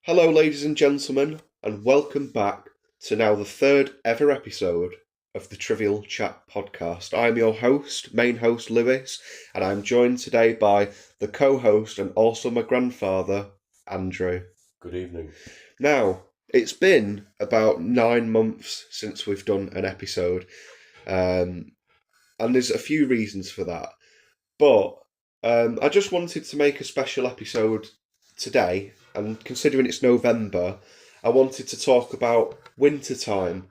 Hello, ladies and gentlemen, and welcome back to now the third ever episode of the Trivial Chat podcast. I'm your host, main host Lewis, and I'm joined today by the co-host and also my grandfather, Andrew. Good evening. Now, it's been about 9 months since we've done an episode, and there's a few reasons for that. But I just wanted to make a special episode today, and considering it's November, I wanted to talk about wintertime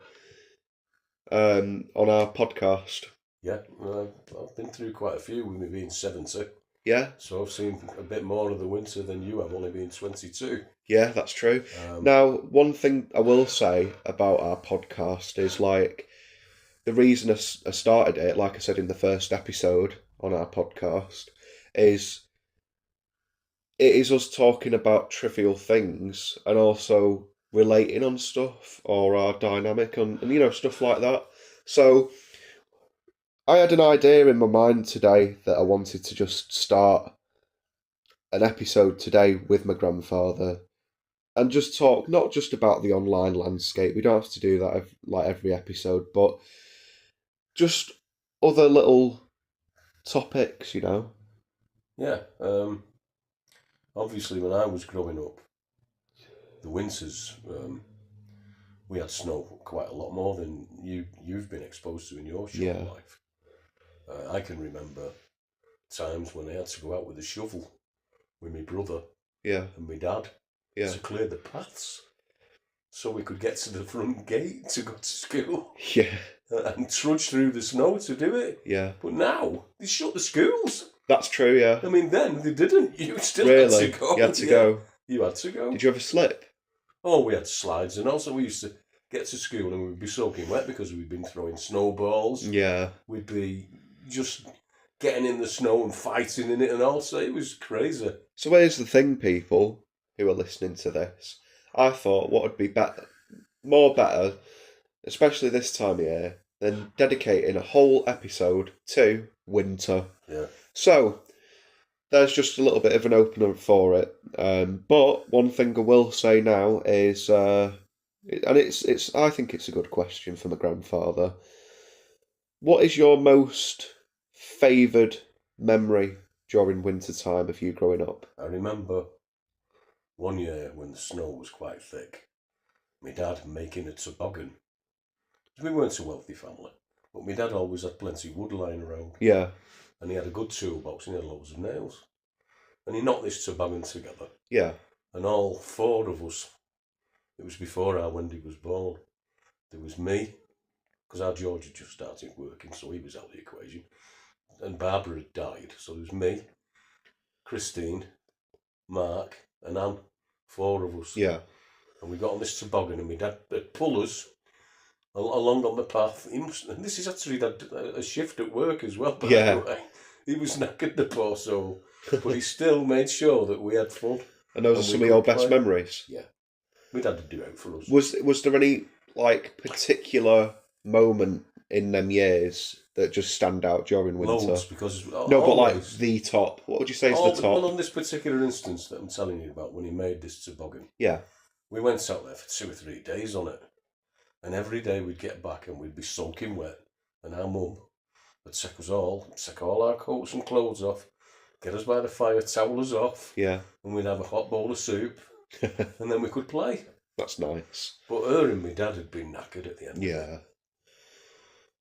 on our podcast. Yeah, I've been through quite a few with me being 70. Yeah? So I've seen a bit more of the winter than you have, only being 22. Yeah, that's true. Now, one thing I will say about our podcast is, like, the reason I started it, like I said in the first episode on our podcast, is it is us talking about trivial things and also relating on stuff or our dynamic and stuff like that. So I had an idea in my mind today that I wanted to just start an episode today with my grandfather and just talk not just about the online landscape. We don't have to do that like every episode, but just other little topics, Yeah, obviously when I was growing up, the winters, we had snow quite a lot more than you've been exposed to in your short life. I can remember times when I had to go out with a shovel with my brother and my dad to clear the paths so we could get to the front gate to go to school. Yeah. And trudge through the snow to do it. Yeah. But now, they shut the schools. That's true, yeah. I mean, then they didn't. You still had to go. You had to go. You had to go. Did you ever slip? Oh, we had slides, and also we used to get to school and we'd be soaking wet because we'd been throwing snowballs. Yeah. We'd be just getting in the snow and fighting in it, and also it was crazy. So here's the thing, people who are listening to this. I thought what would be more better, especially this time of year, than dedicating a whole episode to winter. Yeah. So there's just a little bit of an opener for it. But one thing I will say now is, and it's I think it's a good question for my grandfather. What is your most favoured memory during winter time of you growing up? I remember one year when the snow was quite thick, my dad making a toboggan. We weren't a wealthy family, but my dad always had plenty of wood lying around. Yeah. And he had a good toolbox and he had loads of nails. And he knocked this toboggan together. Yeah. And all four of us, it was before our Wendy was born. There was me, because our George had just started working, so he was out of the equation. And Barbara had died, so there was me, Christine, Mark, and Anne, four of us. Yeah. And we got on this toboggan and my dad would pull us along on the path. And this is actually a shift at work as well, by the way. He was knackered, the poor soul, but he still made sure that we had fun. And those are some of your best memories? Yeah. My dad would do it for us. Was there any, like, particular moment in them years that just stand out during winter? Loads, because... No, but like the top. What would you say is the top? Well, on this particular instance that I'm telling you about, when he made this toboggan, yeah, we went out there for 2 or 3 days on it. And every day we'd get back and we'd be soaking wet. And our mum would take all our coats and clothes off, get us by the fire, towel us off. Yeah. And we'd have a hot bowl of soup. And then we could play. That's nice. But her and my dad had been knackered at the end. Yeah.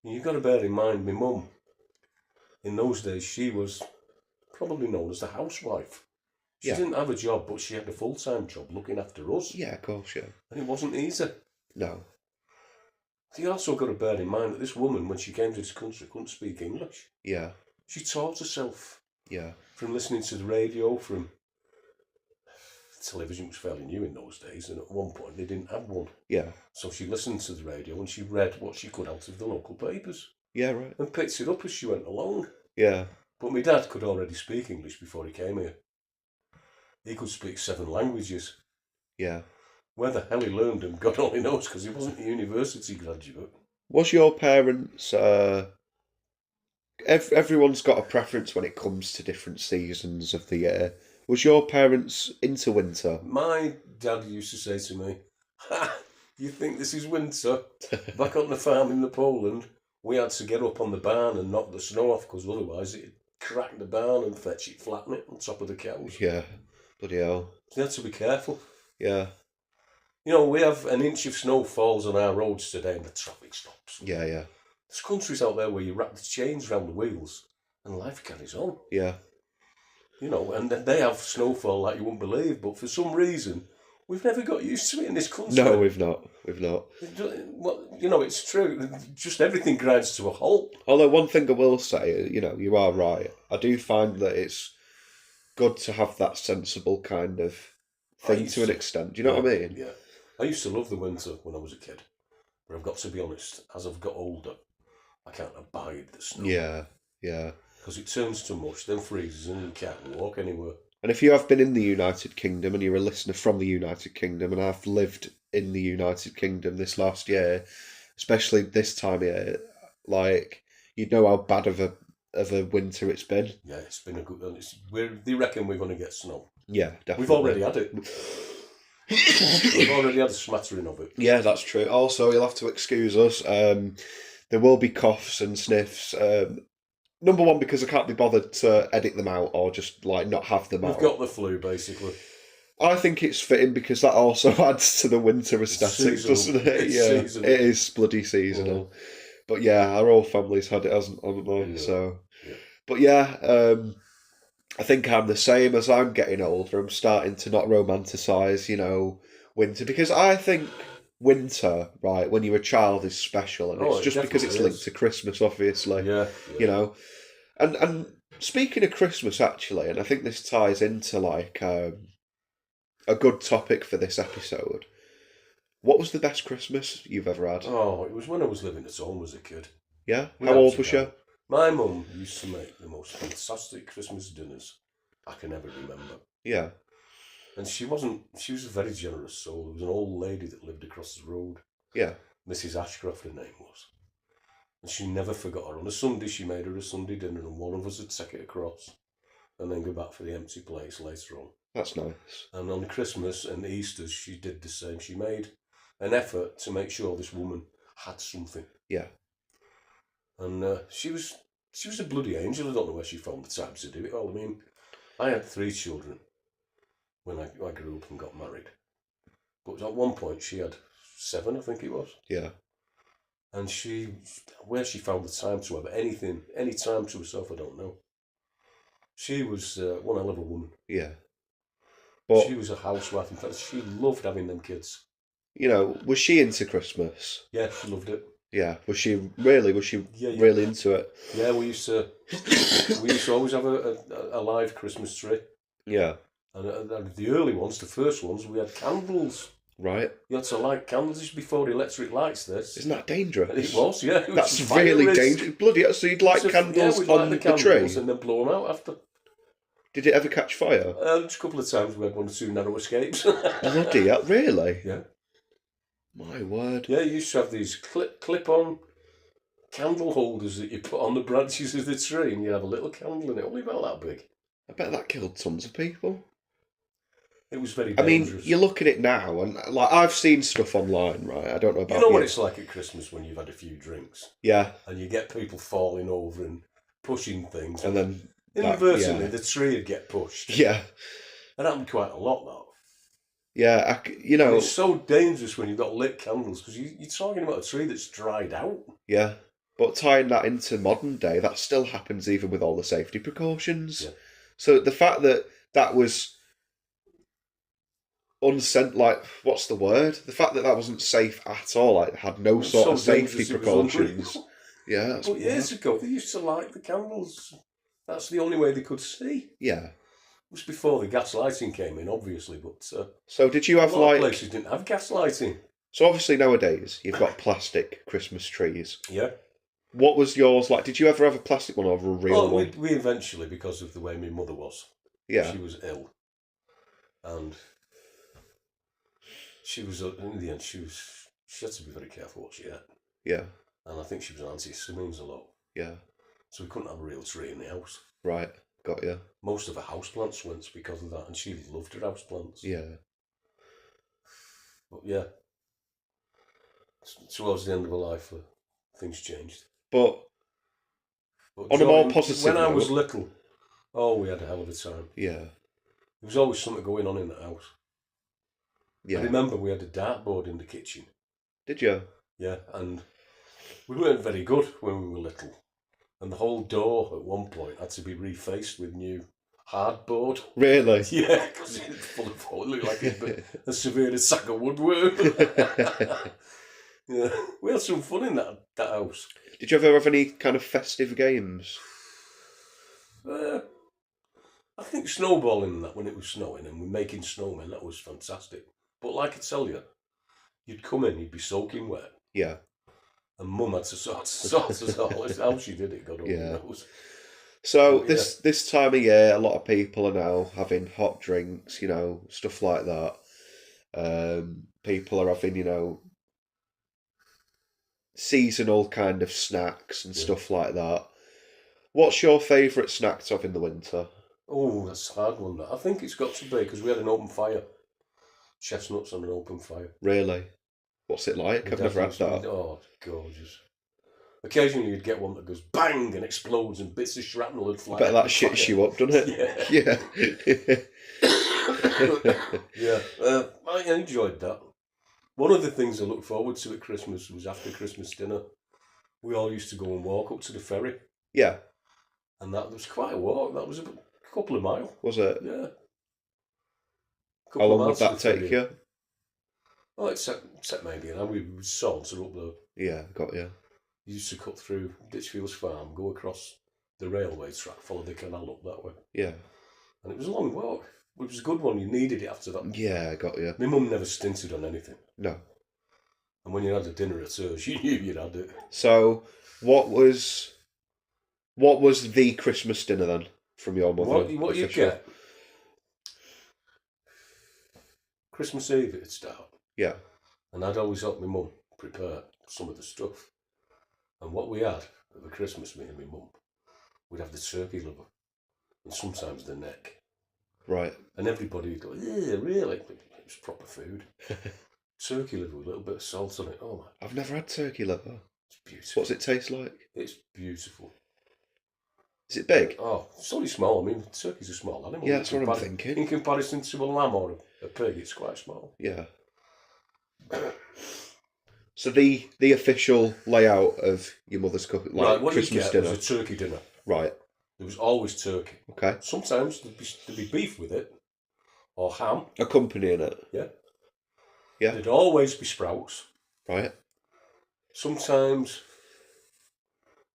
And you've got to bear in mind, my mum, in those days, she was probably known as the housewife. She didn't have a job, but she had a full-time job looking after us. Yeah, of course, yeah. And it wasn't easy. No. You also got to bear in mind that this woman, when she came to this country, couldn't speak English. Yeah. She taught herself. Yeah. From listening to the radio, from... Television was fairly new in those days, and at one point they didn't have one. Yeah. So she listened to the radio and she read what she could out of the local papers. Yeah, right. And picked it up as she went along. Yeah. But my dad could already speak English before he came here. He could speak 7 languages. Yeah. Where the hell he learned them, God only knows, because he wasn't a university graduate. Was your parents... everyone's got a preference when it comes to different seasons of the year. Was your parents into winter? My dad used to say to me, "Ha! You think this is winter?" Back on the farm in Poland, we had to get up on the barn and knock the snow off because otherwise it'd crack the barn and fetch it, flatten it on top of the cows. Yeah, bloody hell. So you had to be careful. Yeah. You know, we have an inch of snow falls on our roads today and the traffic stops. Yeah, yeah. There's countries out there where you wrap the chains around the wheels and life carries on. Yeah. You know, and they have snowfall like you wouldn't believe, but for some reason, we've never got used to it in this country. No, we've not. We've not. Well, you know, it's true. Just everything grinds to a halt. Although one thing I will say, you know, you are right. I do find that it's good to have that sensible kind of thing to an extent. Do you know what I mean? Yeah. I used to love the winter when I was a kid. But I've got to be honest, as I've got older, I can't abide the snow. Yeah, yeah. Because it turns to mush, then freezes and you can't walk anywhere. And if you have been in the United Kingdom and you're a listener from the United Kingdom, and I've lived in the United Kingdom this last year, especially this time of year, like, you'd know how bad of a winter it's been. Yeah, it's been a good one. They reckon we're going to get snow. Yeah, definitely. We've already had it. We've already had a smattering of it. Yeah, that's true. Also, you'll have to excuse us. There will be coughs and sniffs. Number one, because I can't be bothered to edit them out or just like not have them out. We've got the flu, basically. I think it's fitting because that also adds to the winter aesthetic, doesn't it? It's seasonal. It is bloody seasonal. But yeah, our whole family's had it, haven't they? Yeah. So, yeah. But yeah, I think I'm the same. As I'm getting older, I'm starting to not romanticise, you know, winter, because I think winter, right, when you're a child, is special, and it's just because it's linked to Christmas, obviously. Yeah. You know, and speaking of Christmas, actually, and I think this ties into like a good topic for this episode. What was the best Christmas you've ever had? Oh, it was when I was living at home as a kid. Yeah? How old was you? My mum used to make the most fantastic Christmas dinners I can ever remember. Yeah. And she was a very generous soul. There was an old lady that lived across the road. Yeah. Mrs. Ashcroft, her name was. And she never forgot her. On a Sunday, she made her a Sunday dinner, and one of us would take it across and then go back for the empty place later on. That's nice. And on Christmas and Easter, she did the same. She made an effort to make sure this woman had something. Yeah. And she was a bloody angel. I don't know where she found the time to do it all. I mean, I had 3 children when I grew up and got married. But at one point she had 7, I think it was. Yeah. And where she found the time to have any time to herself, I don't know. She was one hell of a woman. Yeah. But she was a housewife. In fact, she loved having them kids. You know, was she into Christmas? Yeah, she loved it. Yeah, was she really really into it? Yeah, we used to always have a live Christmas tree. Yeah. And the early ones, the first ones, we had candles. Right. You had to light candles just before electric lights. Isn't that dangerous? And it was, yeah. That's really dangerous. Bloody, so you'd light candles on the tree? And then blow them out after. Did it ever catch fire? Just a couple of times we had 1 or 2 narrow escapes. Bloody hell, really? Yeah. My word. Yeah, you used to have these clip-on candle holders that you put on the branches of the tree, and you have a little candle in it, only about that big. I bet that killed tons of people. It was very dangerous. I mean, you look at it now, and like I've seen stuff online, right? I don't know about you. Know what it's like at Christmas when you've had a few drinks? Yeah. And you get people falling over and pushing things. And then inadvertently, the tree would get pushed. Yeah. That happened quite a lot, though. Yeah, you know... And it's so dangerous when you've got lit candles, because you're talking about a tree that's dried out. Yeah, but tying that into modern day, that still happens even with all the safety precautions. Yeah. So the fact that was like, what's the word? The fact that wasn't safe at all, like, had no sort of safety precautions. Yeah, but years ago, they used to light the candles. That's the only way they could see. Yeah. It was before the gas lighting came in, obviously, but... so did you have, a lot of places didn't have gas lighting. So obviously nowadays, you've got plastic Christmas trees. Yeah. What was yours like? Did you ever have a plastic one or a real one? We eventually, because of the way my mother was. Yeah. She was ill. And she was, in the end, she had to be very careful what she ate. Yeah. And I think she was on antihistamines a lot. Yeah. So we couldn't have a real tree in the house. Right. Got you. Most of her houseplants went because of that, and she loved her houseplants. Yeah. But yeah, towards the end of her life, things changed. But on a more positive when I note, was little, we had a hell of a time. Yeah. There was always something going on in the house. Yeah. I remember we had a dartboard in the kitchen. Did you? Yeah, and we weren't very good when we were little. And the whole door at one point had to be refaced with new hardboard. Really? Yeah, because it was full of holes. It looked like a severe sack of woodworm. Yeah, we had some fun in that house. Did you ever have any kind of festive games? I think snowballing and that when it was snowing and we're making snowmen, that was fantastic. But like I tell you, you'd come in, you'd be soaking wet. Yeah. And Mum had to sort us all. How she did it, God only knows. So this time of year, a lot of people are now having hot drinks, you know, stuff like that. People are having, you know, seasonal kind of snacks and stuff like that. What's your favourite snack to have in the winter? Oh, that's a hard one. I think it's got to be because we had an open fire. Chestnuts on an open fire. Really? What's it like? I've never had that. Oh, gorgeous. Occasionally you'd get one that goes bang and explodes and bits of shrapnel would fly. I bet that shits you up, doesn't it? Yeah. Yeah. I enjoyed that. One of the things I looked forward to at Christmas was after Christmas dinner, we all used to go and walk up to the ferry. Yeah. And that was quite a walk. That was a couple of miles. Was it? Yeah. How long would that take you? Oh, except maybe an hour. We would saunter up the... Yeah, got you. You used to cut through Ditchfield's farm, go across the railway track, follow the canal up that way. Yeah. And it was a long walk. It was a good one. You needed it after that. Yeah, got you. My mum never stinted on anything. No. And when you had a dinner at hers, you knew you'd had it. So, what was the Christmas dinner then from your mother? What you get? Christmas Eve it'd start. Yeah. And I'd always help my mum prepare some of the stuff. And what we had at the Christmas, me and my mum, we'd have the turkey liver and sometimes the neck. Right. And everybody would go, yeah, really? It was proper food. Turkey liver with a little bit of salt on it. Oh my. I've never had turkey liver. It's beautiful. What's it taste like? It's beautiful. Is it big? Oh, it's only small. I mean, turkey's a small animal. Yeah, that's what I'm thinking. In comparison to a lamb or a pig, it's quite small. Yeah. So the official layout of your mother's cooking, like right, what Christmas you get dinner, was a turkey dinner. Right. There was always turkey. Okay. Sometimes there'd be beef with it, or ham. Accompanying it. Yeah. Yeah. There'd always be sprouts. Right. Sometimes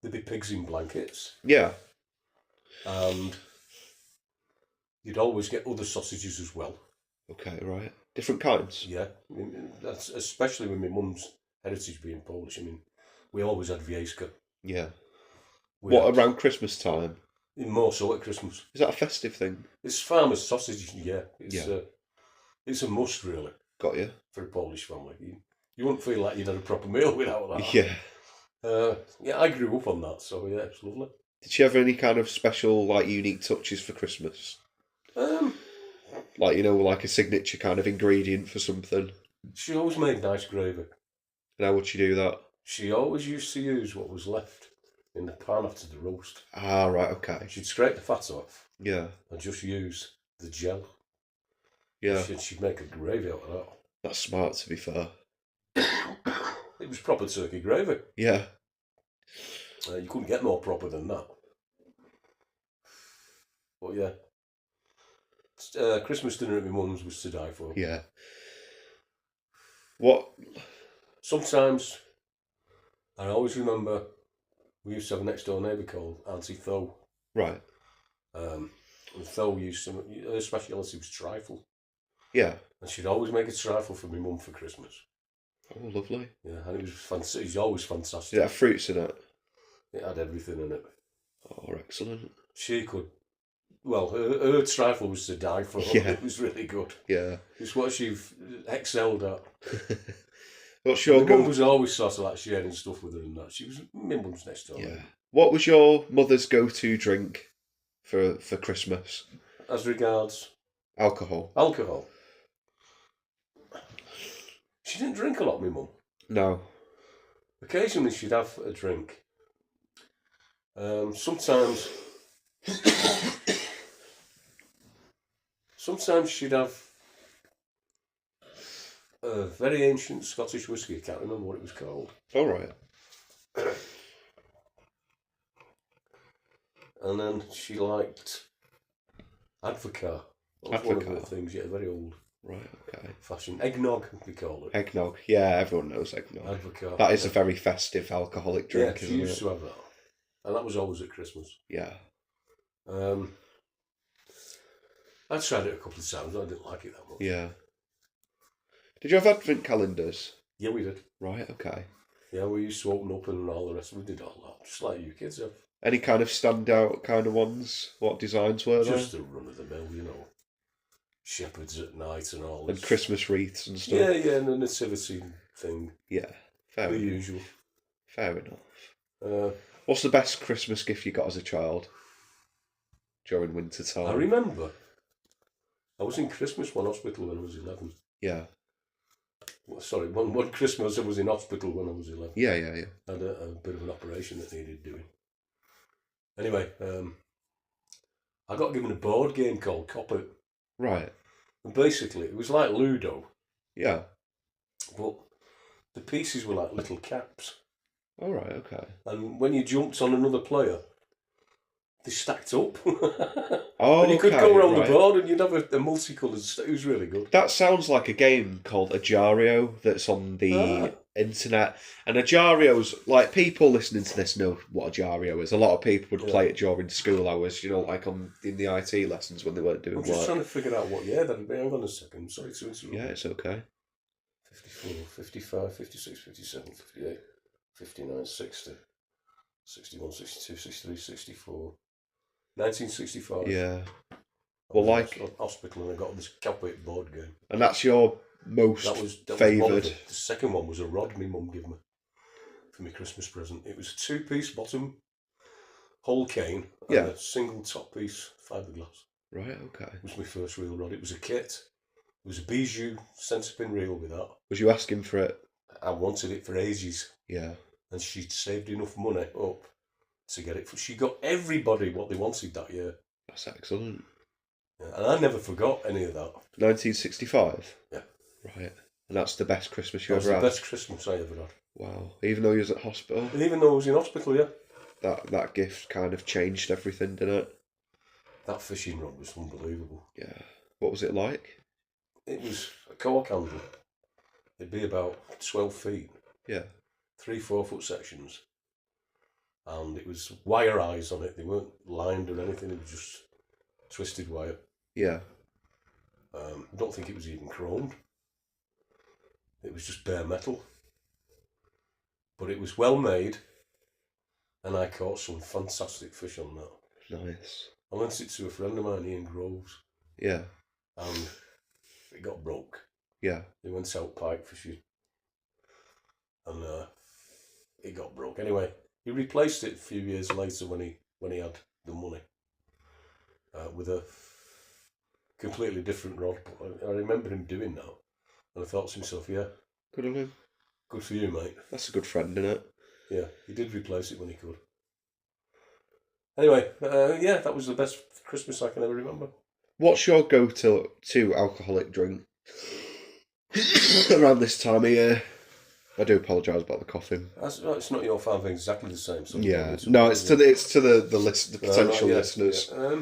there'd be pigs in blankets. Yeah. And you'd always get other sausages as well. Okay, right. Different kinds? Yeah. I mean, that's especially with my mum's heritage being Polish. I mean, we always had wiejska. Yeah. Around Christmas time? More so at Christmas. Is that a festive thing? It's farmer's sausage, yeah. It's a must, really. Got you. For a Polish family. You wouldn't feel like you'd had a proper meal without that. Yeah. Yeah, I grew up on that, so yeah, it's lovely. Did she have any kind of special, like, unique touches for Christmas? Like, you know, like a signature kind of ingredient for something? She always made nice gravy. And how would she do that? She always used to use what was left in the pan after the roast. Ah, right, okay. She'd scrape the fat off. Yeah. And just use the gel. Yeah. She'd make a gravy out of that. That's smart, to be fair. It was proper turkey gravy. Yeah. You couldn't get more proper than that. But yeah. Christmas dinner at my mum's was to die for. Yeah. What? Sometimes, I always remember, we used to have a next door neighbour called Auntie Tho. Right. And Tho her speciality was trifle. Yeah. And she'd always make a trifle for my mum for Christmas. Oh, lovely. Yeah, and it was fantastic. It was always fantastic. Did it have fruits in it? It had everything in it. Oh, excellent. She could... Well, her trifle was to die for. Yeah. It was really good. Yeah. It's what she excelled at. What's your My mum was always sort of like sharing stuff with her and that. She was my mum's next door. Yeah. What was your mother's go-to drink for Christmas? As regards Alcohol. alcohol. She didn't drink a lot, my mum. No. Occasionally she'd have a drink. Sometimes she'd have a very ancient Scottish whisky. I can't remember what it was called. All right. And then she liked Advocaat. That was one of the things, yeah, very old. Right, okay. Fashion. Eggnog, we call it. Eggnog. Yeah, everyone knows eggnog. Advocaat. That is a very festive alcoholic drink, yeah, she isn't used it? to have that. And that was always at Christmas. Yeah. I tried it a couple of times, but I didn't like it that much. Yeah. Did you have advent calendars? Yeah, we did. Right, okay. Yeah, we used to open up and all the rest. We did all that, just like you kids have. Any kind of standout kind of ones? What designs were there? Just a run of the mill, you know. Shepherds at night and all. And Christmas wreaths and stuff. Yeah, and the nativity thing. Yeah, fair The enough. usual. Fair enough. What's the best Christmas gift you got as a child during winter time? I remember. I was in Christmas one hospital when I was 11. Yeah. Well, sorry, one Christmas I was in hospital when I was 11. Yeah. I had a bit of an operation that needed doing. Anyway, I got given a board game called Cop It. Right. And basically, it was like Ludo, Yeah. but the pieces were like little caps. All right, okay. And when you jumped on another player, they stacked up. Oh, and you could okay, go around right. the board and you'd have a multicoloured It was really good. That sounds like a game called Ajario that's on the internet. And Ajario's, like, people listening to this know what Ajario is. A lot of people would play it during school hours, you know, like in the IT lessons when they weren't doing I'm just work. trying to figure out what year that'd be. Hang on a second. Sorry to interrupt. Yeah, it's okay. 54, 55, 56, 57, 58, 59, 60, 61, 62, 63, 64. 1965. Yeah. Well, like... hospital and I got this Cop It board game. And that's your most that was favoured? The second one was a rod my mum gave me for my Christmas present. It was a two-piece bottom, whole cane, and a single top piece fiberglass. Right, okay. It was my first real rod. It was a kit. It was a bijou centre pin reel with that. Was you asking for it? I wanted it for ages. Yeah. And she'd saved enough money up to get it. She got everybody what they wanted that year. That's excellent. Yeah, and I never forgot any of that. 1965? Yeah. Right. And that's the best Christmas you ever That had? was the best Christmas I ever had. Wow. Even though you was at hospital? And even though I was in hospital, yeah. That gift kind of changed everything, didn't it? That fishing rod was unbelievable. Yeah. What was it like? It was a cork handle. It'd be about 12 feet. Yeah. 3-4 foot sections. And it was wire eyes on it. They weren't lined or anything. It was just twisted wire. Yeah. I don't think it was even chromed. It was just bare metal. But it was well made. And I caught some fantastic fish on that. Nice. I lent it to a friend of mine, Ian Groves. Yeah. And it got broke. Yeah. He went out pike fishing. And it got broke. Anyway, he replaced it a few years later when he had the money. With a completely different rod. But I remember him doing that. And I thought to myself, yeah. Good on him. Good for you, mate. That's a good friend, isn't it? Yeah, he did replace it when he could. Anyway, yeah, that was the best Christmas I can ever remember. What's your go-to alcoholic drink around this time of year? I do apologise about the coughing. It's not your fan thing, exactly the same. So yeah, no, it's to the potential listeners. Yeah.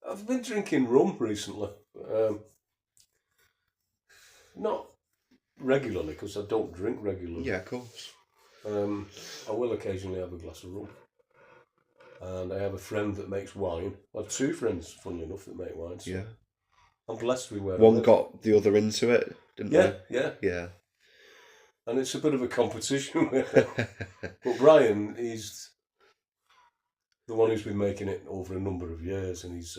I've been drinking rum recently. Not regularly, because I don't drink regularly. Yeah, of course. I will occasionally have a glass of rum. And I have a friend that makes wine. I have two friends, funnily enough, that make wine. So yeah. I'm blessed with where I One live. got the other into it, didn't they? Yeah. Yeah. And it's a bit of a competition. But Brian, he's the one who's been making it over a number of years, and he's,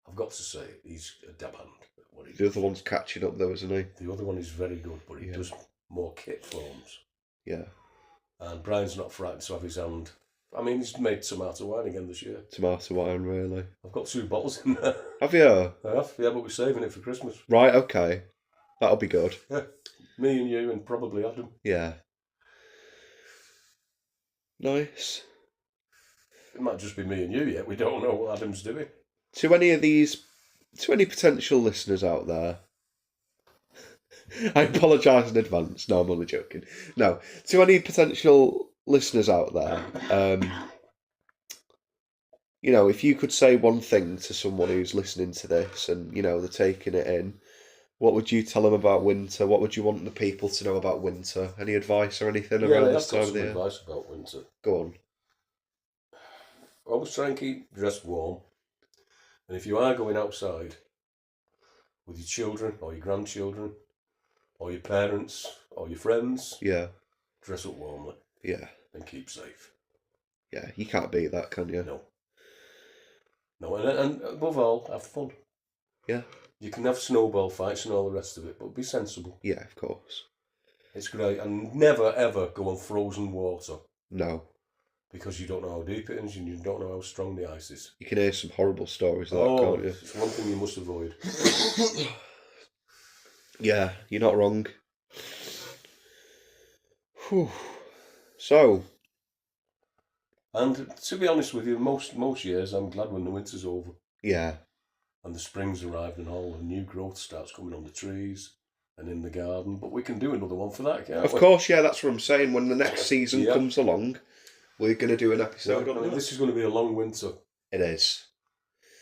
I've got to say, he's a dab hand at what he The does. other one's catching up though, isn't he? The other one is very good, but he does more kit forms. Yeah. And Brian's not frightened to have his hand I mean, he's made tomato wine again this year. Tomato wine, really? I've got 2 bottles in there. Have you? I have, yeah, but we're saving it for Christmas. Right, okay. That'll be good. Yeah, me and you and probably Adam. Yeah. Nice. It might just be me and you yet. We don't know what Adam's doing. To any potential listeners out there, I apologise in advance. No, I'm only joking. No, to any potential listeners out there, if you could say one thing to someone who's listening to this and, they're taking it in, what would you tell them about winter? What would you want the people to know about winter? Any advice or anything around this time of the year? Yeah, I've got some advice about winter. Go on. Always try and keep dressed warm. And if you are going outside with your children or your grandchildren or your parents or your friends, yeah, dress up warmly. Yeah. And keep safe. Yeah, you can't beat that, can you? No, and above all, have fun. Yeah. You can have snowball fights and all the rest of it, but be sensible. Yeah, of course. It's great. And never, ever go on frozen water. No. Because you don't know how deep it is and you don't know how strong the ice is. You can hear some horrible stories like that, can't you? It's one thing you must avoid. Yeah, you're not wrong. Whew. So. And to be honest with you, most years I'm glad when the winter's over. Yeah. And the spring's arrived and all the new growth starts coming on the trees and in the garden. But we can do another one for that, can't we? Of course, yeah, that's what I'm saying. When the next season comes along, we're going to do an episode on it. This is going to be a long winter. It is.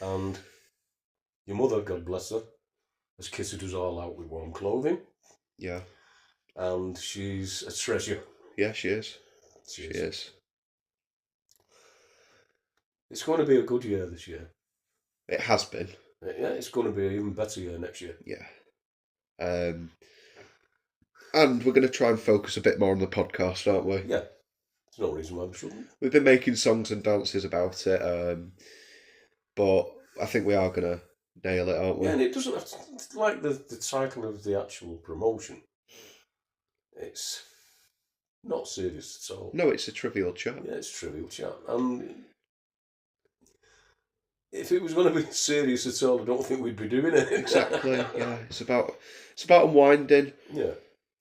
And your mother, God bless her, has kitted us all out with warm clothing. Yeah. And she's a treasure. Yeah, she is. She is. It's going to be a good year this year. It has been. Yeah, it's going to be an even better year next year. Yeah. And we're going to try and focus a bit more on the podcast, aren't we? Yeah. There's no reason why we shouldn't. We've been making songs and dances about it, but I think we are going to nail it, aren't we? Yeah, and it doesn't have to, like the title of the actual promotion. It's not serious at all. No, it's a trivial chat. Yeah, it's a trivial chat. And if it was going to be serious at all, I don't think we'd be doing it. Exactly. Yeah, it's about unwinding. Yeah,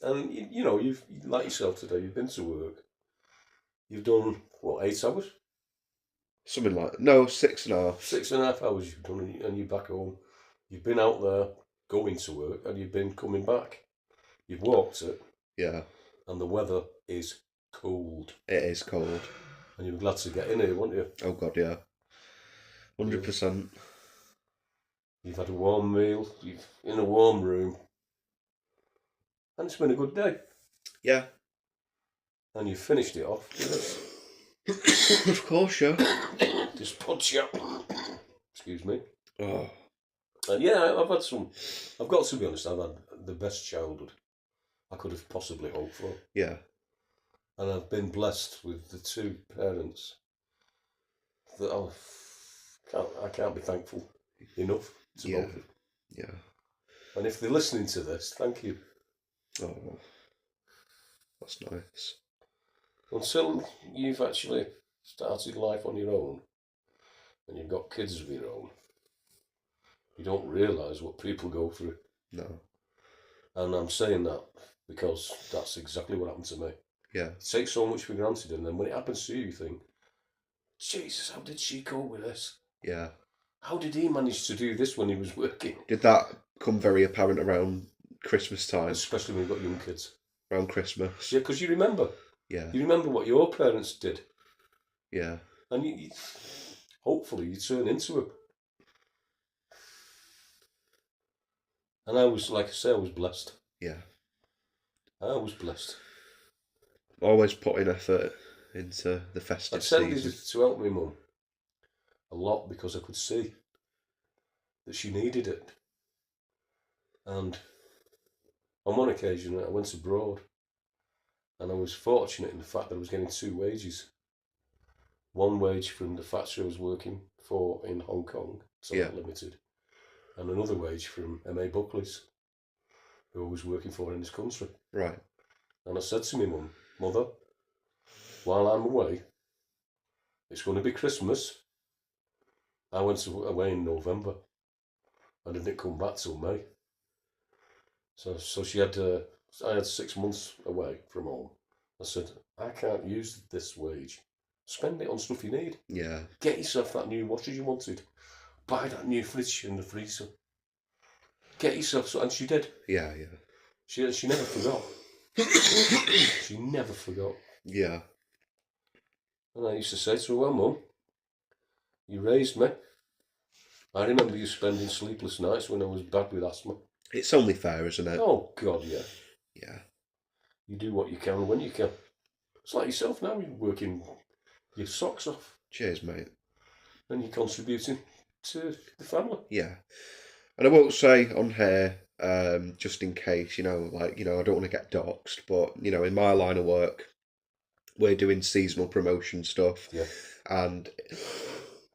and you've like yourself today. You've been to work. You've done what, 8 hours? Something like 6.5. 6.5 hours you've done, and you're back home. You've been out there going to work, and you've been coming back. You've walked it. Yeah. And the weather is cold. It is cold. And you were glad to get in here, weren't you? Oh God, yeah. 100%. You've had a warm meal. You've in a warm room. And it's been a good day. Yeah. And you've finished it off with us. Of course, yeah. Just punch you up. Excuse me. Oh. And yeah, I've got to be honest, I've had the best childhood I could have possibly hoped for. Yeah. And I've been blessed with the 2 parents that I can't be thankful enough to both of them. Yeah. And if they're listening to this, thank you. Oh, that's nice. Until you've actually started life on your own and you've got kids of your own, you don't realise what people go through. No. And I'm saying that because that's exactly what happened to me. Yeah. You take so much for granted, and then when it happens to you, you think, Jesus, how did she cope with this? Yeah. How did he manage to do this when he was working? Did that come very apparent around Christmas time? Especially when you've got young kids. Around Christmas? Yeah, because you remember. Yeah. You remember what your parents did. Yeah. And you hopefully you turn into them. And I was, like I say, I was blessed. Yeah. I was blessed. Always putting effort into the festive season. I tended to help my mum a lot because I could see that she needed it. And on one occasion I went abroad and I was fortunate in the fact that I was getting 2 wages. One wage from the factory I was working for in Hong Kong, so Limited, and another wage from M.A. Buckley's, who I was working for in this country. Right. And I said to my mum, Mother, while I'm away, it's going to be Christmas. I went away in November. I didn't come back till May. So she had. I had 6 months away from home. I said, I can't use this wage. Spend it on stuff you need. Yeah. Get yourself that new watches you wanted. Buy that new fridge in the freezer. Get yourself so, and she did. Yeah, yeah. She never forgot. She never forgot. Yeah. And I used to say to her, well, Mum, you raised me. I remember you spending sleepless nights when I was bad with asthma. It's only fair, isn't it? Oh, God, yeah. Yeah. You do what you can when you can. It's like yourself now, you're working your socks off. Cheers, mate. And you're contributing to the family. Yeah. And I won't say on here, just in case, I don't want to get doxed, but, in my line of work, we're doing seasonal promotion stuff. Yeah. And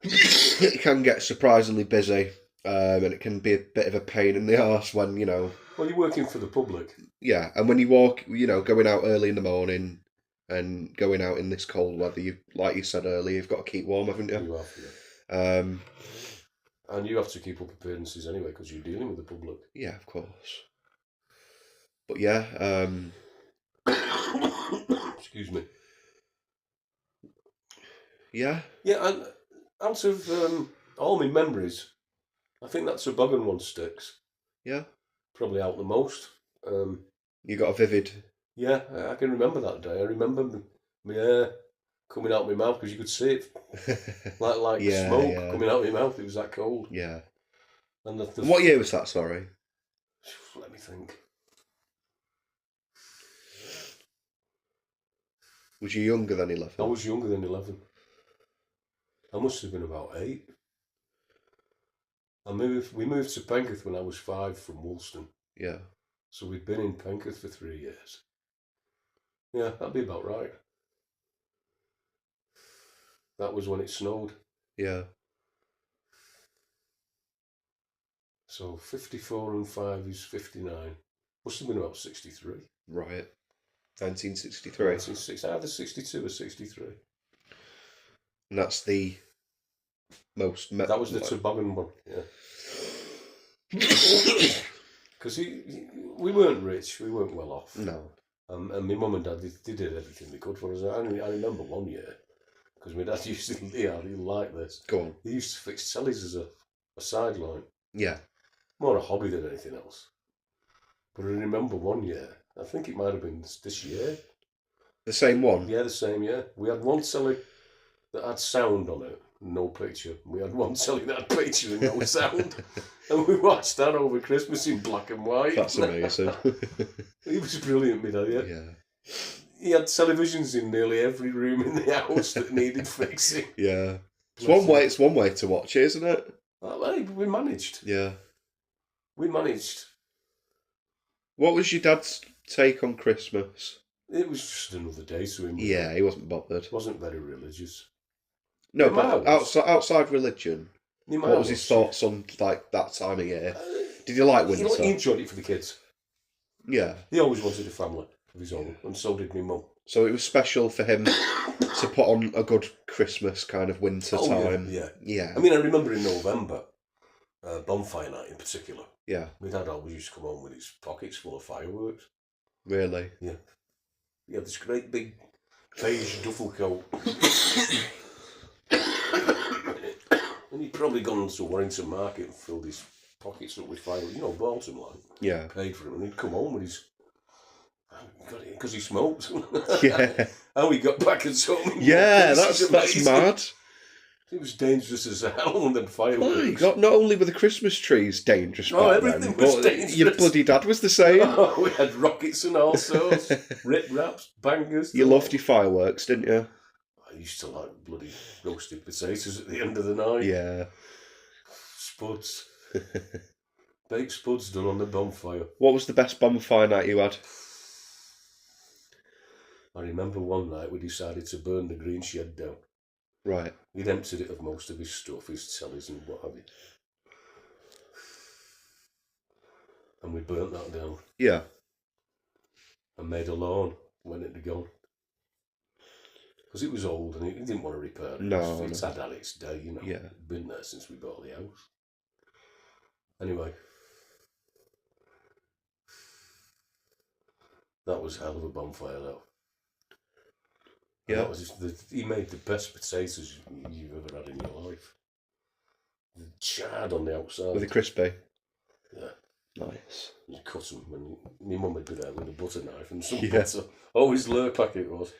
it can get surprisingly busy, and it can be a bit of a pain in the arse when, Well, you're working for the public. Yeah, and when you walk, going out early in the morning and going out in this cold weather, like you said earlier, you've got to keep warm, haven't you? You have, yeah. And you have to keep up appearances anyway because you're dealing with the public. Yeah, of course. But yeah, excuse me. Yeah. Yeah, and out of all my memories, I think that toboggan one sticks. Yeah. Probably out the most. You got a vivid. Yeah, I can remember that day. I remember my hair coming out of my mouth because you could see it, like Yeah, smoke yeah. coming out of my mouth. It was that cold. Yeah. And what year was that? Sorry. Let me think. Was you younger than 11? I was younger than 11. I must have been about 8. We moved to Penketh when I was 5 from Woolston. Yeah. So we'd been in Penketh for 3 years. Yeah, that'd be about right. That was when it snowed. Yeah. So 54 and 5 is 59. Must have been about 63. Right. 1963. 1960, either 62 or 63. And that's the most... That was the toboggan one, yeah. Because we weren't rich, we weren't well off. No. And my mum and dad, they did everything they could for us. I remember one year, because my dad used to, he liked this. Go on. He used to fix tellies as a sideline. Yeah. More a hobby than anything else. But I remember one year, I think it might have been this year. The same one? Yeah, the same year. We had one telly that had sound on it, no picture. We had one telly that had picture and no sound. And we watched that over Christmas in black and white. That's amazing. He was brilliant, my dad, yeah. Yeah. He had televisions in nearly every room in the house that needed fixing. Yeah. It's one way to watch it, isn't it? Well, we managed. Yeah. We managed. What was your dad's take on Christmas? It was just another day to him. Yeah, he wasn't bothered. Wasn't very religious. No, but outside religion, what was his thoughts on that time of year? Did he like winter? He enjoyed it for the kids. Yeah. He always wanted a family of his own, and so did my mum. So it was special for him to put on a good Christmas kind of winter time. Yeah. I mean, I remember in November, bonfire night in particular. Yeah. My dad always used to come home with his pockets full of fireworks. Really? Yeah. He had this great big beige duffel coat. And he'd probably gone to Warrington Market and filled his pockets up with fireworks. Bolton line. Yeah. Paid for him. And he'd come home with his... Because he smoked. Yeah. How he got back and told me. Yeah, that's mad. It was dangerous as hell and then fireworks. Not only were the Christmas trees dangerous everything was dangerous. Your bloody dad was the same. Oh, we had rockets and all sorts. Rip raps, bangers. You loved your fireworks, didn't you? I used to like bloody roasted potatoes at the end of the night. Yeah. Spuds. Baked spuds done on the bonfire. What was the best bonfire night you had? I remember one night we decided to burn the green shed down. Right. He'd emptied it of most of his stuff, his tellies and what have you. And we burnt that down. Yeah. And made a lawn when it had gone. Because it was old and he didn't want to repair it. No, It's had its day, you know. Yeah. It'd been there since we bought the house. Anyway. That was a hell of a bonfire, though. Yeah. He made the best potatoes you've ever had in your life. The charred on the outside. Were they crispy? Yeah. Nice. You cut them, and my mum would be there with a butter knife and some butter. Always Lurpak it was.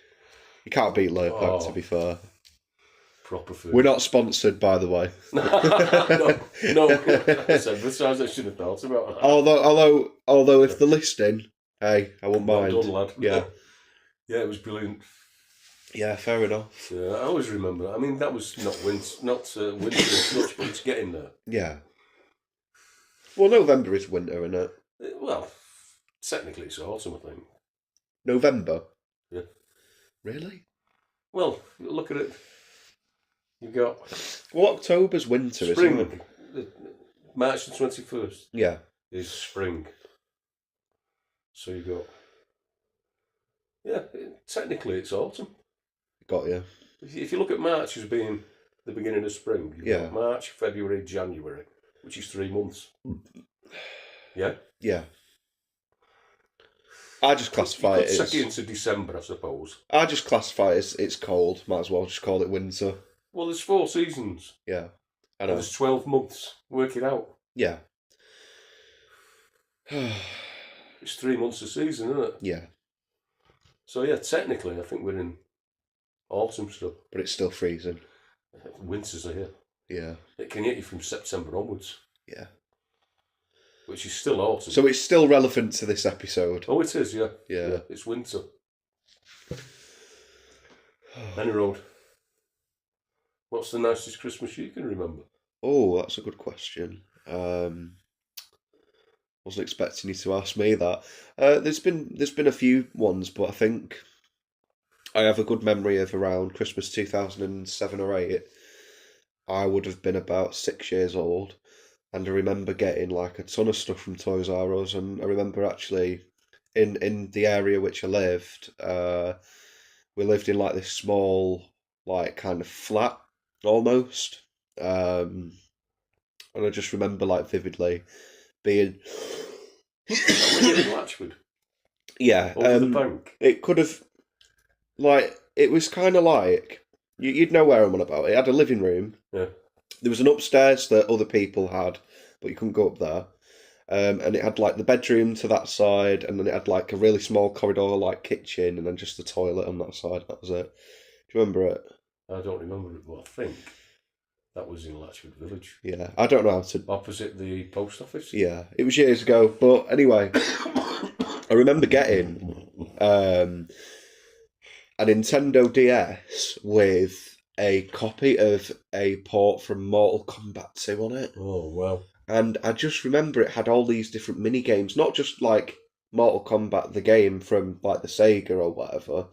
You can't beat Lurpak, to be fair. Proper food. We're not sponsored, by the way. no. Besides, I should have thought about that. Although, if they're listening, hey, I wouldn't mind. Well done, lad. Yeah. Yeah, it was brilliant. Yeah, fair enough. Yeah, I always remember that. I mean, that was not winter as such, but it's getting there. Yeah. Well, November is winter, isn't it? Well, technically it's autumn, I think. November? Yeah. Really? Well, look at it. You've got... Well, October's winter, spring. isn't it? March the 21st. Yeah. Is spring. So you've got... Yeah, technically it's autumn. Got you. If you look at March as being the beginning of spring, you've got March, February, January, which is 3 months. Yeah? Yeah. I just classify it as... Take it into December, I suppose. I just classify it as it's cold. Might as well just call it winter. Well, there's 4 seasons. Yeah. I know. There's 12 months. Work it out. Yeah. It's 3 months a season, isn't it? Yeah. So, yeah, technically, I think we're in autumn still. But it's still freezing. Winters are here. Yeah. It can hit you from September onwards. Yeah. Which is still autumn. So it's still relevant to this episode. Oh, it is, yeah. Yeah. It's winter. Any road. What's the nicest Christmas you can remember? Oh, that's a good question. Wasn't expecting you to ask me that. There's been a few ones, but I think I have a good memory of around Christmas 2007 or 8. I would have been about 6 years old, and I remember getting like a ton of stuff from Toys R Us, and I remember actually in the area which I lived, we lived in like this small, like kind of flat almost, and I just remember like vividly being in Latchford? Yeah. Over the bank? It could have, like, it was kind of like, you'd know where I'm on about. It had a living room. Yeah. There was an upstairs that other people had, but you couldn't go up there. And it had, like, the bedroom to that side, and then it had, like, a really small corridor, like, kitchen, and then just the toilet on that side. That was it. Do you remember it? I don't remember it, but I think that was in Latchford Village. Yeah. I don't know how to... Opposite the post office? Yeah. It was years ago, but anyway... I remember getting a Nintendo DS with a copy of a port from Mortal Kombat 2 on it. Oh, wow. And I just remember it had all these different mini games, not just like Mortal Kombat, the game from like the Sega or whatever,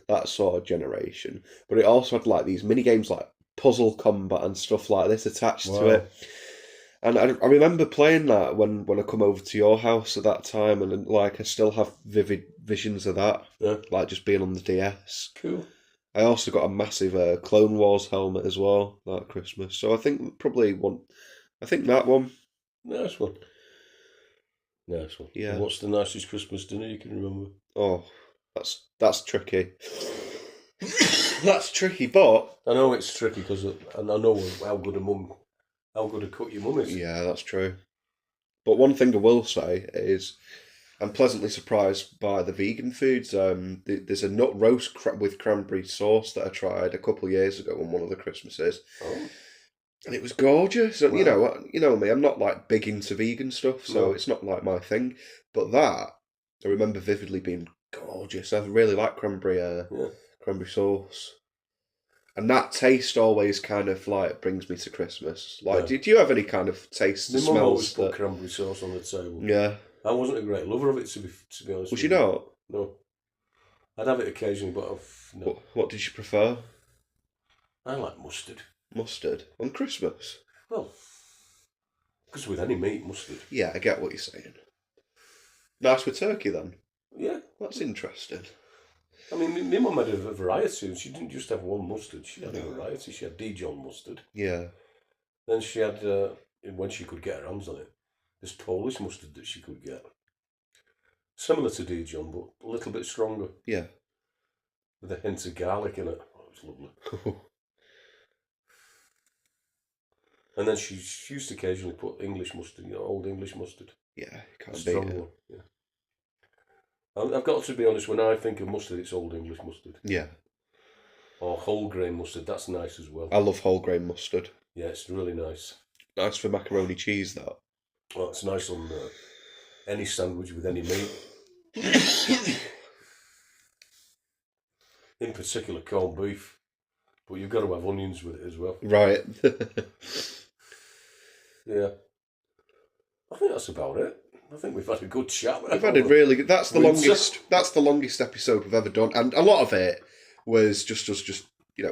that sort of generation, but it also had like these mini games like Puzzle Combat and stuff like this attached to it. And I remember playing that when I come over to your house at that time, and like I still have vivid visions of that, like just being on the DS. Cool. I also got a massive Clone Wars helmet as well that Christmas, so I think probably one. I think that one. Nice one. Nice one. Yeah. And what's the nicest Christmas dinner you can remember? Oh, that's tricky. That's tricky, but I know it's tricky because I know how good a cook your mum is. Yeah, that's true. But one thing I will say is I'm pleasantly surprised by the vegan foods. There's a nut roast with cranberry sauce that I tried a couple of years ago on one of the Christmases. Oh. And it was gorgeous. And Wow. you know me, I'm not like big into vegan stuff, so it's not like my thing. But that, I remember vividly being gorgeous. I really like cranberry sauce. And that taste always kind of like brings me to Christmas. Like, do you have any kind of taste? My mum always put cranberry sauce on the table. Yeah. I wasn't a great lover of it, to be honest. Was you not? No. I'd have it occasionally, but no. What did you prefer? I like mustard. Mustard on Christmas? Well, because with any meat, mustard. Yeah, I get what you're saying. Nice with turkey then. Yeah, that's interesting. I mean, my mum had a variety. She didn't just have one mustard. She had a variety. She had Dijon mustard. Yeah. Then she had, when she could get her hands on it, this Polish mustard that she could get. Similar to Dijon, but a little bit stronger. Yeah. With a hint of garlic in it. Oh, it was lovely. And then she used to occasionally put English mustard, old English mustard. Yeah, can't beat beat it. One. Yeah. I've got to be honest, when I think of mustard, it's old English mustard. Yeah. Or whole grain mustard, that's nice as well. I love whole grain mustard. Yeah, it's really nice. Nice for macaroni cheese, that. Well, it's nice on any sandwich with any meat. In particular, corned beef. But you've got to have onions with it as well. Right. Yeah. I think that's about it. I think we've had a good chat. We've had a really good... That's the longest episode we've ever done. And a lot of it was just us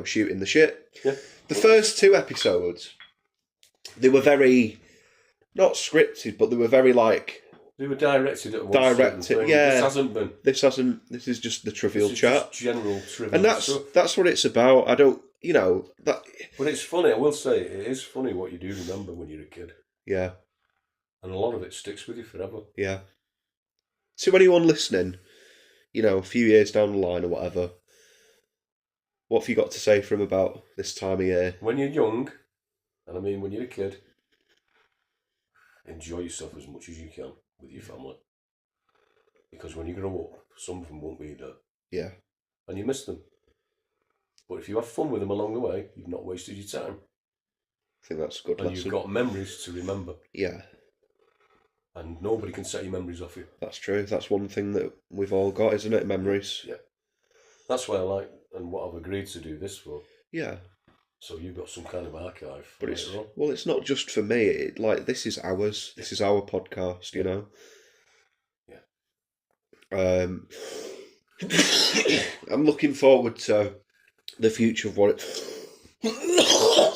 shooting the shit. Yeah. The first 2 episodes, they were very... Not scripted, but they were very, They were directed at one directed, yeah. This hasn't been. This is just the trivial chat. Just general trivial and that's what it's about. I don't... that... But it's funny, I will say, it is funny what you do remember when you're a kid. Yeah. And a lot of it sticks with you forever. Yeah. To anyone listening, a few years down the line or whatever, what have you got to say for him about this time of year? When you're young, and I mean when you're a kid, enjoy yourself as much as you can with your family. Because when you grow up, some of them won't be there. Yeah. And you miss them. But if you have fun with them along the way, you've not wasted your time. I think that's a good lesson. And you've got memories to remember. Yeah. And nobody can set your memories off you. That's true. That's one thing that we've all got, isn't it? Memories. Yeah. That's why I like, and what I've agreed to do this for. Yeah. So you've got some kind of archive. But it's not just for me. This is ours. This is our podcast, Yeah. I'm looking forward to the future of what it...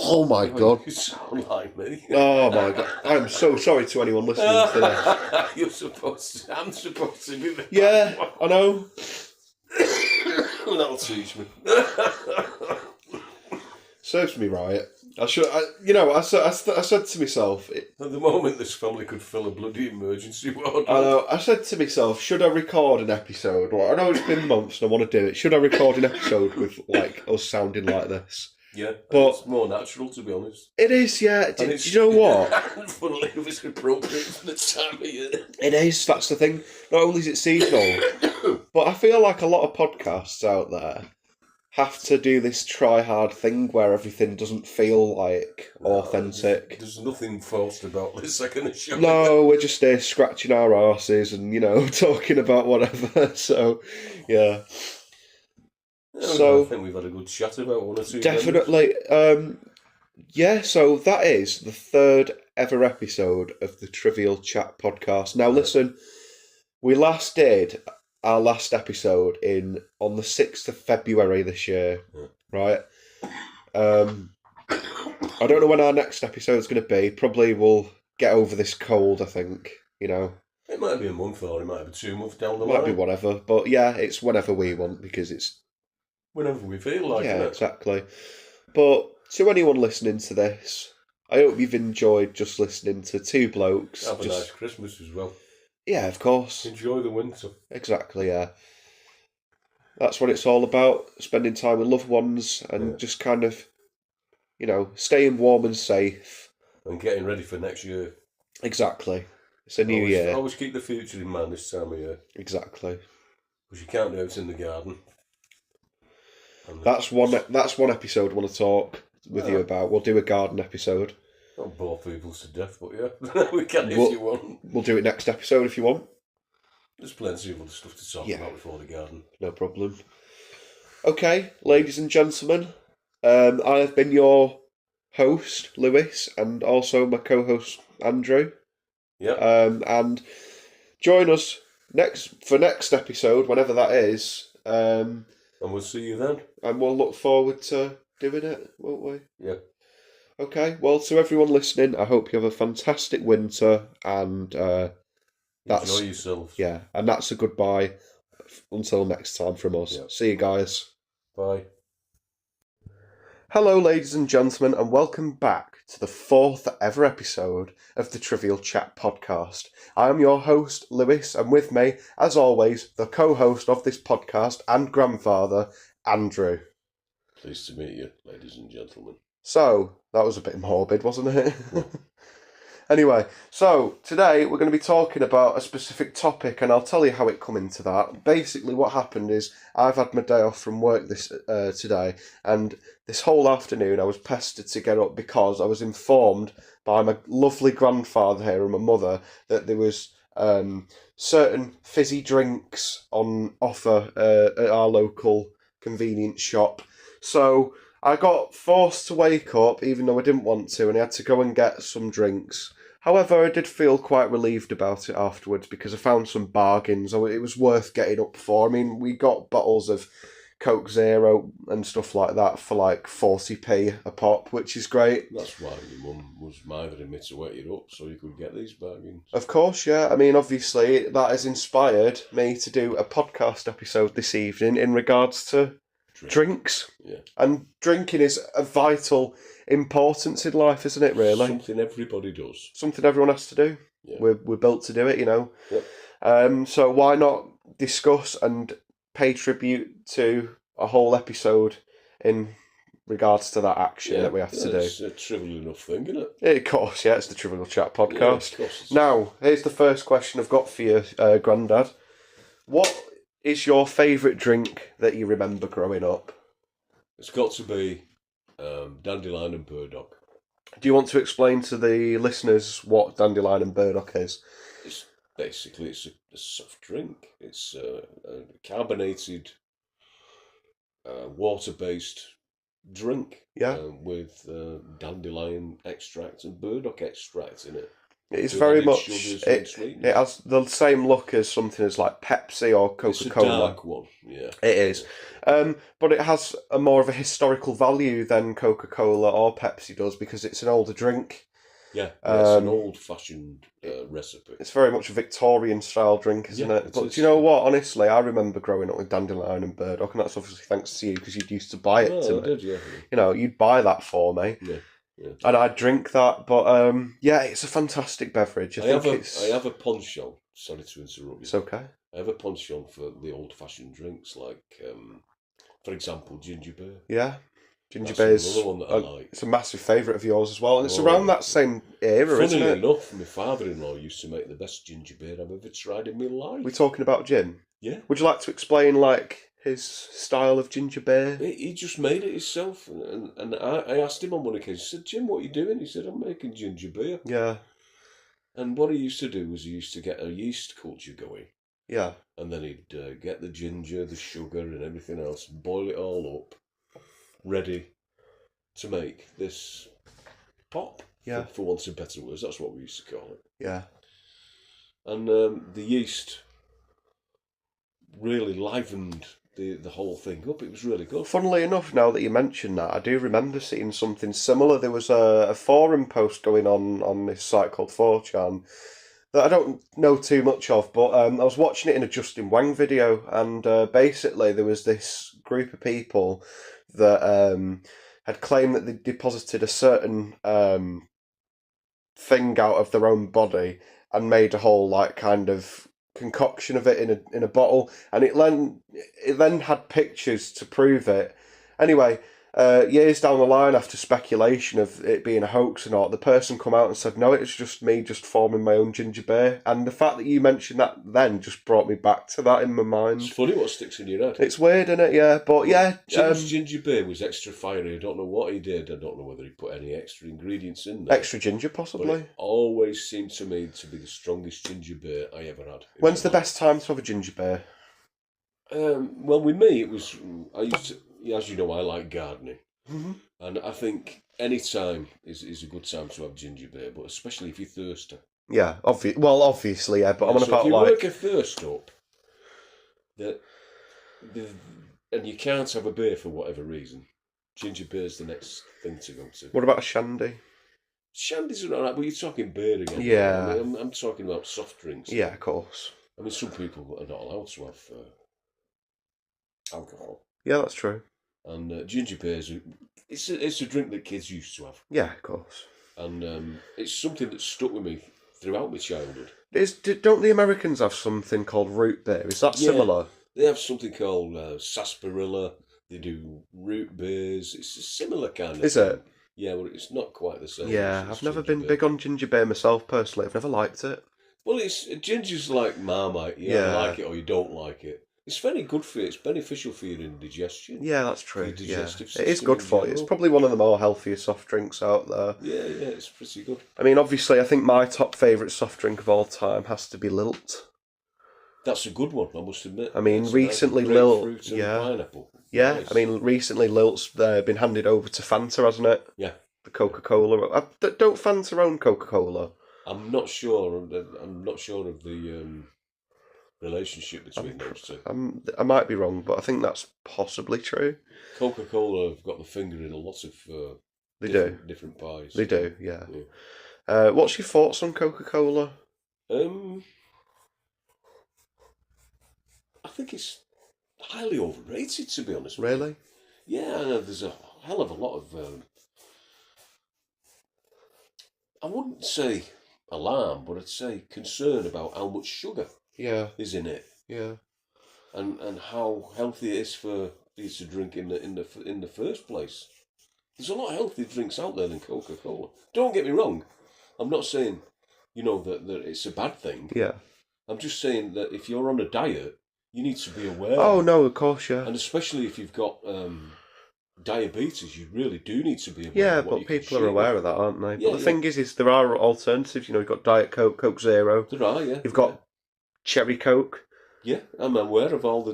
Oh my God. You sound like me. Oh my God. I'm so sorry to anyone listening to this. I'm supposed to be the... Yeah, I know. That'll teach me. Serves me right. I said to myself... At the moment, this family could fill a bloody emergency ward. I know. I said to myself, should I record an episode? Well, I know it's been months and I want to do it. Should I record an episode with, us sounding like this? Yeah, but it's more natural, to be honest. It is, yeah. Do you know what? Funnily enough, it's appropriate for the time of year. It is, that's the thing. Not only is it seasonal, but I feel like a lot of podcasts out there have to do this try-hard thing where everything doesn't feel authentic. There's nothing forced about this, I can assure you. No, we're just there scratching our arses and, talking about whatever. So, yeah. So I think we've had a good chat about one or two. Definitely. Yeah, so that is the 3rd ever episode of the Trivial Chat podcast. Now listen, we last did our last episode on the 6th of February this year, right? I don't know when our next episode is going to be. Probably we'll get over this cold, I think, It might be a month or it might be 2 months down the line. Might be whatever, but yeah, it's whenever we want because it's... Whenever we feel like it. Yeah, exactly. But to anyone listening to this, I hope you've enjoyed just listening to 2 blokes. Have a nice Christmas as well. Yeah, of course. Enjoy the winter. Exactly, yeah. That's what it's all about, spending time with loved ones and just kind of, staying warm and safe. And getting ready for next year. Exactly. It's a new year. Always keep the future in mind this time of year. Exactly. Because you can't do it in the garden. That's one episode I want to talk with you about. We'll do a garden episode. I'll bore people to death, but yeah, we can if you want. We'll do it next episode if you want. There's plenty of other stuff to talk about before the garden. No problem. Okay, ladies and gentlemen, I have been your host, Lewis, and also my co-host, Andrew. Yeah. And join us next episode, whenever that is. And we'll see you then. And we'll look forward to doing it, won't we? Yeah. Okay, well, to everyone listening, I hope you have a fantastic winter and enjoy yourselves. Yeah, and that's a goodbye until next time from us. Yeah. See you guys. Bye. Hello, ladies and gentlemen, and welcome back to the 4th ever episode of the Trivial Chat podcast. I am your host, Lewis, and with me, as always, the co-host of this podcast and grandfather, Andrew. Pleased to meet you, ladies and gentlemen. So, that was a bit morbid, wasn't it? Anyway, so today we're going to be talking about a specific topic, and I'll tell you how it come into that. Basically, what happened is I've had my day off from work today, and this whole afternoon I was pestered to get up because I was informed by my lovely grandfather here and my mother that there was certain fizzy drinks on offer at our local convenience shop. So I got forced to wake up, even though I didn't want to, and I had to go and get some drinks. However, I did feel quite relieved about it afterwards because I found some bargains. It was worth getting up for. I mean, we got bottles of Coke Zero and stuff like that for like 40p a pop, which is great. That's why your mum was mithering me to wake you up so you could get these bargains. Of course, yeah. I mean, obviously, that has inspired me to do a podcast episode this evening in regards to drinks. Yeah. And drinking is a vital importance in life, isn't it, really? Something everybody does. Something everyone has to do. Yeah. We're built to do it, you know. Yep. So why not discuss and pay tribute to a whole episode in regards to that action that we have to do. It's a trivial enough thing, isn't it? Of course, yeah, it's the Trivial Chat podcast. Yeah, of course. Now, here's the first question I've got for you, Grandad. What is your favourite drink that you remember growing up? It's got to be dandelion and burdock. Do you want to explain to the listeners what dandelion and burdock is? It's basically a soft drink. It's a carbonated, water-based drink. Yeah. With dandelion extract and burdock extract in it. It's very much, it has the same look as something as like Pepsi or Coca-Cola. It's a dark one, yeah. It is. But it has a more of a historical value than Coca-Cola or Pepsi does because it's an older drink. Yeah, it's an old-fashioned recipe. It's very much a Victorian-style drink, isn't it? But do you know what? Honestly, I remember growing up with dandelion and burdock, and that's obviously thanks to you because you used to buy it to me. I did, yeah. You know, you'd buy that for me. Yeah. Yeah. And I'd drink that, but yeah, it's a fantastic beverage. I have a penchant. Sorry to interrupt you. It's okay. I have a penchant for the old-fashioned drinks, like, for example, ginger beer. Yeah, ginger beer is another one that I like. It's a massive favourite of yours as well, and it's around that same era, isn't it? Funnily enough, my father-in-law used to make the best ginger beer I've ever tried in my life. We're talking about gin? Yeah. Would you like to explain, like, his style of ginger beer? He just made it himself, and I asked him on one occasion, I said, Jim, what are you doing? He said, I'm making ginger beer. Yeah. And what he used to do was he used to get a yeast culture going. Yeah. And then he'd get the ginger, the sugar and everything else, boil it all up, ready to make this pop, for want of better words. That's what we used to call it. Yeah. And the yeast really livened the whole thing up. It was really good. Funnily enough, now that you mention that, I do remember seeing something similar. There was a forum post going on this site called 4chan that I don't know too much of, but I was watching it in a Justin Wang video, and basically there was this group of people that had claimed that they deposited a certain thing out of their own body and made a whole like kind of concoction of it in a bottle, and it then had pictures to prove it. Anyway, years down the line, after speculation of it being a hoax or not, the person come out and said, no, it's just me just forming my own ginger beer. And the fact that you mentioned that then just brought me back to that in my mind. It's funny what sticks in your head. It's weird, isn't it? Yeah, but yeah. Jim's ginger beer was extra fiery. I don't know what he did. I don't know whether he put any extra ingredients in there. Extra ginger, possibly. But it always seemed to me to be the strongest ginger beer I ever had. When's the best time to have a ginger beer? Well, with me, it was, I used to, as you know, I like gardening. Mm-hmm. And I think any time is a good time to have ginger beer, but especially if you're thirsty. Yeah, obviously, yeah. But I'm on so about if you like work a thirst up, and you can't have a beer for whatever reason, ginger beer's the next thing to go to. What about a shandy? Shandy's are alright, but you're talking beer again. Yeah, I mean, I'm talking about soft drinks. Yeah, of course. I mean, some people are not allowed to have alcohol. Yeah, that's true. And ginger beer it's a drink that kids used to have. Yeah, of course. And it's something that stuck with me throughout my childhood. Don't the Americans have something called root beer? Is that similar? They have something called sarsaparilla. They do root beers. It's a similar kind of Is thing. it? Yeah, well, it's not quite the same. Yeah, as I've never ginger been beer. big on ginger beer myself personally. I've never liked it. Well, ginger's like Marmite. You either like it or you don't like it. It's very good for you. It's beneficial for your indigestion. Yeah, that's true. Your digestive It is system good in for you. It's general. probably one of the more healthier soft drinks out there. Yeah, it's pretty good. I mean, obviously, I think my top favourite soft drink of all time has to be Lilt. That's a good one, I must admit. I mean, It's recently nice. Lilt, Grapefruit and yeah. pineapple. Yeah, Nice. I mean, recently Lilt's been handed over to Fanta, hasn't it? Yeah. The Coca-Cola. Don't Fanta own Coca-Cola? I'm not sure. I'm not sure of the relationship between those two. I might be wrong, but I think that's possibly true. Coca-Cola have got the finger in a lot of They different pies. They do, yeah. What's your thoughts on Coca-Cola? I think it's highly overrated, to be honest. Really? Yeah, I know there's a hell of a lot of. I wouldn't say alarm, but I'd say concern about how much sugar is in it, Yeah. and how healthy it is for you to drink in the first place. There's a lot of healthier drinks out there than Coca-Cola. Don't get me wrong. I'm not saying, that it's a bad thing. Yeah. I'm just saying that if you're on a diet, you need to be aware. Oh, no, of course, yeah. And especially if you've got diabetes, you really do need to be aware. Yeah, of what but you people are consume. aware of that, aren't they? Yeah, But the thing is there are alternatives. You've got Diet Coke, Coke Zero. There are, yeah. You've got Cherry Coke. Yeah, I'm aware of all the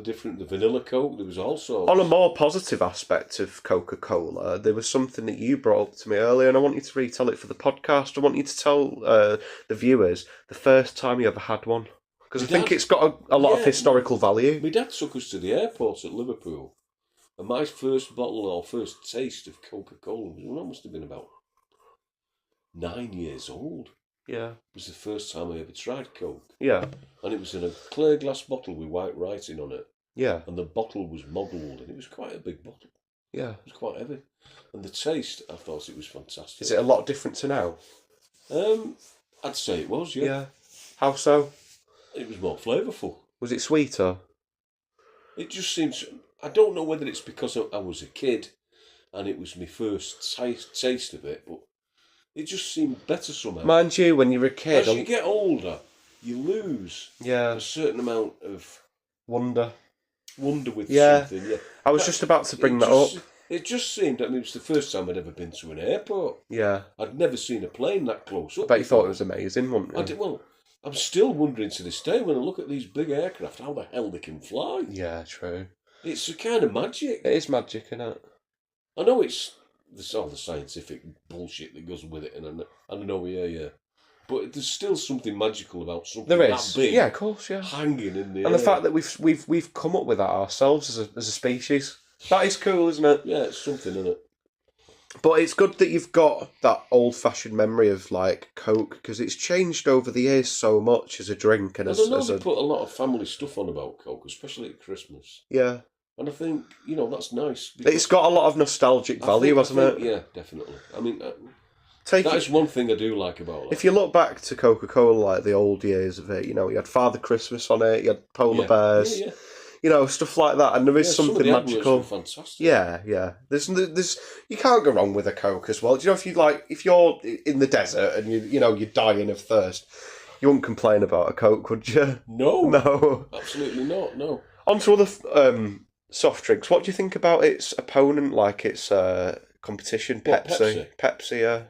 vanilla Coke. There was also On a more positive aspect of Coca-Cola, there was something that you brought up to me earlier, and I want you to retell it for the podcast. I want you to tell the viewers the first time you ever had one, because I think it's got a lot of historical value. My dad took us to the airport at Liverpool, and my first bottle or first taste of Coca-Cola I must have been about 9 years old. Yeah. It was the first time I ever tried Coke. Yeah. And it was in a clear glass bottle with white writing on it. Yeah. And the bottle was modelled, and it was quite a big bottle. Yeah. It was quite heavy. And the taste, I thought it was fantastic. Is it a lot different to now? I'd say it was, yeah. Yeah. How so? It was more flavourful. Was it sweeter? It just seems... I don't know whether it's because I was a kid and it was my first taste of it, but it just seemed better somehow. Mind you, when you're a kid... As you get older, you lose a certain amount of... Wonder with something, yeah. I was just about to bring that up. It just seemed... I mean, it was the first time I'd ever been to an airport. Yeah. I'd never seen a plane that close up. I bet you thought it was amazing, wouldn't you? Well, I'm still wondering to this day, when I look at these big aircraft, how the hell they can fly. Yeah, true. It's a kind of magic. It is magic, isn't it? I know it's all the scientific bullshit that goes with it, and I know, yeah. But there's still something magical about something that big. Yeah, of course, yeah. Hanging in the air. And the fact that we've come up with that ourselves as a species. That is cool, isn't it? Yeah, it's something, isn't it? But it's good that you've got that old-fashioned memory of, like, Coke, because it's changed over the years so much as a drink. And I know they put a lot of family stuff on about Coke, especially at Christmas. Yeah. And I think, that's nice. It's got a lot of nostalgic value, hasn't it? Yeah, definitely. I mean, that is one thing I do like about it. If you look back to Coca-Cola, like the old years of it, you had Father Christmas on it, you had Polar Bears, stuff like that, and there is something magical. Were fantastic. Yeah. There's you can't go wrong with a Coke as well. Do you know if you're in the desert and you're dying of thirst, you wouldn't complain about a Coke, would you? No, absolutely not. No. On to other soft drinks. What do you think about its opponent, like its competition, Pepsi? Pepsi, yeah.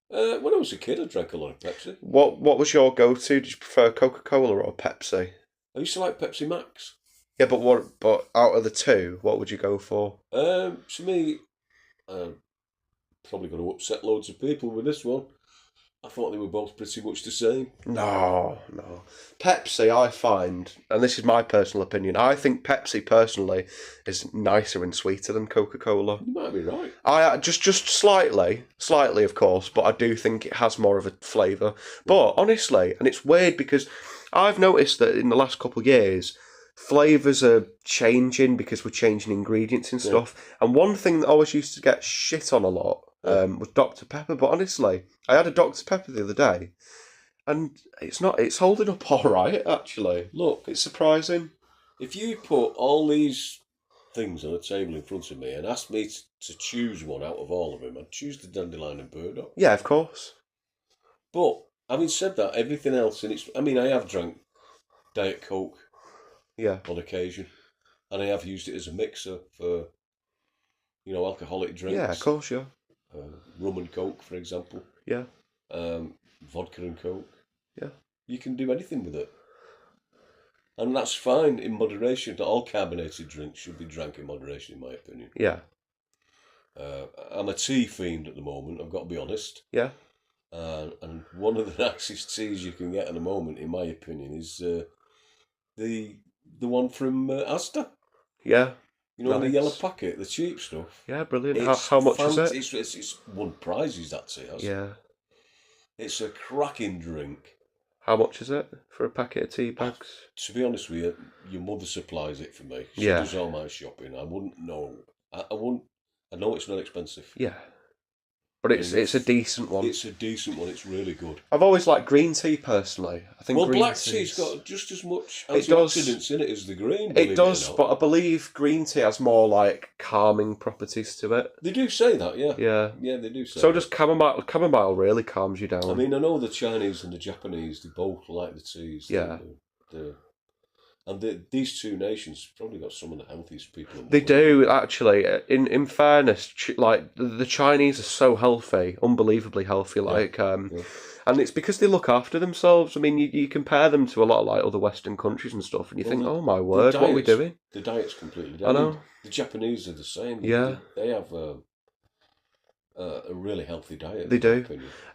When I was a kid, I drank a lot of Pepsi. What was your go-to? Did you prefer Coca-Cola or Pepsi? I used to like Pepsi Max. Yeah, but out of the two, what would you go for? To me, probably going to upset loads of people with this one. I thought they were both pretty much the same. No. Pepsi, I find, and this is my personal opinion, I think Pepsi personally is nicer and sweeter than Coca-Cola. You might be right. I just slightly, of course, but I do think it has more of a flavour. But honestly, and it's weird because I've noticed that in the last couple of years, flavours are changing because we're changing ingredients and stuff. And one thing that I always used to get shit on a lot was Dr. Pepper. But honestly, I had a Dr. Pepper the other day, and it's holding up all right, actually. Look, it's surprising. If you put all these things on a table in front of me and asked me to choose one out of all of them, I'd choose the dandelion and burdock. Yeah, of course. But having said that, everything else, I have drank Diet Coke on occasion, and I have used it as a mixer for, alcoholic drinks. Yeah, of course, yeah. Rum and Coke, for example. Yeah. Vodka and Coke. Yeah. You can do anything with it. And that's fine in moderation. All carbonated drinks should be drank in moderation, in my opinion. Yeah. I'm a tea fiend at the moment, I've got to be honest. Yeah. And one of the nicest teas you can get at the moment, in my opinion, is the one from Asda. Yeah. In the yellow packet, the cheap stuff. Yeah, brilliant. How much is it? It's won prizes, that tea has. Yeah. It's a cracking drink. How much is it for a packet of tea bags? To be honest with you, your mother supplies it for me. She does all my shopping. I wouldn't know. I know it's not expensive. Yeah. But it's a decent one. It's a decent one. It's really good. I've always liked green tea personally. I think green black tea's got just as much antioxidants in it as the green. It does, but I believe green tea has more like calming properties to it. They do say that, yeah. Yeah. Yeah, they do say so that. does chamomile. Chamomile really calms you down. I mean, I know the Chinese and the Japanese, they both like the teas. Yeah. These two nations probably got some of the healthiest people in the They world. do, actually. In fairness, like the Chinese are so healthy, unbelievably healthy. And it's because they look after themselves. I mean, you compare them to a lot of like other Western countries and stuff, and you think, oh my word, what are we doing? The diet's completely different. I know. The Japanese are the same. Yeah. They have a really healthy diet. They do.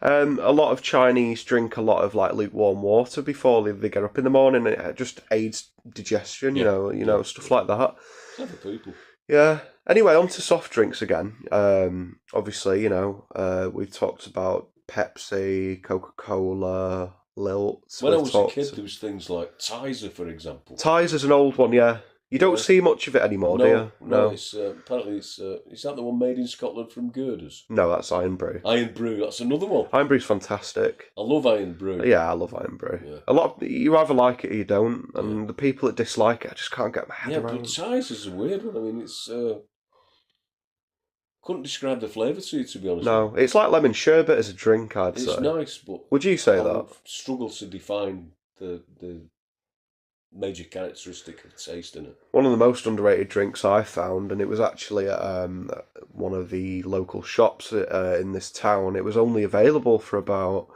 A lot of Chinese drink a lot of like lukewarm water before they get up in the morning, and it just aids digestion. You know, stuff like that. Clever people. Yeah. Anyway, on to soft drinks again. Obviously, we've talked about Pepsi, Coca-Cola, Lilt. When I was a kid, there was things like Tizer, for example. Tizer's an old one, yeah. You don't see much of it anymore, do you? No. It's apparently is that the one made in Scotland from girders? No, that's Iron Brew. Iron Brew, that's another one. Iron Brew's fantastic. I love Iron Brew. Yeah, I love Iron Brew. Yeah. You either like it or you don't, and the people that dislike it, I just can't get my head around. Yeah, but Tizer's a weird one. I mean, it's couldn't describe the flavour to you, to be honest. No, it's like lemon sherbet as a drink, I'd say. It's nice, but would you say that? Struggle to define the major characteristic of taste in it. One of the most underrated drinks I found, and it was actually at one of the local shops in this town. It was only available for about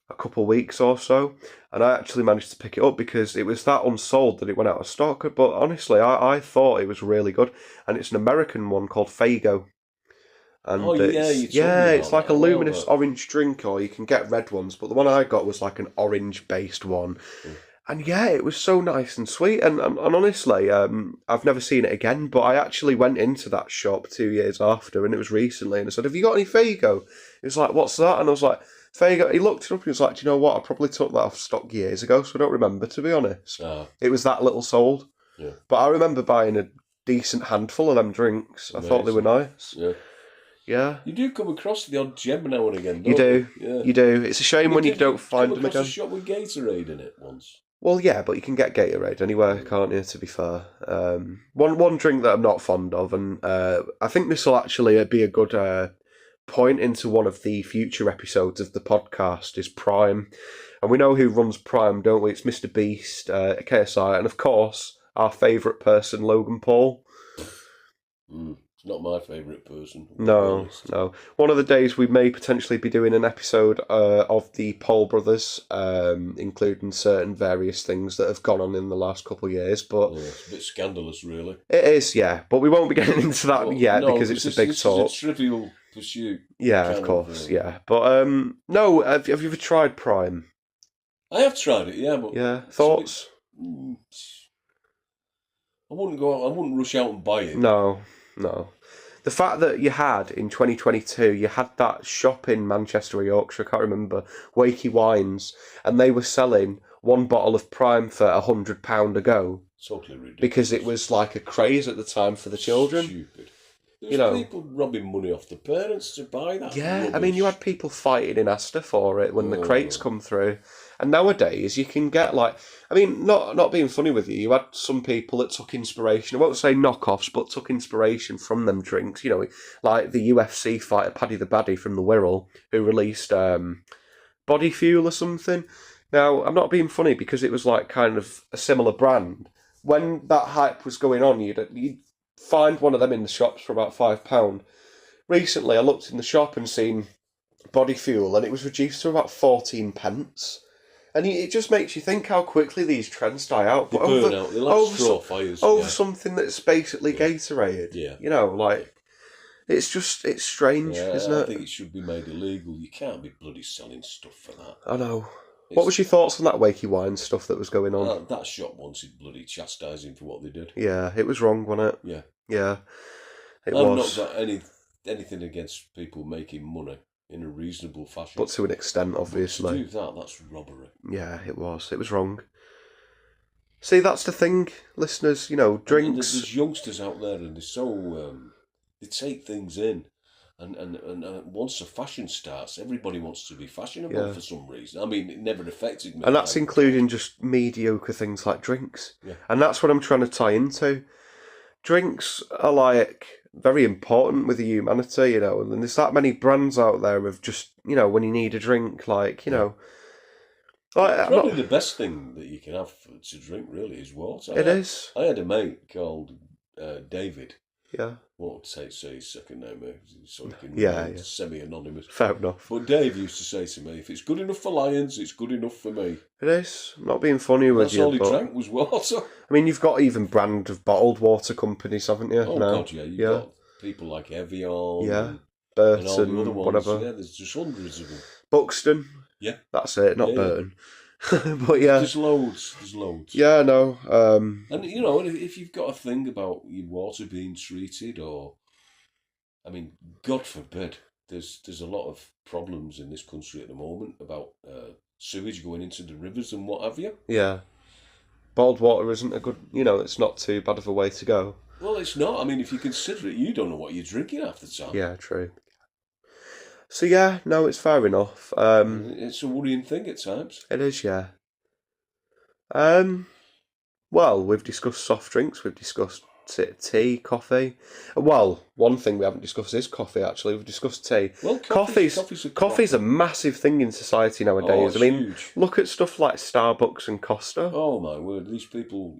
a couple of weeks or so, and I actually managed to pick it up because it was that unsold that it went out of stock. But honestly, I thought it was really good, and it's an American one called Faygo. And it's like a luminous orange drink, or you can get red ones, but the one I got was like an orange-based one. And yeah, it was so nice and sweet. And honestly, I've never seen it again, but I actually went into that shop 2 years after, and it was recently, and I said, have you got any Faygo? He was like, what's that? And I was like, Faygo. He looked it up and he was like, do you know what? I probably took that off stock years ago, so I don't remember, to be honest. It was that little sold. Yeah. But I remember buying a decent handful of them drinks. Amazing. I thought they were nice. Yeah. Yeah. You do come across the odd gem now and again, don't you? Do. Yeah. You do. It's a shame when you don't find them again. Come across a shop with Gatorade in it once. Well, yeah, but you can get Gatorade anywhere, can't you, to be fair? One drink that I'm not fond of, and I think this will actually be a good point into one of the future episodes of the podcast, is Prime. And we know who runs Prime, don't we? It's Mr. Beast, KSI, and of course, our favourite person, Logan Paul. It's not my favourite person. No. One of the days we may potentially be doing an episode of the Paul brothers, including certain various things that have gone on in the last couple of years. But it's a bit scandalous, really. It is, yeah. But we won't be getting into that yet because it's a big talk. It's a Trivial Pursuit. Yeah, of course, yeah. But no, have you ever tried Prime? I have tried it, yeah. But yeah, thoughts? I wouldn't rush out and buy it. No. The fact that you had, in 2022, you had that shop in Manchester or Yorkshire, I can't remember, Wakey Wines, and they were selling one bottle of Prime for £100 a go. Totally ridiculous. Because it was like a craze at the time for the children. Stupid. There's people robbing money off the parents to buy that. Yeah, rubbish. I mean, you had people fighting in Asda for it when the crates come through. And nowadays, you can get not being funny with you had some people that took inspiration, I won't say knockoffs, but took inspiration from them drinks, like the UFC fighter Paddy the Baddy from the Wirral, who released Body Fuel or something. Now, I'm not being funny because it was like kind of a similar brand. When that hype was going on, you'd find one of them in the shops for about £5. Recently, I looked in the shop and seen Body Fuel, and it was reduced to about 14 pence. And it just makes you think how quickly these trends die out. They burn out. They're like straw fires. Over something that's basically Gatorade. Yeah. It's strange, isn't it? I think it should be made illegal. You can't be bloody selling stuff for that. I know. What was your thoughts on that Wakey Wine stuff that was going on? That shop wanted bloody chastising for what they did. Yeah, it was wrong, wasn't it? Yeah. Yeah. I've not got anything against people making money in a reasonable fashion. But to an extent, obviously. But to do that's robbery. Yeah, it was. It was wrong. See, that's the thing, listeners, drinks... And there's youngsters out there and they're so... they take things in. And once the fashion starts, everybody wants to be fashionable for some reason. I mean, it never affected me. And that's including just mediocre things like drinks. Yeah. And that's what I'm trying to tie into. Drinks are very important with humanity, and there's that many brands out there of just, when you need a drink, Probably the best thing that you can have to drink, really, is water. It is. I had a mate called David. Yeah. Won't say his second name, so he can remain semi-anonymous. Fair enough. But Dave used to say to me, if it's good enough for lions, it's good enough for me. It is. I'm not being funny with you. That's all he drank was water. I mean, you've got even brand of bottled water companies, haven't you? Oh, God, yeah. You've got people like Evian. Yeah. Burton, and all the other ones. Whatever. Yeah, there's just hundreds of them. Buxton. Yeah. That's it, not Burton. But yeah. There's loads. Yeah, I know. And, if you've got a thing about your water being treated or... I mean, God forbid, there's a lot of problems in this country at the moment about sewage going into the rivers and what have you. Yeah. Bottled water isn't a good, it's not too bad of a way to go. Well, it's not. I mean, if you consider it, you don't know what you're drinking half the time. Yeah, true. So yeah, no, it's fair enough. It's a worrying thing at times. It is, yeah. Well, we've discussed soft drinks, we've discussed tea, coffee. Well, one thing we haven't discussed is coffee, actually. We've discussed tea. Well, coffee's a massive thing in society nowadays. I mean, huge. Look at stuff like Starbucks and Costa. Oh, my word. These people,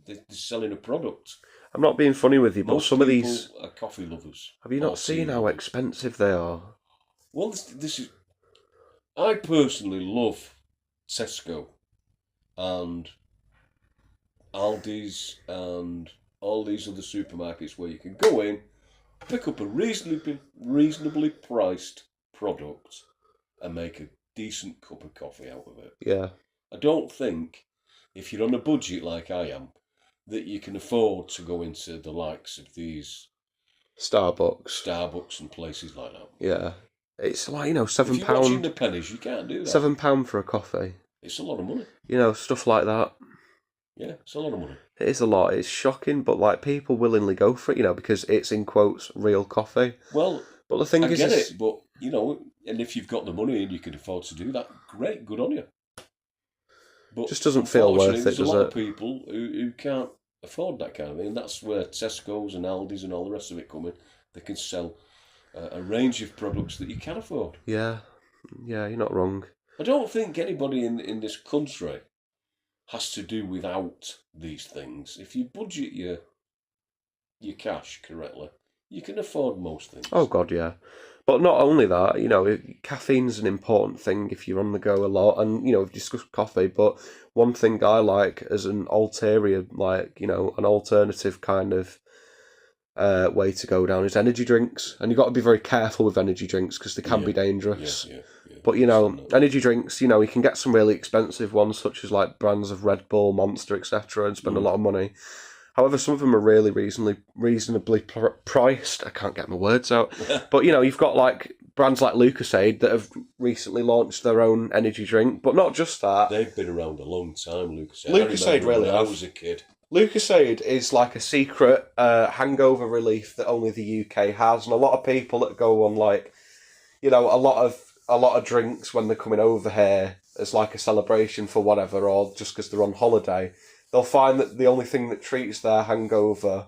they're selling a product. I'm not being funny with you, but some of these... are coffee lovers. Have you not seen how expensive they are? Well, this is... I personally love Tesco and Aldi's and all these other supermarkets where you can go in, pick up a reasonably priced product and make a decent cup of coffee out of it. Yeah. I don't think, if you're on a budget like I am, that you can afford to go into the likes of these Starbucks and places like that. Yeah. It's like, £7. If you're watching the pennies, you can't do that. £7 for a coffee. It's a lot of money. Stuff like that. Yeah, it's a lot of money. It is a lot. It's shocking, but people willingly go for it, because it's in quotes real coffee. Well, but the thing I get it, but and if you've got the money and you can afford to do that, great, good on you. But just doesn't feel worth it, does it? There's a lot of people who can't afford that kind of thing, and that's where Tesco's and Aldi's and all the rest of it come in. They can sell a range of products that you can afford. Yeah, you're not wrong. I don't think anybody in this country has to do without these things. If you budget your cash correctly, you can afford most things. Oh, God, yeah. But not only that, caffeine's an important thing if you're on the go a lot. And, we've discussed coffee, but one thing I like as an ulterior, an alternative kind of way to go down is energy drinks. And you've got to be very careful with energy drinks because they can be dangerous. Yeah. But, energy drinks, you can get some really expensive ones, such as brands of Red Bull, Monster, etc., and spend a lot of money. However, some of them are really reasonably priced. I can't get my words out. But, you've got brands like Lucozade that have recently launched their own energy drink, but not just that. They've been around a long time, Lucozade. Lucozade really when I have. was a kid. Lucozade is like a secret hangover relief that only the UK has, and a lot of people that go on like, a lot of drinks when they're coming over here as like a celebration for whatever, or just because they're on holiday, they'll find that the only thing that treats their hangover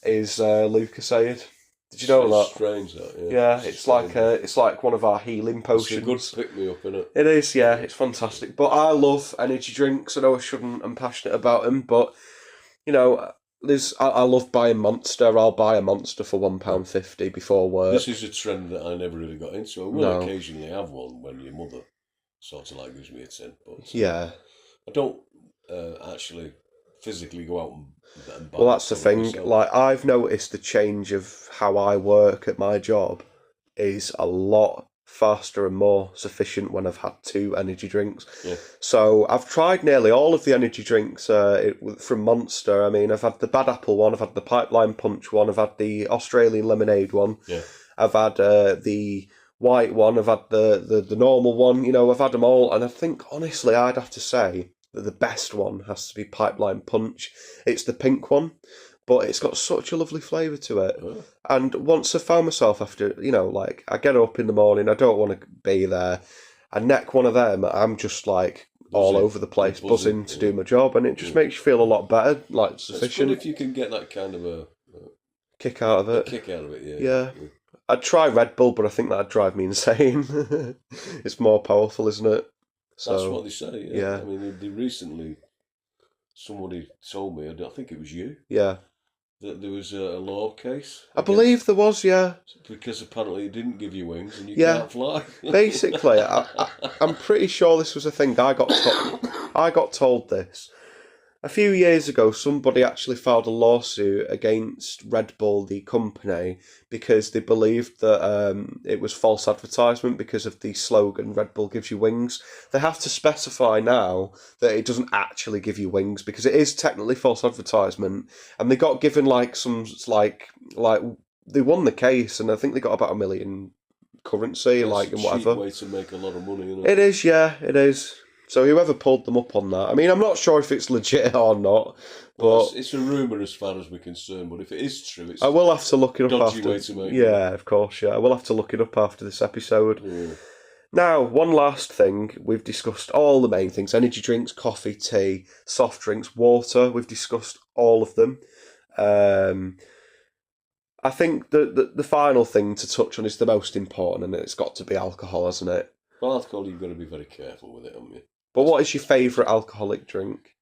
is Lucozade. Did you know that? Strange that, yeah. Yeah, it's like one of our healing potions. It's a good pick me up, isn't it? It is, yeah. It's fantastic. But I love energy drinks. I know I shouldn't. I'm passionate about them, but I love buying Monster. I'll buy a Monster for £1.50 before work. This is a trend that I never really got into. I will occasionally have one when your mother sort of like gives me a tin, but yeah, I don't actually physically go out and buy. Well, that's the thing. myself. Like, I've noticed the change of how I work at my job is a lot faster and more sufficient when I've had 2 energy drinks. Yeah. So I've tried nearly all of the energy drinks from Monster. I mean, I've had the Bad Apple one, I've had the Pipeline Punch one, I've had the Australian Lemonade one. Yeah. I've had the white one, I've had the normal one. I've had them all, and I think honestly, I'd have to say that the best one has to be Pipeline Punch. It's the pink one, but it's got such a lovely flavour to it. Oh. And once I found myself after, I get up in the morning, I don't want to be there, I neck one of them, I'm just like all over the place, buzzing to do my job, and it just makes you feel a lot better, like sufficient. It's good if you can get that kind of a kick out of it. Yeah. I'd try Red Bull, but I think that'd drive me insane. It's more powerful, isn't it? So, that's what they say. Yeah. I mean, they recently, somebody told me, I think it was you. Yeah. That there was a law case. I believe there was, yeah. Because apparently it didn't give you wings and you can't fly. Basically, I'm pretty sure this was a thing. I got told this. A few years ago, somebody actually filed a lawsuit against Red Bull, the company, because they believed that it was false advertisement because of the slogan, Red Bull gives you wings. They have to specify now that it doesn't actually give you wings because it is technically false advertisement. And they got given they won the case, and I think they got about $1 million currency, and whatever. Cheap way to make a lot of money, isn't it? It is, yeah, it is. So whoever pulled them up on that, I mean, I'm not sure if it's legit or not, but it's a rumour as far as we're concerned. But if it is true, it's I will have to look it up dodgy after. Way to make yeah, money. Of course, yeah. I will have to look it up after this episode. Yeah. Now, one last thing. We've discussed all the main things: energy drinks, coffee, tea, soft drinks, water. We've discussed all of them. I think the final thing to touch on is the most important, and it's got to be alcohol, hasn't it? Well, alcohol, you've got to be very careful with it, haven't you? But what is your favourite alcoholic drink?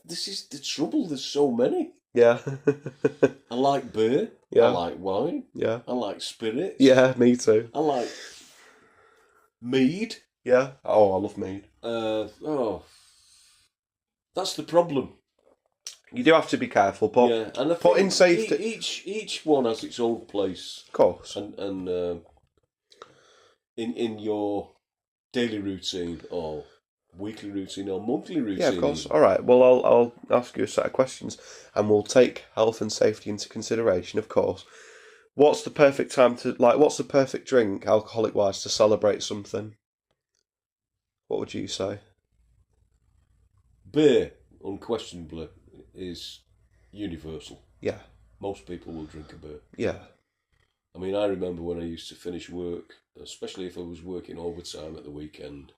This is the trouble. There's so many. Yeah. I like beer. Yeah. I like wine. Yeah. I like spirits. Yeah, me too. I like mead. Yeah. Oh, I love mead. That's the problem. You do have to be careful, but yeah, and I put in safety. Each one has its own place. Of course. And in your daily routine or weekly routine or monthly routine. Yeah, of course. All right. Well, I'll ask you a set of questions, and we'll take health and safety into consideration, of course. What's the perfect time to what's the perfect drink, alcoholic wise, to celebrate something? What would you say? Beer, unquestionably, is universal. Yeah. Most people will drink a beer. Yeah. I mean, I remember when I used to finish work, especially if I was working overtime at the weekend,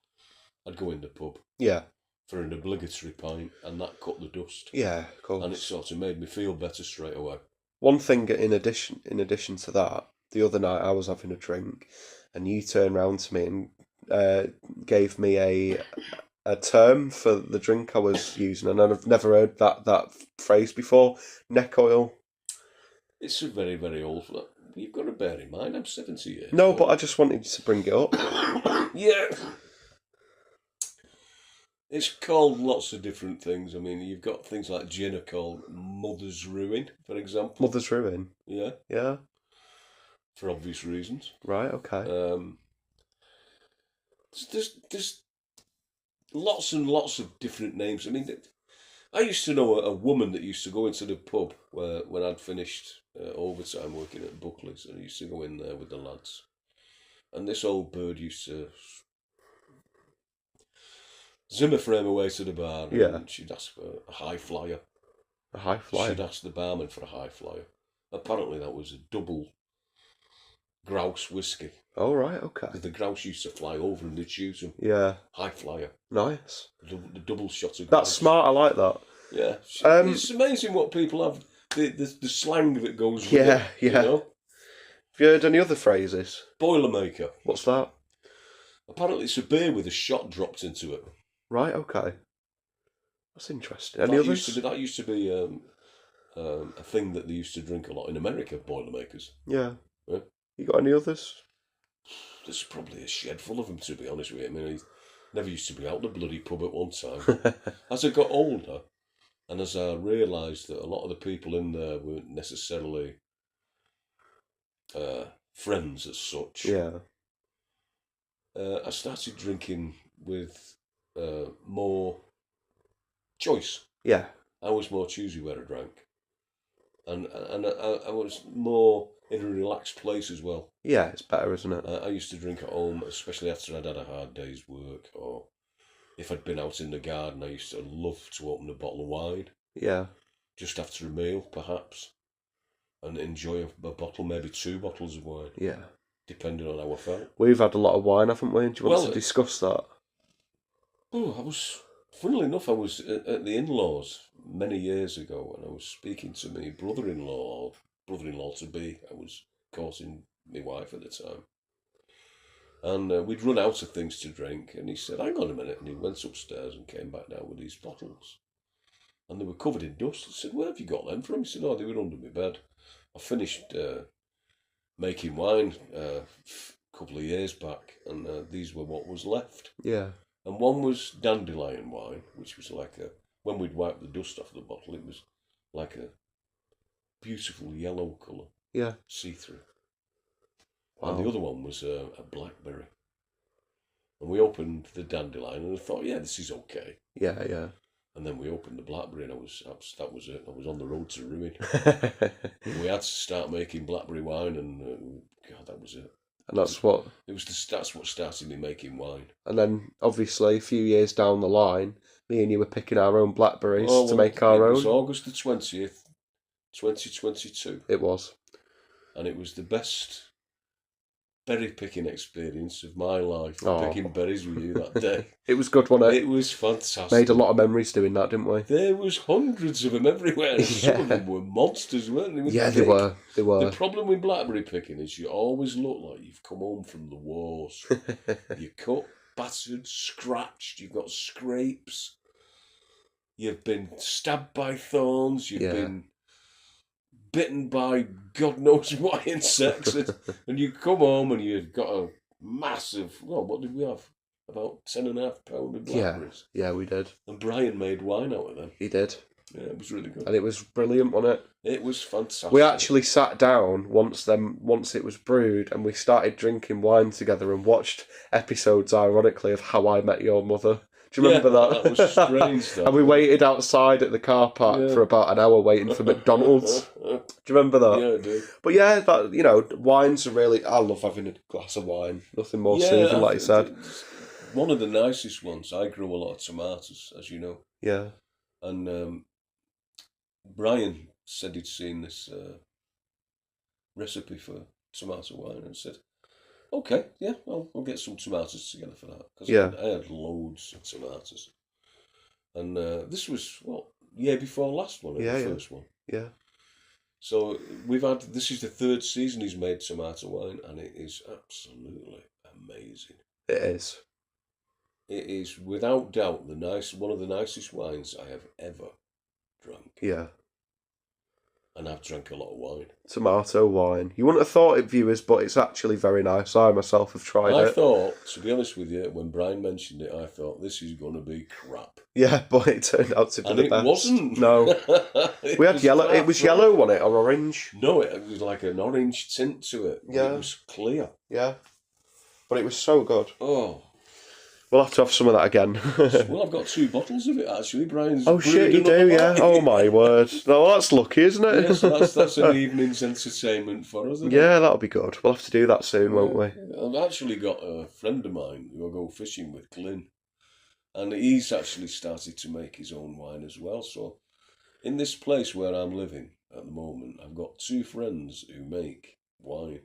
I'd go in the pub. Yeah. For an obligatory pint, and that cut the dust. Yeah, of course. And it sort of made me feel better straight away. One thing in addition to that, the other night I was having a drink, and you turned round to me and gave me a term for the drink I was using, and I've never heard that phrase before. Neck oil. It's a very, very old. You've got to bear in mind, I'm 70 years. No, but I just wanted to bring it up. Yeah. It's called lots of different things. I mean, you've got things like gin are called Mother's Ruin, for example. Mother's Ruin? Yeah. Yeah. For obvious reasons. Right, okay. There's lots and lots of different names. I mean, I used to know a woman that used to go into the pub when I'd finished overtime working at Buckley's, and I used to go in there with the lads. And this old bird used to Zimmer frame away to the bar, and she'd ask for a high flyer. A high flyer? She'd ask the barman for a high flyer. Apparently that was a double grouse whiskey. Oh, right, okay. Because the grouse used to fly over and they'd shoot them. Yeah. High flyer. Nice. The double shot of grouse. That's smart, I like that. Yeah. It's amazing what people have, the slang that goes with it. Yeah. You know? Have you heard any other phrases? Boilermaker. What's that? Apparently it's a beer with a shot dropped into it. Right, okay. That's interesting. Any others? That used to be a thing that they used to drink a lot in America, Boilermakers. Yeah. Yeah. You got any others? There's probably a shed full of them, to be honest with you. I mean, I never used to be out the bloody pub at one time. As I got older, and as I realised that a lot of the people in there weren't necessarily friends as such, I started drinking with more choice. Yeah. I was more choosy where I drank. And I was more in a relaxed place as well. Yeah, it's better, isn't it? I used to drink at home, especially after I'd had a hard day's work, or if I'd been out in the garden, I used to love to open a bottle of wine. Yeah. Just after a meal, perhaps, and enjoy a bottle, maybe 2 bottles of wine. Yeah. Depending on how I felt. We've had a lot of wine, haven't we? Do you want to discuss that? Oh, funnily enough, I was at the in-laws many years ago, and I was speaking to my brother-in-law to be. I was courting my wife at the time. And we'd run out of things to drink, and he said, hang on a minute, and he went upstairs and came back down with these bottles. And they were covered in dust. I said, where have you got them from? He said, oh, they were under my bed. I finished making wine a couple of years back, and these were what was left. Yeah. And one was dandelion wine, which was like when we'd wiped the dust off the bottle, it was like a beautiful yellow colour. Yeah. See-through. Wow. And the other one was a blackberry. And we opened the dandelion and I thought, yeah, this is okay. Yeah, yeah. And then we opened the blackberry and that was it. I was on the road to ruin. We had to start making blackberry wine and God, that was it. And that's what started me making wine. And then, obviously, a few years down the line, me and you were picking our own blackberries to make our own. It was August the 20th, 2022. It was. And it was the best berry picking experience of my life. Picking berries with you that day. It was good, wasn't it? It was fantastic. Made a lot of memories doing that, didn't we? There was hundreds of them everywhere. And some of them were monsters, weren't they? Yeah, they were. They were. The problem with blackberry picking is you always look like you've come home from the wars. You're cut, battered, scratched. You've got scrapes. You've been stabbed by thorns. You've been bitten by God knows what insects, and you come home and you've got a massive. Well, what did we have? About 10.5 pounds of blackberries. Yeah, we did. And Brian made wine out of them. He did. Yeah, it was really good. And it was brilliant, wasn't it? It was fantastic. We actually sat down once it was brewed, and we started drinking wine together and watched episodes, ironically, of How I Met Your Mother. Do you remember that? That was strange. And we waited outside at the car park for about an hour waiting for McDonald's. Do you remember that? Yeah, I do. But yeah, wines are really... I love having a glass of wine. Nothing more soothing, like you said. One of the nicest ones. I grow a lot of tomatoes, as you know. Yeah. And Brian said he'd seen this recipe for tomato wine and said, okay, yeah, we'll get some tomatoes together for that. Because I had loads of tomatoes. And this was, year before last one, the first one. Yeah. So this is the 3rd season he's made tomato wine, and it is absolutely amazing. It is. It is, without doubt, one of the nicest wines I have ever drunk. Yeah. And I've drank a lot of wine. Tomato wine. You wouldn't have thought it, viewers, but it's actually very nice. I myself have tried it. I thought, to be honest with you, when Brian mentioned it, I thought, this is going to be crap. Yeah, but it turned out to be the best. And it wasn't. No. We had yellow. It was yellow, wasn't it, or orange? No, it was like an orange tint to it. Yeah. It was clear. Yeah. But it was so good. Oh. We'll have to have some of that again. Well, I've got 2 bottles of it, actually. Brian's Oh, shit, you do, yeah? Oh, my word. No, well, that's lucky, isn't it? Yeah, so that's an evening's entertainment for us, isn't it? Yeah, that'll be good. We'll have to do that soon, won't we? I've actually got a friend of mine who I go fishing with, Glyn, and he's actually started to make his own wine as well. So in this place where I'm living at the moment, I've got 2 friends who make wine.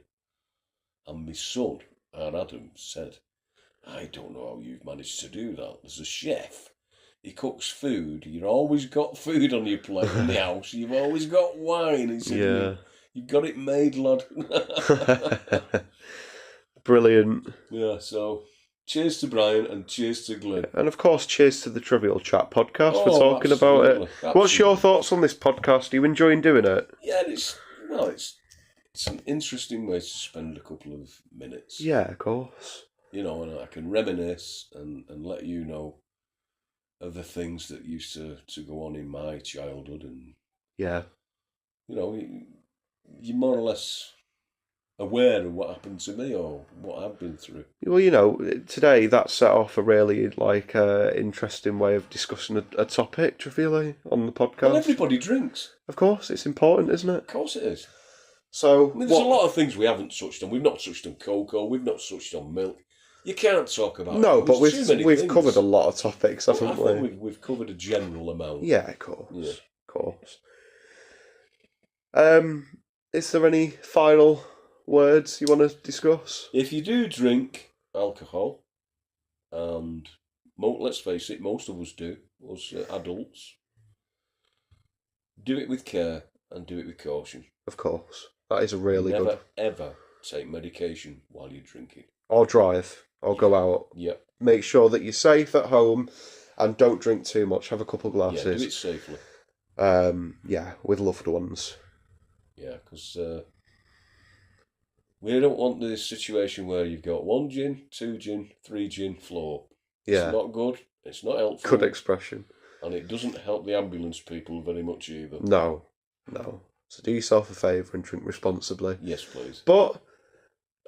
And my son, Adam, said, I don't know how you've managed to do that. There's a chef. He cooks food. You've always got food on your plate in the house. You've always got wine. He said, Yeah. You've got it made, lad. Brilliant. Yeah, so cheers to Brian and cheers to Glenn. And of course, cheers to the Trivial Chat podcast for Oh, talking about it. absolutely. What's your thoughts on this podcast? Are you enjoying doing it? Yeah, it's an interesting way to spend a couple of minutes. Yeah, of course. You know, and I can reminisce and let you know of the things that used to go on in my childhood, and Yeah. you know, you're more or less aware of what happened to me or what I've been through. Well, you know, today that set off a really interesting way of discussing a topic, trivially, on the podcast. Well, everybody drinks. Of course, it's important, isn't it? Of course it is. So, I mean, there's a lot of things we haven't touched on. We've not touched on cocoa. We've not touched on milk. You can't talk about no, it. but There's too many we've things. covered a lot of topics, haven't I think we've covered a general amount. Yeah, of course. Yeah. Of course. Is there any final words you want to discuss? If you do drink alcohol, and let's face it, most of us do, us adults, do it with care and do it with caution. Of course. That is a really good... Never, ever take medication while you're drinking. Or drive, or go out. Yep. Make sure that you're safe at home and don't drink too much. Have a couple glasses. Yeah, do it safely. Yeah, with loved ones. Yeah, because we don't want this situation where you've got 1 gin, 2 gin, 3 gin, floor. Yeah. It's not good. It's not helpful. Good expression. And it doesn't help the ambulance people very much either. No. So do yourself a favour and drink responsibly. Yes, please. But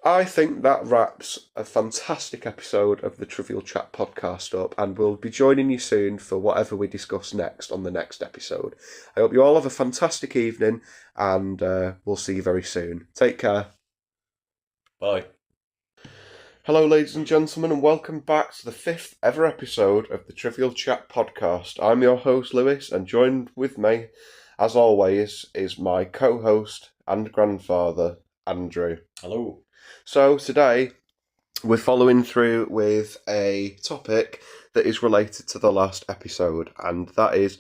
I think that wraps a fantastic episode of the Trivial Chat podcast up, and we'll be joining you soon for whatever we discuss next on the next episode. I hope you all have a fantastic evening, and we'll see you very soon. Take care. Bye. Hello, ladies and gentlemen, and welcome back to the 5th ever episode of the Trivial Chat podcast. I'm your host, Lewis, and joined with me, as always, is my co-host and grandfather, Andrew. Hello. So today, we're following through with a topic that is related to the last episode, and that is,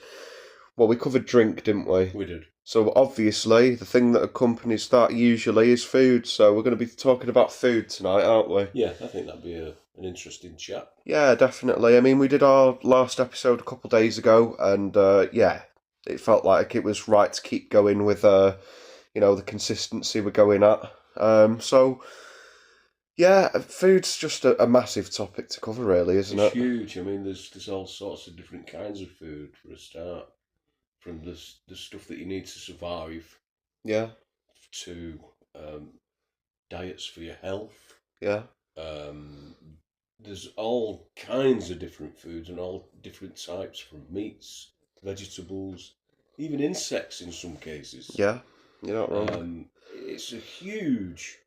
well, we covered drink, didn't we? We did. So obviously, the thing that accompanies that usually is food, so we're going to be talking about food tonight, aren't we? Yeah, I think that'd be an interesting chat. Yeah, definitely. I mean, we did our last episode a couple of days ago, and yeah, it felt like it was right to keep going with, the consistency we're going at. So, yeah, food's just a massive topic to cover, really, isn't it? It's huge. I mean, there's all sorts of different kinds of food for a start. From the stuff that you need to survive. Yeah. To diets for your health. Yeah. There's all kinds of different foods and all different types, from meats, vegetables, even insects in some cases. Yeah, you're not wrong. It's a huge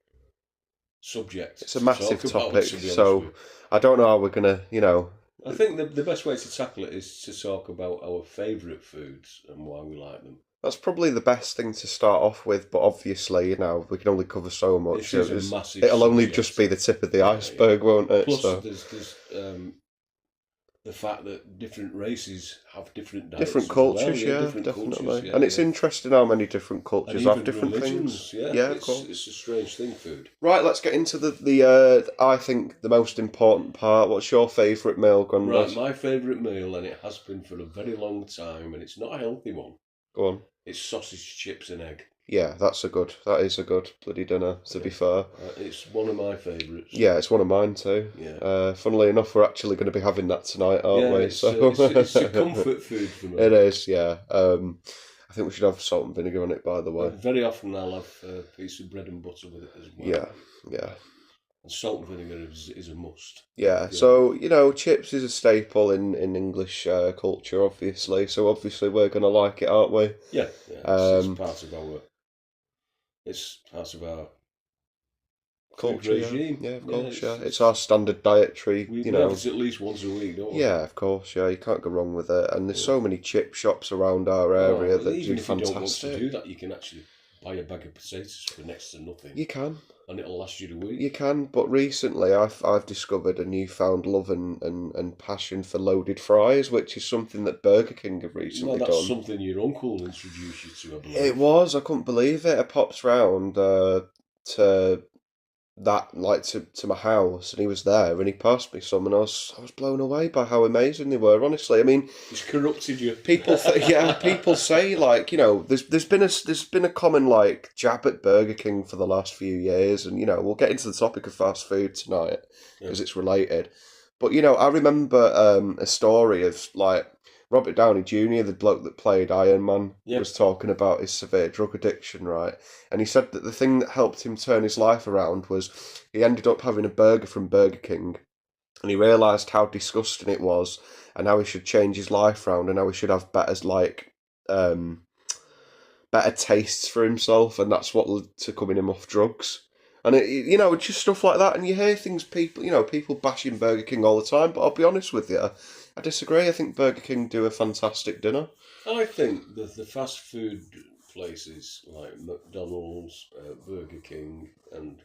subject. It's a massive topic, to so I don't know how we're going to, I think the best way to tackle it is to talk about our favourite foods and why we like them. That's probably the best thing to start off with, but obviously, we can only cover so much. It'll only just be the tip of the iceberg, won't it? Plus, so. there's the fact that different races have different diets. Different cultures, different definitely. Cultures, and it's interesting how many different cultures have different religions, things. Yeah, of course. It's a strange thing, food. Right, let's get into the I think, the most important part. What's your favourite meal, Grandad? Right, my favourite meal, and it has been for a very long time, and it's not a healthy one. Go on. It's sausage, chips and egg. Yeah, that is a good bloody dinner, to be fair. It's one of my favourites. Yeah, it's one of mine too. Yeah. Funnily enough, we're actually going to be having that tonight, aren't we? It's a comfort food for me. It is, yeah. I think we should have salt and vinegar on it, by the way. Very often I'll have a piece of bread and butter with it as well. Yeah. And salt and vinegar is a must. Yeah, so, you know, chips is a staple in English culture, obviously. So obviously we're going to like it, aren't we? Yeah, it's part of our food Culture, regime. yeah, of course, yeah. It's our standard dietary, We you have know. it at least once a week, don't we? Yeah, of course, yeah. You can't go wrong with it. And there's so many chip shops around our area that even do if you don't want to fantastic. do that, you can actually buy a bag of potatoes for next to nothing. You can. And it'll last you the week. You can, but recently I've discovered a newfound love and passion for loaded fries, which is something that Burger King have recently that's done. something your uncle introduced you to, I believe. It was. I couldn't believe it. I pops round to to my house, and he was there, and he passed me some, and I was blown away by how amazing they were. Honestly, I mean, it's corrupted you. People say, like, you know, there's been a common like jab at Burger King for the last few years, and you know we'll get into the topic of fast food tonight because it's related. But you know, I remember a story of like Robert Downey Jr., the bloke that played Iron Man, was talking about his severe drug addiction, right? And he said that the thing that helped him turn his life around was he ended up having a burger from Burger King, and he realised how disgusting it was, and how he should change his life around, and how he should have better tastes for himself, and that's what led to coming him off drugs. And you know, just stuff like that, and you hear things, people bashing Burger King all the time. But I'll be honest with you, I disagree. I think Burger King do a fantastic dinner. I think the fast food places like McDonald's, Burger King, and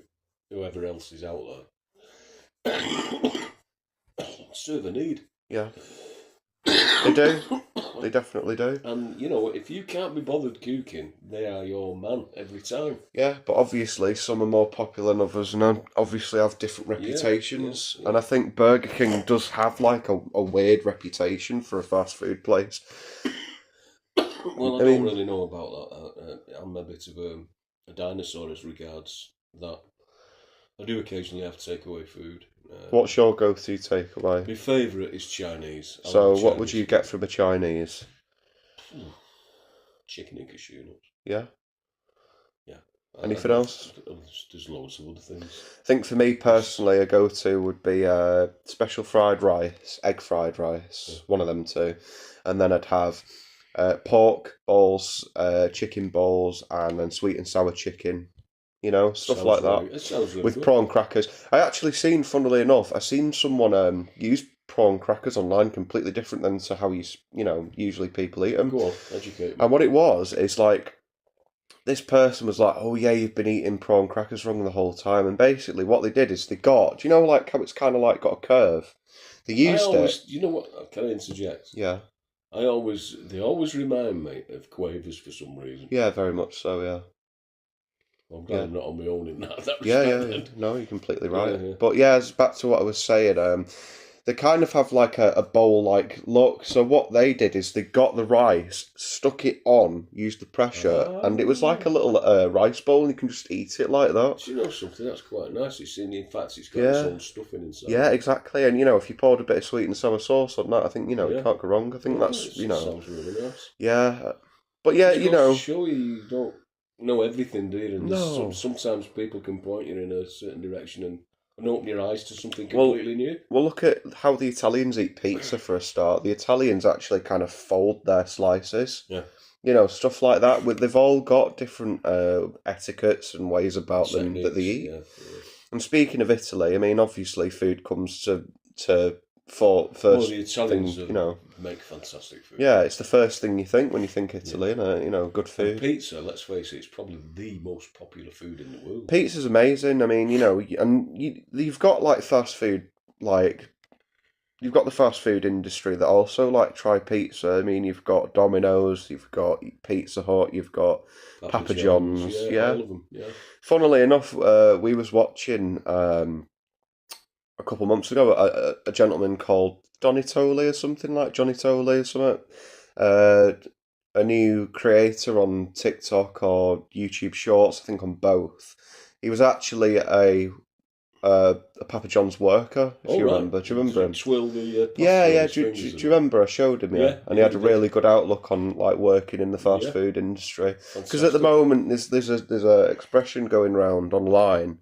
whoever else is out there serve a need. Yeah, they do. They definitely do. And, you know, if you can't be bothered cooking, they are your man every time. Yeah, but obviously some are more popular than others, and obviously have different reputations. Yeah. And I think Burger King does have like a weird reputation for a fast food place. Well, I don't really know about that. I'm a bit of a dinosaur as regards that. I do occasionally have takeaway food. What's your go-to takeaway? My favourite is Chinese. So what would you get from a Chinese? Chicken and cashew nuts. Yeah? Yeah. Anything else? There's loads of other things. I think for me personally, a go-to would be special fried rice, egg fried rice, one of them two. And then I'd have pork balls, chicken balls, and then sweet and sour chicken. You know, stuff like that. It sounds really with good. Prawn crackers. I actually funnily enough, I seen someone use prawn crackers online completely different than to how usually people eat them. Go on, educate me. And what it was is like, this person was like, "Oh yeah, you've been eating prawn crackers wrong the whole time." And basically, what they did is they got, do you know, like how it's kind of like got a curve. They used it. You know what? Can I interject? Yeah. They always remind me of quavers for some reason. Yeah, very much so. Yeah. Well, I'm glad I'm not on my own in that respect. Yeah. No, you're completely right. Yeah. But yeah, back to what I was saying. They kind of have like a bowl-like look. So what they did is they got the rice, stuck it on, used the pressure, and it was like a little rice bowl, and you can just eat it like that. Do you know something? That's quite nice. In fact, it's got its own stuffing inside. Yeah, exactly. And if you poured a bit of sweet and sour sauce on that, I think you can't go wrong. I think that's sounds really nice. Yeah, but yeah, Show you don't know everything, do you? And no. Sometimes people can point you in a certain direction and open your eyes to something completely new. Well, look at how the Italians eat pizza for a start. The Italians actually kind of fold their slices. Yeah. Stuff like that. They've all got different etiquettes and ways about them that they eat. Yeah. And speaking of Italy, I mean, obviously food comes to first the Italians thing, make fantastic food. Yeah, it's the first thing you think when you think Italy, good food. And pizza, let's face it, it's probably the most popular food in the world. Pizza's amazing. I mean, you've got like fast food, like you've got the fast food industry that also like try pizza. I mean, you've got Domino's, you've got Pizza Hut, you've got Papa John's. Yeah, all of them. Yeah. Funnily enough, we was watching a couple months ago a gentleman called Donitoli or something like Johnny Toley or something. A new creator on TikTok or YouTube Shorts, I think on both. He was actually a Papa John's worker, if you remember. Do you remember him? Twill the yeah. Do you remember? I showed him, yeah. And he had a really good outlook on like working in the fast food industry. Because at the moment there's a expression going around online.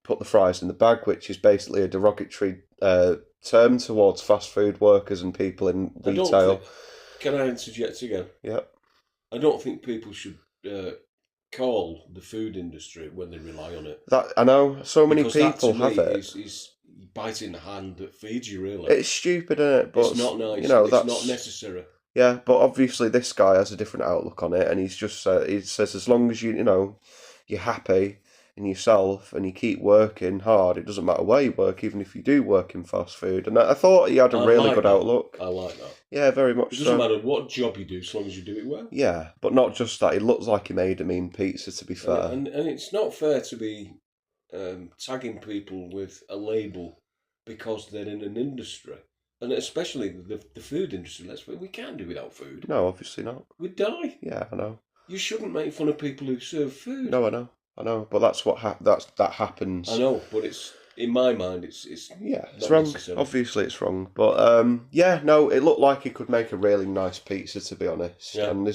put the fries in the bag, which is basically a derogatory term towards fast food workers and people in retail. Can I interject again? Yeah. I don't think people should call the food industry when they rely on it. That I know so many because people that, to have me, it. Is biting the hand that feeds you. Really, it's stupid, isn't it? But it's not nice. You know, it's not necessary. Yeah, but obviously this guy has a different outlook on it, and he's just he says as long as you're happy in yourself and you keep working hard, it doesn't matter where you work, even if you do work in fast food. And I thought he had a really good outlook. I like that. Yeah, very much. It doesn't matter what job you do, as long as you do it well. Yeah, but not just that. It looks like he made a mean pizza. To be fair, and it's not fair to be tagging people with a label because they're in an industry. And especially the food industry, we can't do without food. No, obviously not. We'd die. Yeah, I know. You shouldn't make fun of people who serve food. No, I know. But that's what that happens. I know, but it's in my mind, it's wrong. Necessary. Obviously, it's wrong. But it looked like he could make a really nice pizza, to be honest. Yeah. And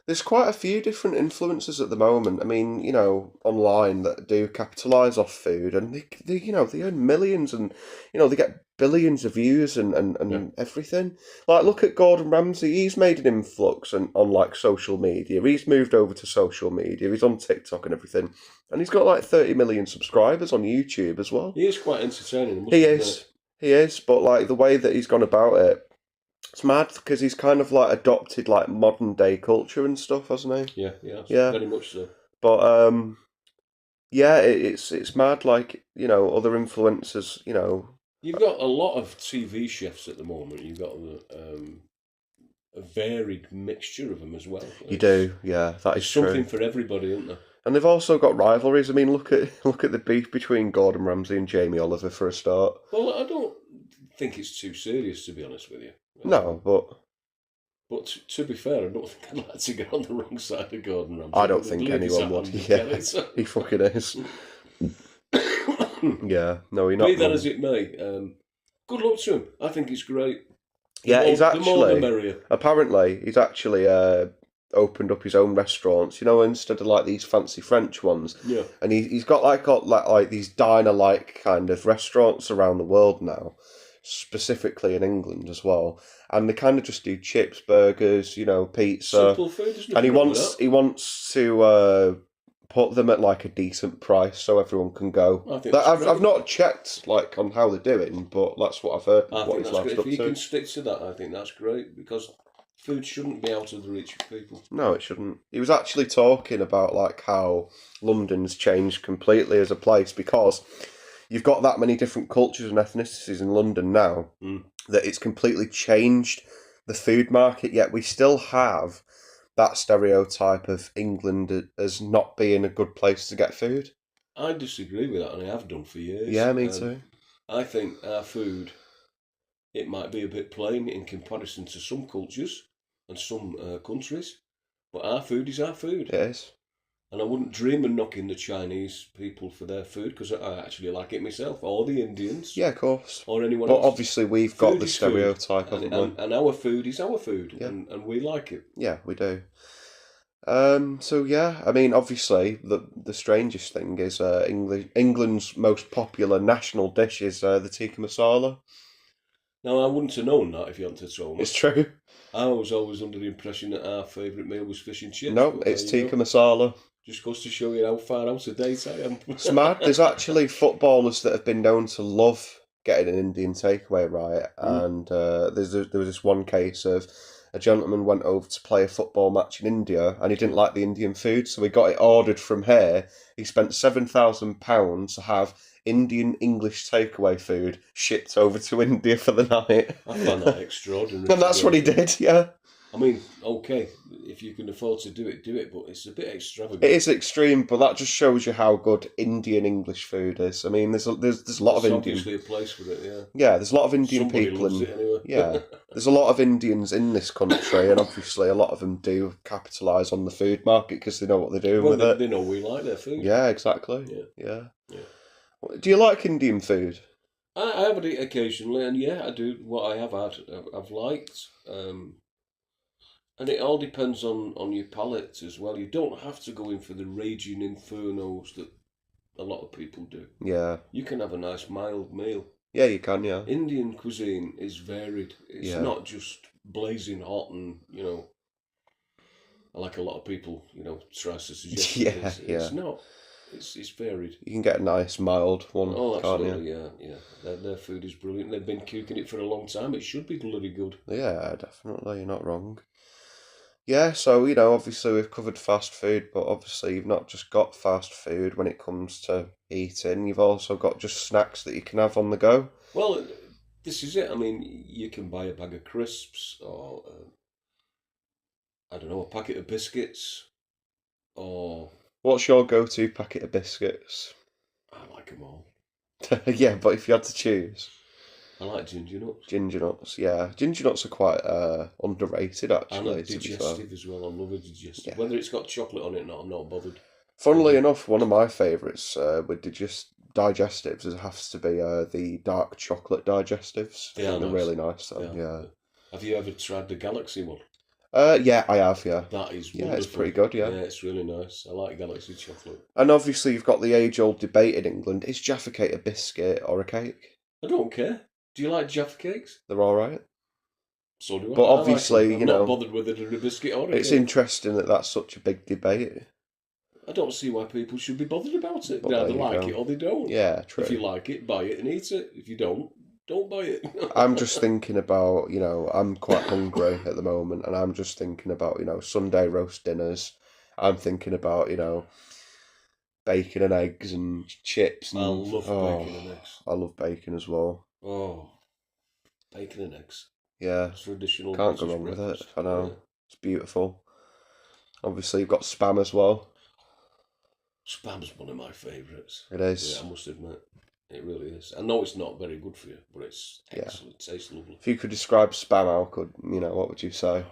there's quite a few different influencers at the moment. I mean, online that do capitalise off food, and they earn millions, and they get billions of views and everything. Like, look at Gordon Ramsay. He's made an influx on like social media. He's moved over to social media. He's on TikTok and everything, and he's got like 30 million subscribers on YouTube as well. He is quite entertaining. He is, but like the way that he's gone about it. It's mad because he's kind of like adopted like modern day culture and stuff, hasn't he? Yeah, very much so. But it's mad. Like other influencers. You've got a lot of TV chefs at the moment. You've got a varied mixture of them as well. You do, yeah. That is something true. For everybody, isn't there? And they've also got rivalries. I mean, look at the beef between Gordon Ramsay and Jamie Oliver for a start. Well, I don't think it's too serious, to be honest with you. No, but to be fair, I don't think I'd like to get on the wrong side of Gordon Ramsay. I don't think anyone would. Yeah, he fucking is. Yeah, no, you're not. Be that as it may, good luck to him. I think it's great. He's actually. The more the merrier. Apparently, he's actually opened up his own restaurants. Instead of like these fancy French ones. Yeah. And he's got like these diner-like kind of restaurants around the world now, specifically in England as well. And they kind of just do chips, burgers, pizza. Simple food, isn't it? And he wants to put them at like a decent price so everyone can go. I've not checked like on how they're doing, but that's what I've heard. I think that's great. If you can stick to that, I think that's great, because food shouldn't be out of the reach of people. No, it shouldn't. He was actually talking about like how London's changed completely as a place, because you've got that many different cultures and ethnicities in London now that it's completely changed the food market, yet we still have that stereotype of England as not being a good place to get food. I disagree with that, and I have done for years. Yeah, me too. I think our food, it might be a bit plain in comparison to some cultures and some countries, but our food is our food. It is. And I wouldn't dream of knocking the Chinese people for their food, because I actually like it myself, or the Indians. Yeah, of course. Or anyone else. But obviously we've got the stereotype, haven't we? And our food is our food, yeah. and we like it. Yeah, we do. So yeah, I mean, obviously the strangest thing is England's most popular national dish is the tikka masala. Now, I wouldn't have known that if you hadn't told me. It's true. I was always under the impression that our favourite meal was fish and chips. No, it's tikka masala. Just goes to show you how far out of date I am. It's mad. There's actually footballers that have been known to love getting an Indian takeaway, right? And there was this one case of a gentleman went over to play a football match in India, and he didn't like the Indian food, so he got it ordered from here. He spent £7,000 to have Indian English takeaway food shipped over to India for the night. I find that extraordinary. And that's what he did, yeah. I mean, okay, if you can afford to do it, but it's a bit extravagant. It is extreme, but that just shows you how good Indian English food is. I mean, there's a lot of Indian. Obviously a place for it, yeah. Yeah, there's a lot of Indian Somebody people. Loves it anyway. Yeah, there's a lot of Indians in this country, and obviously a lot of them do capitalise on the food market because they know what they're doing with it. They know we like their food. Yeah, exactly. Yeah. Do you like Indian food? I have it occasionally, and yeah, I do. What I have had, I've liked. And it all depends on your palate as well. You don't have to go in for the raging infernos that a lot of people do. Yeah. You can have a nice mild meal. Yeah, you can, yeah. Indian cuisine is varied. It's not just blazing hot and, like a lot of people, tries to suggest it is. It's not. It's varied. You can get a nice mild one, Oh, absolutely, yeah. Their food is brilliant. They've been cooking it for a long time. It should be bloody good. Yeah, definitely. You're not wrong. Yeah, so, obviously we've covered fast food, but obviously you've not just got fast food when it comes to eating. You've also got just snacks that you can have on the go. Well, this is it. I mean, you can buy a bag of crisps or, I don't know, a packet of biscuits or... What's your go-to packet of biscuits? I like them all. Yeah, but if you had to choose... I like ginger nuts. Ginger nuts, yeah. Ginger nuts are quite underrated, actually. And a digestive as well. I love a digestive. Yeah. Whether it's got chocolate on it or not, I'm not bothered. Funnily enough, one of my favourites with digestives has to be the dark chocolate digestives. They're really nice. Yeah. Have you ever tried the Galaxy one? Yeah, I have, yeah. That is wonderful. Yeah, it's pretty good, yeah. Yeah, it's really nice. I like Galaxy chocolate. And obviously you've got the age-old debate in England, is Jaffa Cake a biscuit or a cake? I don't care. Do you like Jaffa Cakes? They're alright. So do I. But obviously, I'm not bothered whether they're a biscuit or a cake. It's interesting that that's such a big debate. I don't see why people should be bothered about it. They either like it or they don't. Yeah, true. If you like it, buy it and eat it. If you don't buy it. I'm just thinking about, I'm quite hungry at the moment, and I'm just thinking about, Sunday roast dinners. I'm thinking about, bacon and eggs and chips. And, I love bacon and eggs. I love bacon as well. Oh, bacon and eggs. Yeah. Traditional. Can't go wrong with it. I know. Yeah. It's beautiful. Obviously, you've got Spam as well. Spam's one of my favourites. It is. Yeah, I must admit. It really is. I know it's not very good for you, but it's excellent. It tastes lovely. If you could describe Spam, what would you say?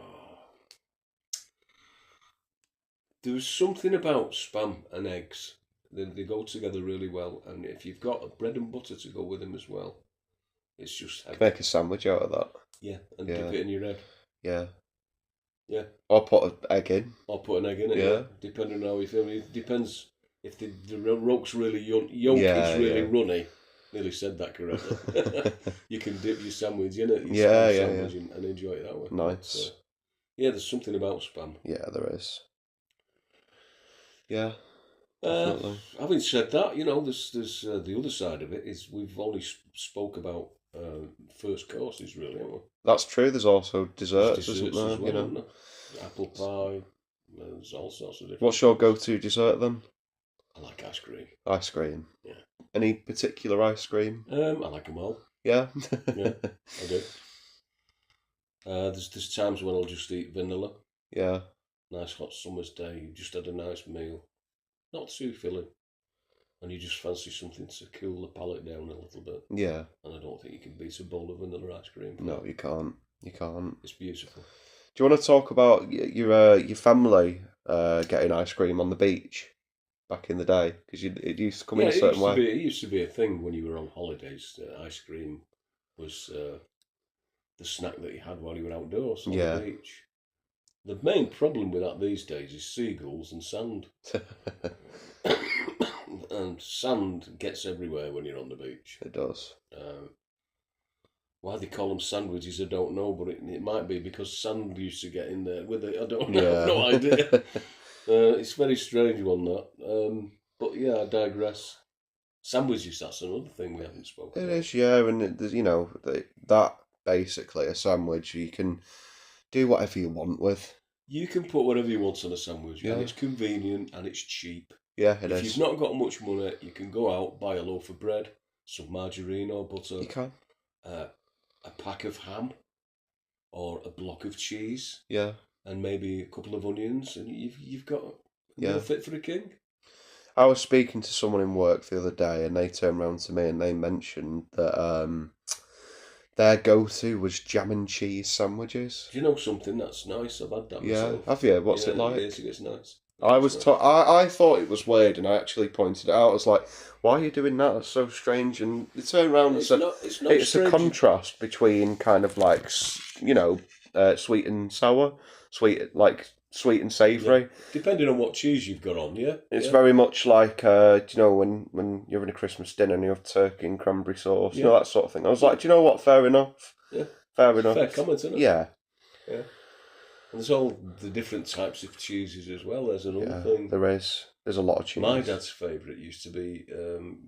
There's something about Spam and eggs. They go together really well. And if you've got bread and butter to go with them as well, it's just... Make a sandwich out of that. Yeah, and dip it in your egg. Yeah. Yeah. Or put an egg in. Or put an egg in it, yeah. Depending on how you feel. It depends if the yolk's really yolk is really runny. Nearly said that correctly. You can dip your sandwich in it. And enjoy it that way. Nice. So, there's something about Spam. Yeah, there is. Yeah. Definitely. Having said that, there's the other side of it is we've only spoke about first courses, really, haven't we? That's true. There's also desserts isn't there? As well, isn't there? Apple pie. There's all sorts of different. What's your go-to dessert then? I like ice cream. Ice cream. Yeah. Any particular ice cream? I like them all. Yeah. Yeah, I do. There's times when I'll just eat vanilla. Yeah. Nice hot summer's day. You've just had a nice meal. Not too filling. And you just fancy something to cool the palate down a little bit. Yeah. And I don't think you can beat a bowl of vanilla ice cream. No, you can't. You can't. It's beautiful. Do you want to talk about your family getting ice cream on the beach back in the day? Because it used to come in a certain way. It used to be a thing when you were on holidays. Ice cream was the snack that you had while you were outdoors on the beach. The main problem with that these days is seagulls and sand. And sand gets everywhere when you're on the beach. It does. Why they call them sandwiches, I don't know, but it might be because sand used to get in there with it. I don't know. I have no idea. It's a very strange one, that. But yeah, I digress. Sandwiches, that's another thing we haven't spoken about. It is, yeah, and there's, that basically a sandwich you can do whatever you want with. You can put whatever you want on a sandwich, and it's convenient and it's cheap. Yeah, it is. If you've not got much money, you can go out, buy a loaf of bread, some margarine or butter. You can. A pack of ham or a block of cheese. Yeah. And maybe a couple of onions, and you've got a meal fit for a king. I was speaking to someone in work the other day, and they turned around to me and they mentioned that their go-to was jam and cheese sandwiches. Do you know something? That's nice. I've had that myself. Yeah, have you? What's it like? It's nice. I thought it was weird, and I actually pointed it out. I was like, "Why are you doing that? That's so strange." And they turned around and said, "It's a contrast between kind of like sweet and sour, sweet like sweet and savoury. Yeah. Depending on what cheese you've got on, yeah. It's very much like, do you know, when you're in a Christmas dinner and you have turkey and cranberry sauce, you know, that sort of thing. I was like, do you know what? Fair enough. Yeah. Fair enough. Fair comment, isn't it? Yeah. Yeah. And there's all the different types of cheeses as well. There's another thing. There is. There's a lot of cheese. My dad's favourite used to be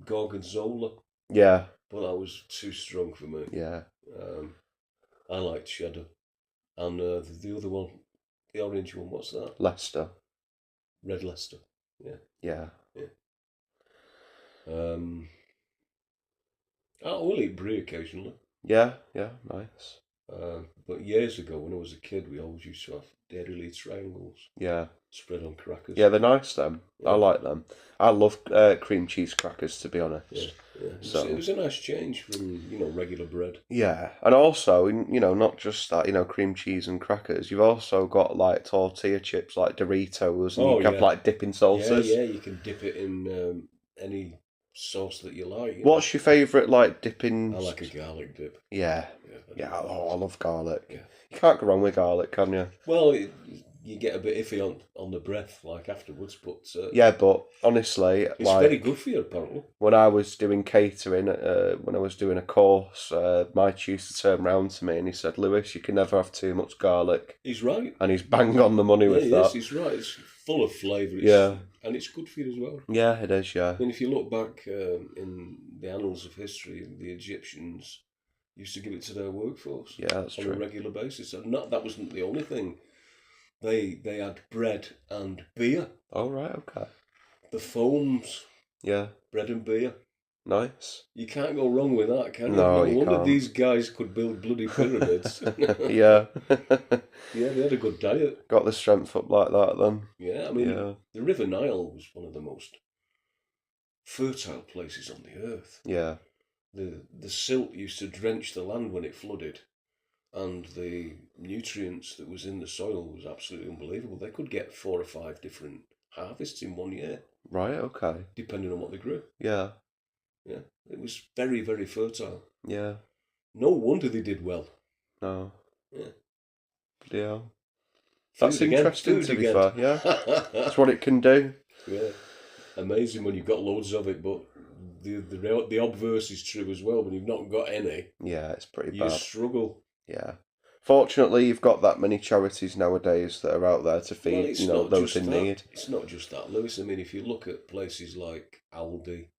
Gorgonzola. Yeah. But that was too strong for me. Yeah. I like cheddar. And the other one, the orange one, what's that? Leicester. Red Leicester. Yeah. Yeah. Yeah. I will eat brie occasionally. Yeah. Yeah. Nice. But years ago, when I was a kid, we always used to have Dairy Lee triangles. Yeah. Spread on crackers. Yeah, they're nice, them. Yeah. I like them. I love cream cheese crackers, to be honest. Yeah. So, it was a nice change from, regular bread. Yeah. And also, not just that, cream cheese and crackers. You've also got, like, tortilla chips, like Doritos, and you can have, like, dipping sauces. Yeah, you can dip it in any sauce that you like. What's your favourite, like, dipping? I like a garlic dip. Yeah. Yeah, I love garlic. Yeah. You can't go wrong with garlic, can you? Well, you get a bit iffy on the breath, like, afterwards, but... yeah, but honestly... It's very good for you, apparently. When I was doing catering, when I was doing a course, my tutor turned round to me and he said, Lewis, you can never have too much garlic. He's right. And he's bang on the money with that. Yes, he's right. It's full of flavour. And it's good for you as well. Yeah, it is, yeah. I mean, if you look back in the annals of history, the Egyptians used to give it to their workforce. Yeah, that's true. On a regular basis. And that wasn't the only thing. They had bread and beer. Oh, right, okay. The foams. Yeah. Bread and beer. Nice. You can't go wrong with that, can you? No, you wonder can't. These guys could build bloody pyramids. Yeah. Yeah, they had a good diet. Got the strength up like that then. Yeah, I mean, the River Nile was one of the most fertile places on the earth. Yeah. The silt used to drench the land when it flooded, and the nutrients that was in the soil was absolutely unbelievable. They could get 4 or 5 different harvests in 1 year. Right, okay. Depending on what they grew. Yeah. Yeah, it was very, very fertile. Yeah. No wonder they did well. No. Yeah. Yeah. That's interesting, to be fair. Yeah. That's That's what it can do. Yeah. Amazing when you've got loads of it, but the obverse is true as well. When you've not got any, Yeah, it's pretty you bad. struggle. Yeah. Fortunately, you've got that many charities nowadays that are out there to Well, feed, it's those not in just that. need. It's not just that, Lewis. I mean, if you look at places like Aldi,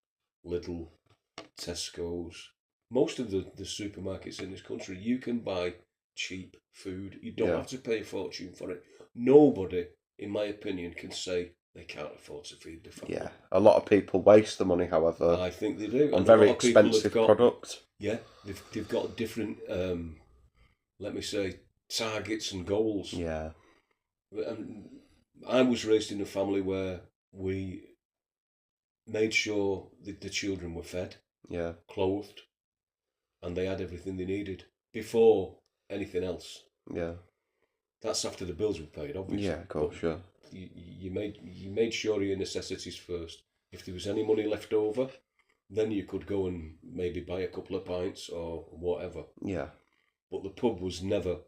Lidl, Tesco's, most of the supermarkets in this country, you can buy cheap food. You don't have to pay a fortune for it. Nobody, in my opinion, can say they can't afford to feed the family. Yeah. A lot of people waste the money, however, I think they do. on And very a lot of people have expensive got- products. Yeah, they've got different, let me say, targets and goals. Yeah. And I was raised in a family where we made sure that the children were fed, Yeah. clothed, and they had everything they needed before anything else. Yeah. That's after the bills were paid, obviously. Yeah, of course, yeah. You made sure your necessities first. If there was any money left over, then you could go and maybe buy a couple of pints or whatever. Yeah. But the pub was never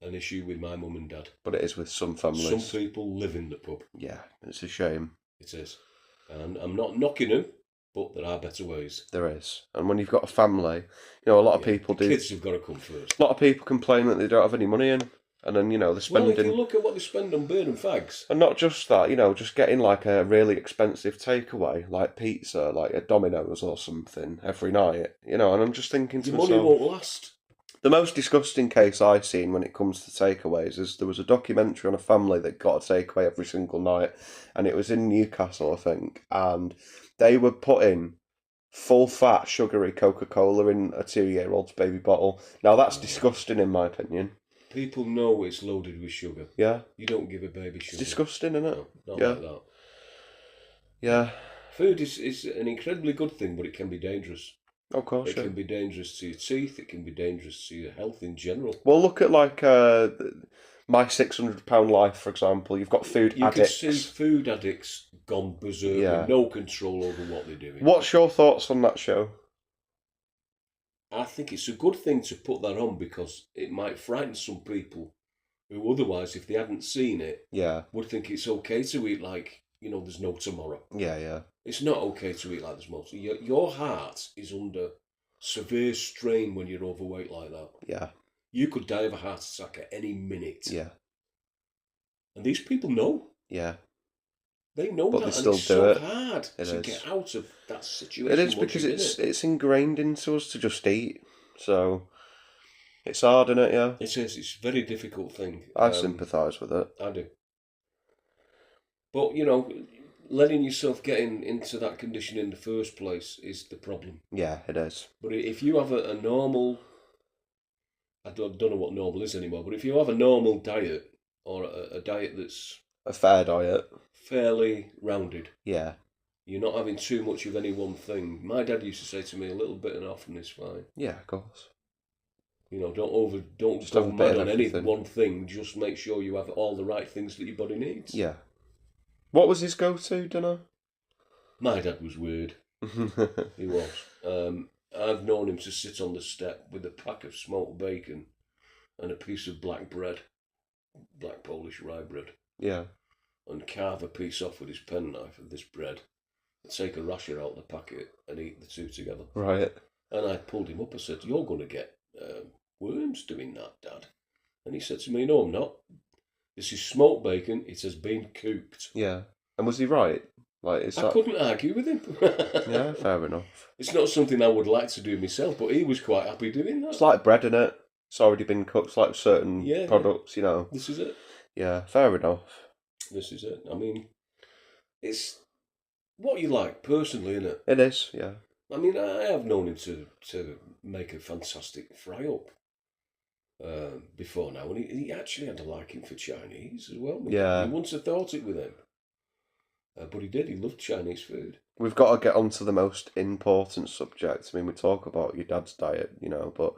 an issue with my mum and dad. But it is with some families. Some people live in the pub. Yeah, it's a shame. It is. And I'm not knocking them, but there are better ways. There is. And when you've got a family, a lot of people do. Kids have got to come first. A lot of people complain that they don't have any money in. And then, they're spending. Well, if you look at what they spend on beer and fags. And not just that, just getting like a really expensive takeaway, like pizza, like a Domino's or something, every night, and I'm just thinking to Your myself. money won't last. The most disgusting case I've seen when it comes to takeaways is there was a documentary on a family that got a takeaway every single night, and it was in Newcastle, I think, and they were putting full fat sugary Coca-Cola in a 2-year-old's baby bottle. Now that's disgusting in my opinion. People know it's loaded with sugar. Yeah. You don't give a baby sugar. It's disgusting, isn't it? No, not like that. Yeah. Food is an incredibly good thing, but it can be dangerous. Of course, It can be dangerous to your teeth. It can be dangerous to your health in general. Well, look at like My £600 Life, for example. You've got food addicts. You can see food addicts gone berserk with no control over what they're doing. What's your thoughts on that show? I think it's a good thing to put that on because it might frighten some people who otherwise, if they hadn't seen it, Yeah. would think it's okay to eat like, there's no tomorrow. Yeah, yeah. It's not okay to eat like there's no tomorrow. Your heart is under severe strain when you're overweight like that. Yeah. You could die of a heart attack at any minute. Yeah. And these people know. Yeah. They know But that, they and still it's do so it. hard It to is. get out of that situation. It is because it's ingrained into us to just eat. So it's hard, isn't it? Yeah. It is. It's a very difficult thing. I sympathise with it. I do. But letting yourself get into that condition in the first place is the problem. Yeah, it is. But if you have a normal, I don't know what normal is anymore, but if you have a normal diet or a diet that's A fair diet. fairly rounded, Yeah. you're not having too much of any one thing. My dad used to say to me, a little bit and often is fine. Yeah, of course. Don't Just go have a bit mad of on any everything. one thing. Just make sure you have all the right things that your body needs. Yeah. What was his go-to dinner? My dad was weird. He was. I've known him to sit on the step with a pack of smoked bacon and a piece of black bread, black Polish rye bread. Yeah. And carve a piece off with his penknife of this bread, and take a rasher out of the packet and eat the two together. Right. And I pulled him up and said, "You're going to get worms doing that, Dad." And he said to me, "No, I'm not. This is smoked bacon. It has been cooked." Yeah. And was he right? Like, I couldn't argue with him. Yeah, fair enough. It's not something I would like to do myself, but he was quite happy doing that. It's like bread, innit? It's already been cooked. It's like certain products, This is it. Yeah, fair enough. This is it. I mean, it's what you like personally, isn't it? It is, yeah. I mean, I have known him to make a fantastic fry up before now, and he actually had a liking for Chinese as well. Yeah. You wouldn't have thought it with him. But he did. He loved Chinese food. We've got to get on to the most important subject. I mean, we talk about your dad's diet, but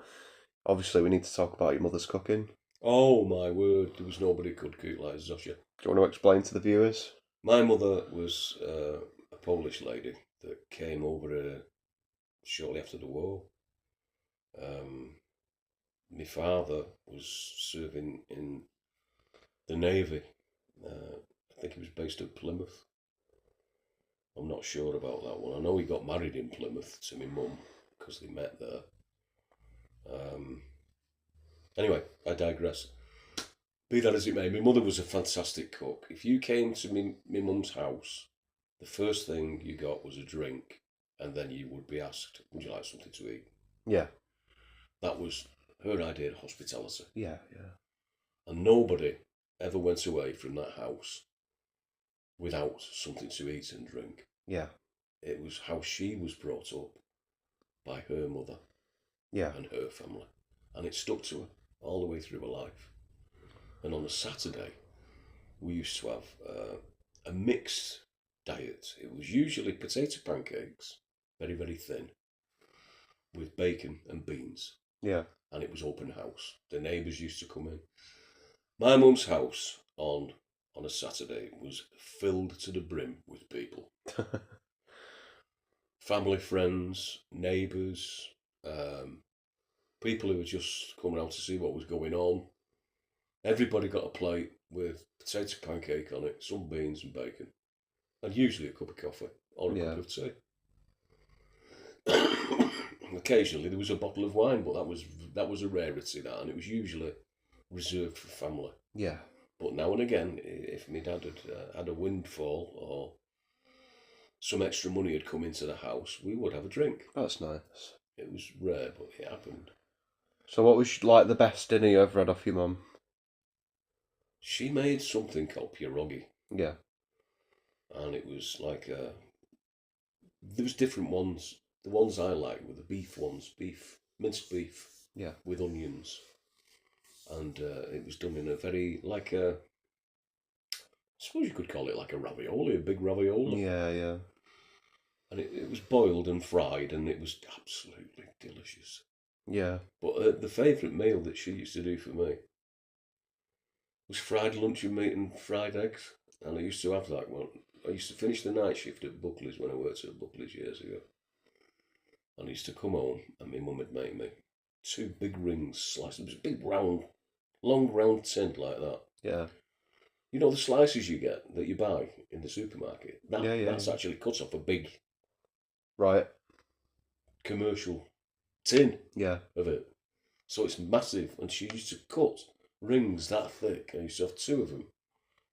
obviously we need to talk about your mother's cooking. Oh, my word. There was nobody could cook like Zosia. Do you want to explain to the viewers? My mother was a Polish lady that came over shortly after the war. My father was serving in the Navy. I think he was based at Plymouth. I'm not sure about that one. I know he got married in Plymouth to my mum because they met there. Anyway, I digress. Be that as it may, my mother was a fantastic cook. If you came to my mum's house, the first thing you got was a drink, and then you would be asked, "Would you like something to eat?" Yeah. That was her idea of hospitality. Yeah, yeah. And nobody ever went away from that house without something to eat and drink. Yeah. It was how she was brought up by her mother and her family. And it stuck to her all the way through her life. And on a Saturday, we used to have a mixed diet. It was usually potato pancakes, very, very thin, with bacon and beans. Yeah. And it was open house. The neighbours used to come in. My mum's house on a Saturday was filled to the brim with people. Family, friends, neighbours, people who were just coming out to see what was going on. Everybody got a plate with potato pancake on it, some beans and bacon, and usually a cup of coffee or a cup of tea. Occasionally there was a bottle of wine, but that was a rarity, and it was usually reserved for family. Yeah. But now and again, if my dad had a windfall or some extra money had come into the house, we would have a drink. That's nice. It was rare, but it happened. So what was like the best dinner you ever had off your mum? She made something called pierogi. Yeah. And it was like there was different ones. The ones I liked were the beef ones, minced beef. Yeah. With onions. And it was done in a very, like I suppose you could call it like a ravioli, a big ravioli. Yeah, yeah. And it was boiled and fried, and it was absolutely delicious. Yeah. But the favourite meal that she used to do for me was fried luncheon meat and fried eggs. And I used to have that one. I used to finish the night shift at Buckley's when I worked at Buckley's years ago. And I used to come home, and my mum would make me 2 big rings sliced. It was big round long round tin like that. Yeah. You know the slices you get that you buy in the supermarket? That's Yeah. actually cut off a big Right. commercial tin Yeah. of it. So it's massive, and she used to cut rings that thick. I used to have 2 of them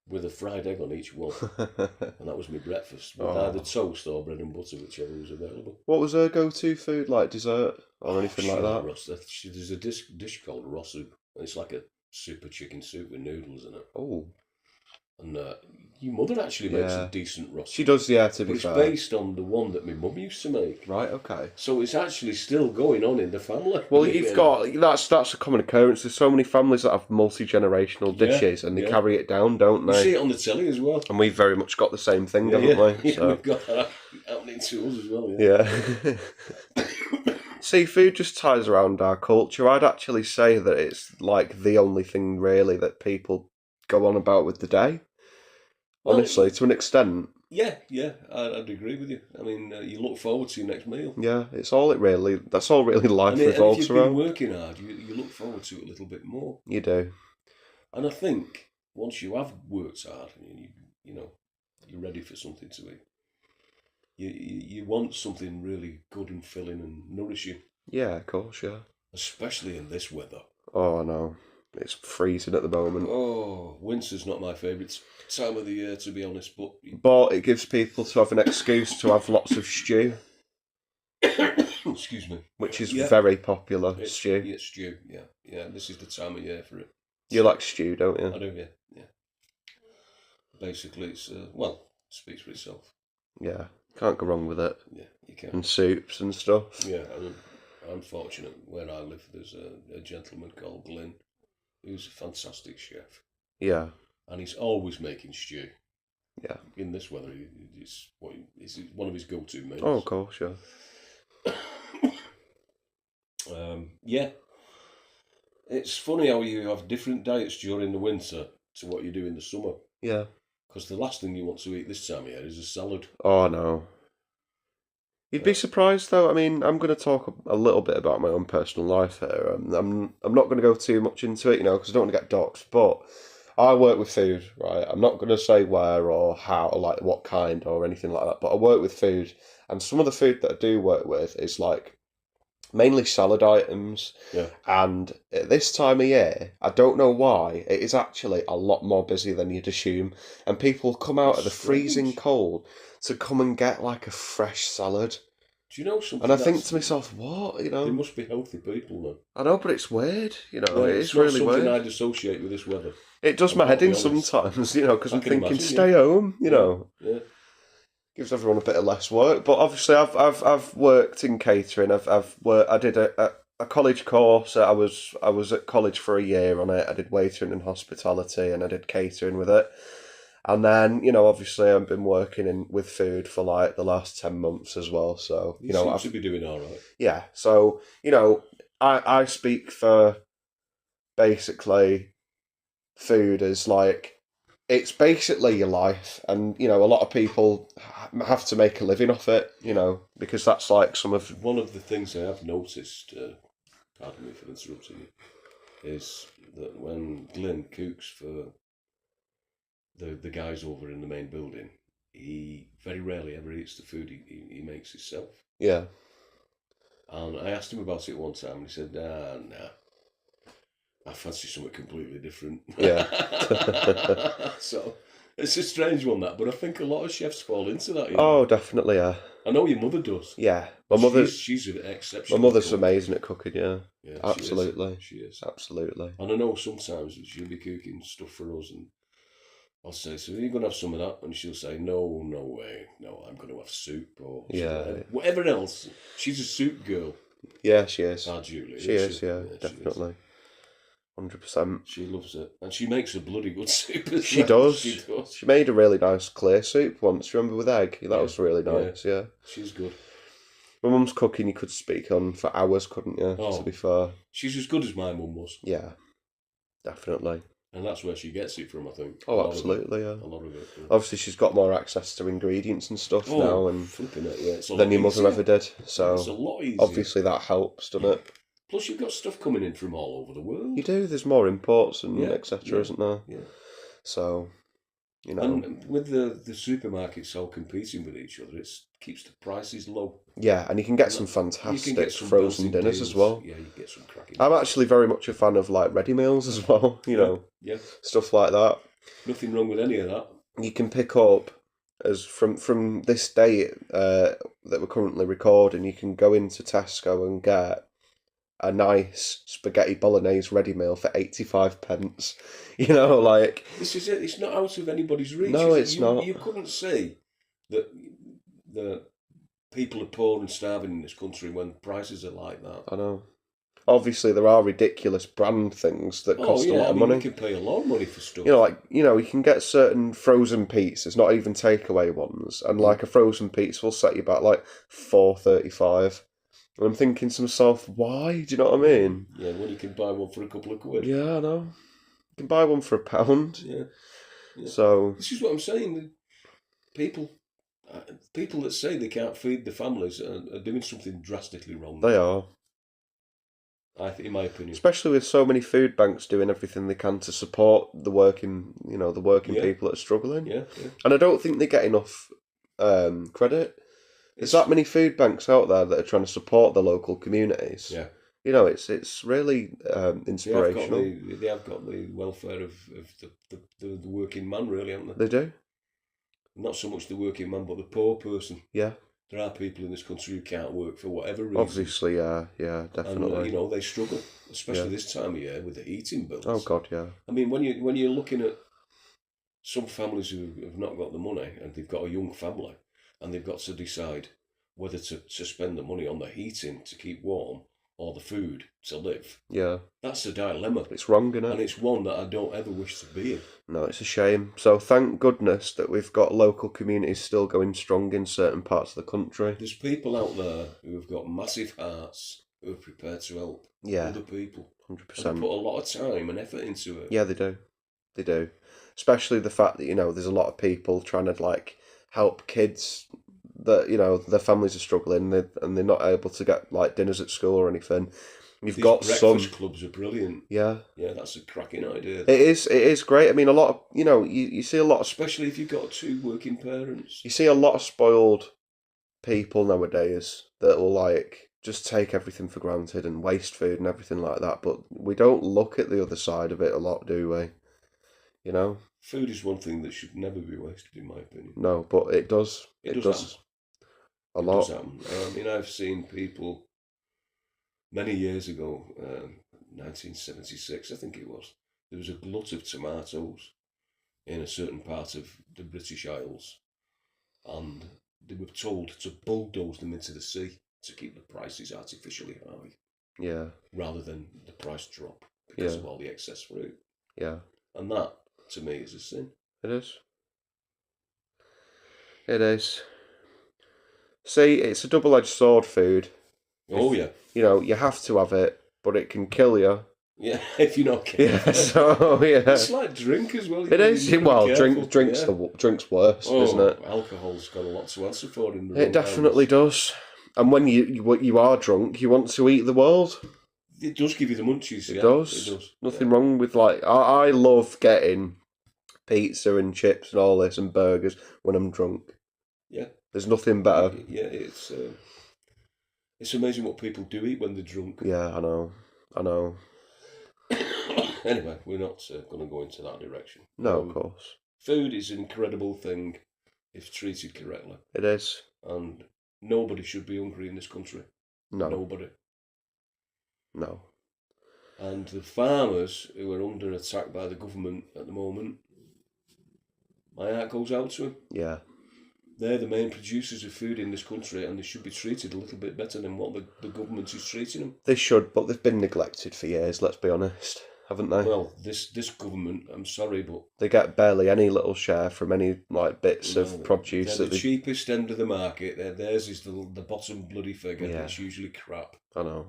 with a fried egg on each one, and that was my breakfast with either toast or bread and butter, whichever was available. What was her go-to food, like dessert or anything like that? There's a dish called raw soup, and it's like a super chicken soup with noodles in it. Oh. And your mother actually makes a decent raw soup. She does, yeah, to be fair. But it's based on the one that my mum used to make. Right, okay. So it's actually still going on in the family. Well, you've got, that's a common occurrence. There's so many families that have multi-generational dishes and they carry it down, don't they? You see it on the telly as well. And we've very much got the same thing, haven't we? Yeah, we've got that happening to us as well, yeah. See, food just ties around our culture. I'd actually say that it's like the only thing really that people go on about with the day. Honestly, to an extent. Yeah, I'd agree with you. I mean, you look forward to your next meal. Yeah, that's all really life revolves if you've around. been working hard, you look forward to it a little bit more. You do. And I think once you have worked hard, and you're ready for something to eat, you want something really good and filling and nourishing. Yeah, of course, yeah. Especially in this weather. Oh, no. It's freezing at the moment. Oh, winter's not my favourite time of the year, to be honest. But it gives people to have an excuse to have lots of stew. Excuse me. Which is very popular, stew. Yeah, stew, yeah. This is the time of year for it. You like stew, don't you? I do, yeah. Basically, it's, speaks for itself. Yeah, can't go wrong with it. Yeah, you can. And soups and stuff. Yeah, I'm fortunate. Where I live, there's a gentleman called Glyn, who's a fantastic chef. Yeah. And he's always making stew. Yeah. In this weather, it's one of his go-to meals. Oh, of course, yeah. Yeah. It's funny how you have different diets during the winter to what you do in the summer. Yeah. Because the last thing you want to eat this time of year is a salad. Oh, no. You'd be surprised, though. I mean, I'm going to talk a little bit about my own personal life here. I'm not going to go too much into it, because I don't want to get doxed. But I work with food, right? I'm not going to say where or how or like what kind or anything like that. But I work with food, and some of the food that I do work with is like mainly salad items. Yeah. And at this time of year, I don't know why, it is actually a lot more busy than you'd assume. And people come out of the freezing cold to come and get like a fresh salad. Do you know something? And I think to myself, what? They must be healthy people then. I know, but it's weird. It's it's really not weird. something I'd associate with this weather. It does my head in sometimes, because I'm thinking, imagine, stay home, Yeah. Gives everyone a bit of less work. But obviously, I've worked in catering. I did a college course. I was at college for a year on it. I did waitering and hospitality, and I did catering with it. And then, obviously, I've been working with food for like the last 10 months as well. So you seem to be doing all right. Yeah. So I speak for basically food as like it's basically your life, and a lot of people have to make a living off it, because that's like one of the things I have noticed. Pardon me for interrupting you. Is that when Glenn cooks for the guys over in the main building, he very rarely ever eats the food he makes himself. Yeah. And I asked him about it one time, and he said, nah. I fancy something completely different. Yeah. So it's a strange one, that, but I think a lot of chefs fall into that. Oh, definitely, yeah. I know your mother does. Yeah, she's an exceptional. My mother's amazing at cooking. Yeah, absolutely. She is absolutely. And I know sometimes she'll be cooking stuff for us, and I'll say, "So you're gonna have some of that?" And she'll say, "No way, no, I'm gonna have soup or whatever else." She's a soup girl. Yeah, she is. Our Julie. She is. Yeah, definitely. 100%. She loves it, and she makes a bloody good soup. She does. She made a really nice clear soup once. Remember, with egg? That was really nice. Yeah. She's good. My mum's cooking. You could speak on for hours, couldn't you? Oh, to be fair, she's as good as my mum was. Yeah, definitely. And that's where she gets it from, I think. Oh, absolutely, yeah. A lot of it. Yeah. Obviously, she's got more access to ingredients and stuff now, and flipping it, than your mother ever did. So it's a lot easier. Obviously, that helps, doesn't it? Plus, you've got stuff coming in from all over the world. You do. There's more imports and etc., isn't there? Yeah. So, And with the supermarkets all competing with each other, it keeps the prices low. Yeah, and you can get some fantastic frozen dinners deals. as well. Yeah, you get some cracking. I'm actually very much a fan of like ready meals as well. Yeah. Stuff like that. Nothing wrong with any of that. You can pick up as from this date that we're currently recording. You can go into Tesco and get a nice spaghetti bolognese ready meal for 85p. Like this is it. It's not out of anybody's reach. No, it's not. You couldn't say that the people are poor and starving in this country when prices are like that. I know. Obviously, there are ridiculous brand things that cost a lot of money. You can pay a lot of money for stuff. You can get certain frozen pizzas, not even takeaway ones, and like a frozen pizza will set you back like $4.35. And I'm thinking to myself, why? Do you know what I mean? Yeah, when you can buy one for a couple of quid. Yeah, I know. You can buy one for £1. Yeah. So this is what I'm saying. People that say they can't feed the families are doing something drastically wrong. They are. In my opinion. Especially with so many food banks doing everything they can to support the working people that are struggling. Yeah. And I don't think they get enough credit. There's that many food banks out there that are trying to support the local communities. Yeah. It's really inspirational. They have got the welfare of the working man, really, haven't they? They do. Not so much the working man, but the poor person. Yeah. There are people in this country who can't work for whatever reason. Obviously, yeah, definitely. And, they struggle, especially this time of year with the heating bills. Oh God, yeah. I mean, when you're looking at some families who have not got the money and they've got a young family and they've got to decide whether to spend the money on the heating to keep warm or the food to live. Yeah. That's a dilemma. It's wrong, isn't it? And it's one that I don't ever wish to be in. No, it's a shame. So thank goodness that we've got local communities still going strong in certain parts of the country. There's people out there who have got massive hearts who are prepared to help other people. 100%. And they put a lot of time and effort into it. Yeah, they do. They do. Especially the fact that, there's a lot of people trying to help kids that, their families are struggling and they're not able to get dinners at school or anything. You've got breakfast clubs are brilliant. Yeah. Yeah, that's a cracking idea. It is great. I mean, a lot of, you see a lot of... Especially if you've got two working parents. You see a lot of spoiled people nowadays that will, just take everything for granted and waste food and everything like that. But we don't look at the other side of it a lot, do we? Food is one thing that should never be wasted, in my opinion. No, but it does. It does. A lot. Does happen. I mean, I've seen people... Many years ago, 1976, I think it was, there was a glut of tomatoes in a certain part of the British Isles, and they were told to bulldoze them into the sea to keep the prices artificially high. Yeah. Rather than the price drop because of all the excess fruit. Yeah. And that, to me, is a sin. It is. It is. See, it's a double-edged sword, food. Oh, yeah. You have to have it, but it can kill you. Yeah, if you're not careful. Yeah, so, yeah. It's like drink as well. It is. Well, drink's worse, isn't it? Alcohol's got a lot to answer for in the It definitely does. And when you are drunk, you want to eat the world. It does give you the munchies. It does. Nothing wrong with I love getting pizza and chips and all this and burgers when I'm drunk. Yeah. There's nothing better. Yeah, it's amazing what people do eat when they're drunk. Yeah, I know. Anyway, we're not going to go into that direction. No, of course. Food is an incredible thing if treated correctly. It is. And nobody should be hungry in this country. No. Nobody. No. And the farmers who are under attack by the government at the moment, my heart goes out to them. Yeah. They're the main producers of food in this country, and they should be treated a little bit better than what the government is treating them. They should, but they've been neglected for years, let's be honest, haven't they? Well, this government, I'm sorry, but... They get barely any little share from any bits of produce. They're the cheapest end of the market. Theirs is the bottom bloody figure. Yeah. It's usually crap. I know.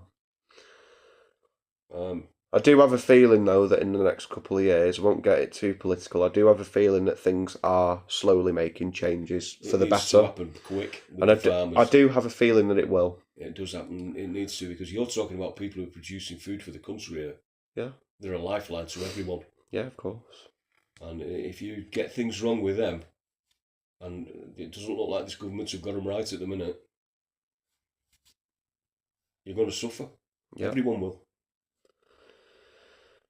I do have a feeling, though, that in the next couple of years, I won't get it too political, I do have a feeling that things are slowly making changes for the better. It needs to happen quick with the farmers. I do have a feeling that it will. It does happen. It needs to, because you're talking about people who are producing food for the country here. Yeah. They're a lifeline to everyone. Yeah, of course. And if you get things wrong with them, and it doesn't look like this government have got them right at the minute, you're going to suffer. Yeah. Everyone will.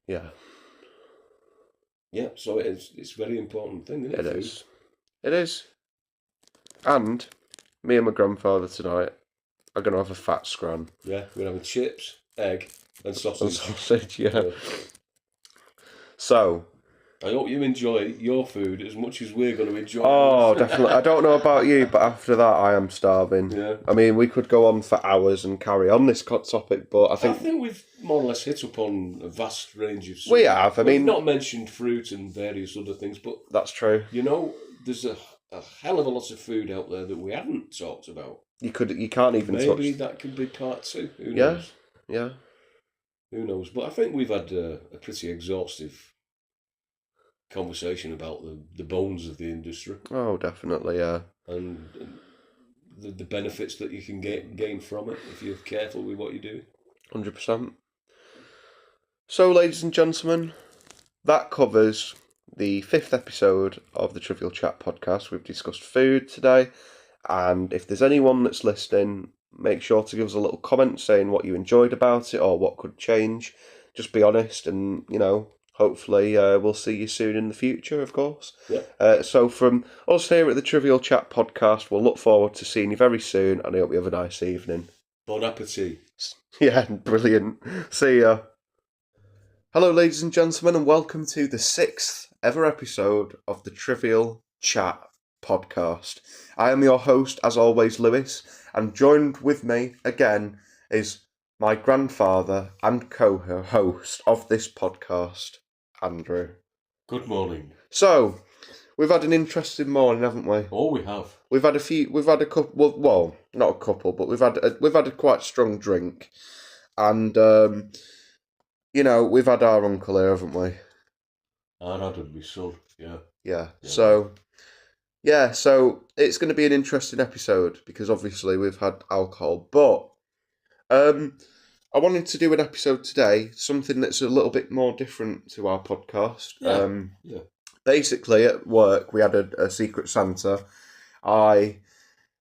Yeah. Yeah, so it's a very important thing, isn't it? It is. It is. And me and my grandfather tonight are going to have a fat scran. Yeah, we're having chips, egg, and sausage. And sausage, yeah. So, I hope you enjoy your food as much as we're going to enjoy ours. Definitely. I don't know about you, but after that I am starving. Yeah. I mean, we could go on for hours and carry on this topic, but I think we've more or less hit upon a vast range of... We have, we've not mentioned fruit and various other things, but... That's true. You know, there's a hell of a lot of food out there that we haven't talked about. You can't even touch... Maybe that could be part 2. Who knows? Yeah. Who knows? But I think we've had a pretty exhaustive conversation about the bones of the industry. Oh, definitely, yeah. And the benefits that you can gain from it if you're careful with what you do. 100%. So, ladies and gentlemen, that covers the 5th episode of the Trivial Chat podcast. We've discussed food today, and if there's anyone that's listening, make sure to give us a little comment saying what you enjoyed about it or what could change. Just be honest, and, hopefully we'll see you soon in the future, of course. Yeah. So from us here at the Trivial Chat podcast, we'll look forward to seeing you very soon, and I hope you have a nice evening. Bon appetit. Yeah, brilliant. See ya. Hello, ladies and gentlemen, and welcome to the 6th ever episode of the Trivial Chat podcast. I am your host, as always, Lewis, and joined with me again is my grandfather and co-host of this podcast, Andrew. Good morning. So, we've had an interesting morning, haven't we? Oh, we have. We've had a couple, well, not a couple, but we've had a quite strong drink, and we've had our uncle here, haven't we? I had my son, yeah. Yeah. So it's going to be an interesting episode because obviously we've had alcohol, but I wanted to do an episode today, something that's a little bit more different to our podcast. Yeah. Basically, at work, we had a Secret Santa. I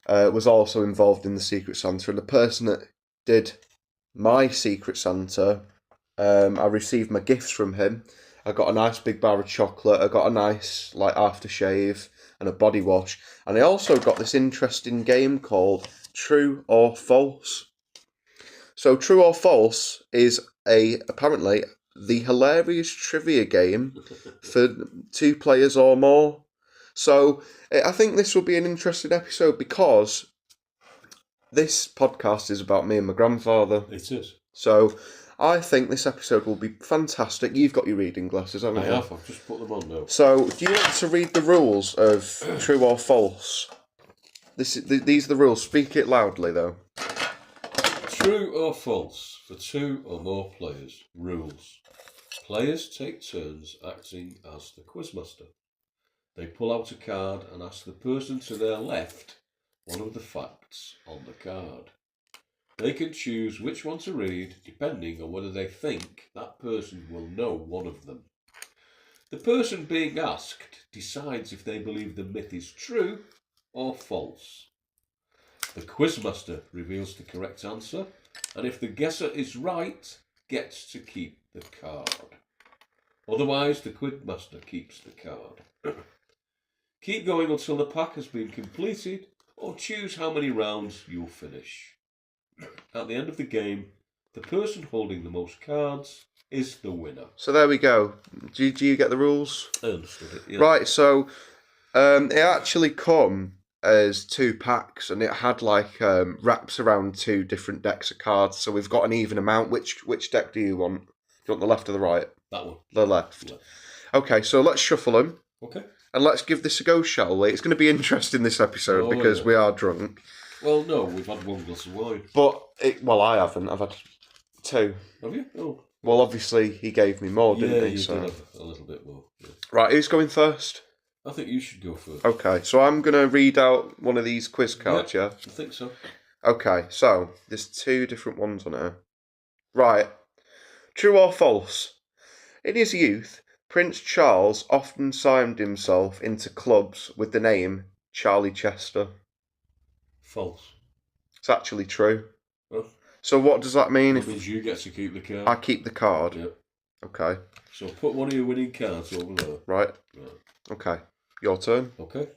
was also involved in the Secret Santa, and the person that did my Secret Santa, I received my gifts from him. I got a nice big bar of chocolate. I got a nice aftershave and a body wash, and I also got this interesting game called True or False. So True or False is apparently the hilarious trivia game for 2 players or more. So I think this will be an interesting episode because this podcast is about me and my grandfather. It is. So I think this episode will be fantastic. You've got your reading glasses, haven't you? I have. I've just put them on now. So do you want to read the rules of True or False? These are the rules. Speak it loudly, though. True or false for 2 or more players. Rules. Players take turns acting as the quizmaster. They pull out a card and ask the person to their left one of the facts on the card. They can choose which one to read depending on whether they think that person will know one of them. The person being asked decides if they believe the myth is true or false. The quizmaster reveals the correct answer, and if the guesser is right, gets to keep the card. Otherwise, the quizmaster keeps the card. Keep going until the pack has been completed, or choose how many rounds you'll finish. At the end of the game, the person holding the most cards is the winner. So there we go. Do you get the rules? I understood it, yeah. Right, so it actually come as 2 packs, and it had wraps around 2 different decks of cards, so we've got an even amount. Which deck do you want? Do you want the left or the right? That one. The left. Okay, so let's shuffle them. Okay. And let's give this a go, shall we? It's going to be interesting, this episode, because we are drunk. Well, no, we've had 1 glass of wine. But, I haven't. I've had 2. Have you? Oh. Well, obviously, he gave me more, didn't he? Yeah, you did have a little bit more. Yeah. Right, who's going first? I think you should go first. Okay, so I'm going to read out one of these quiz cards, yeah? I think so. Okay, so there's two different ones on here. Right. True or false? In his youth, Prince Charles often signed himself into clubs with the name Charlie Chester. False. It's actually true. Oh. So what does that mean? That means you get to keep the card. I keep the card? Yep. Okay. So put one of your winning cards over there. Right. Okay. Your turn. Okay.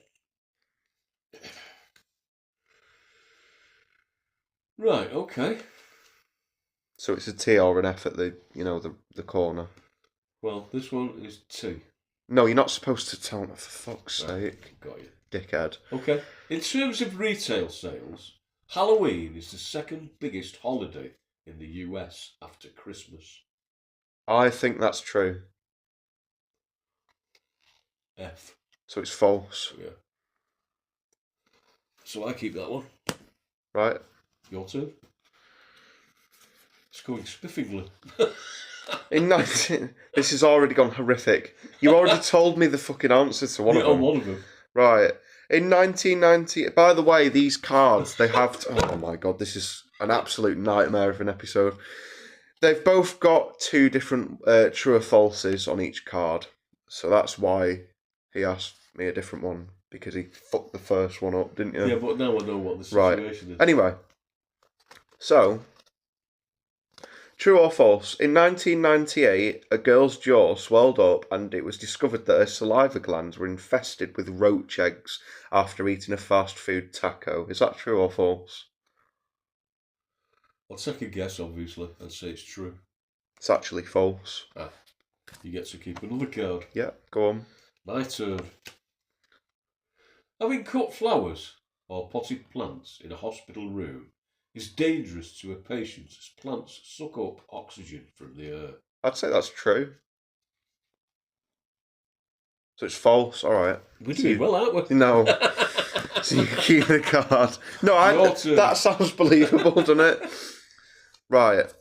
Right, okay. So it's a T or an F at the the corner. Well, this one is T. No, you're not supposed to tell me, for fuck's sake. Got you. Dickhead. Okay. In terms of retail sales, Halloween is the second biggest holiday in the US after Christmas. I think that's true. F. So it's false. Yeah. So I keep that one. Right. Your turn. It's going spiffingly. This has already gone horrific. You already told me the fucking answer to one of them. One of them. Right. In 1990... By the way, these cards, they have... Oh my God, this is an absolute nightmare of an episode. They've both got two different true or falses on each card. So that's why he asked me a different one. Because he fucked the first one up, didn't you? Yeah, but now I know what the situation is. Anyway. So... True or false? In 1998, a girl's jaw swelled up and it was discovered that her saliva glands were infested with roach eggs after eating a fast food taco. Is that true or false? I'll take a guess, obviously, and say it's true. It's actually false. You get to keep another card. Yeah, go on. My turn. Having cut flowers or potted plants in a hospital room is dangerous to a patient as plants suck up oxygen from the air. I'd say that's true. So it's false, alright. We're doing well, aren't we? No. So you keep the card. No, that sounds believable, doesn't it? Right.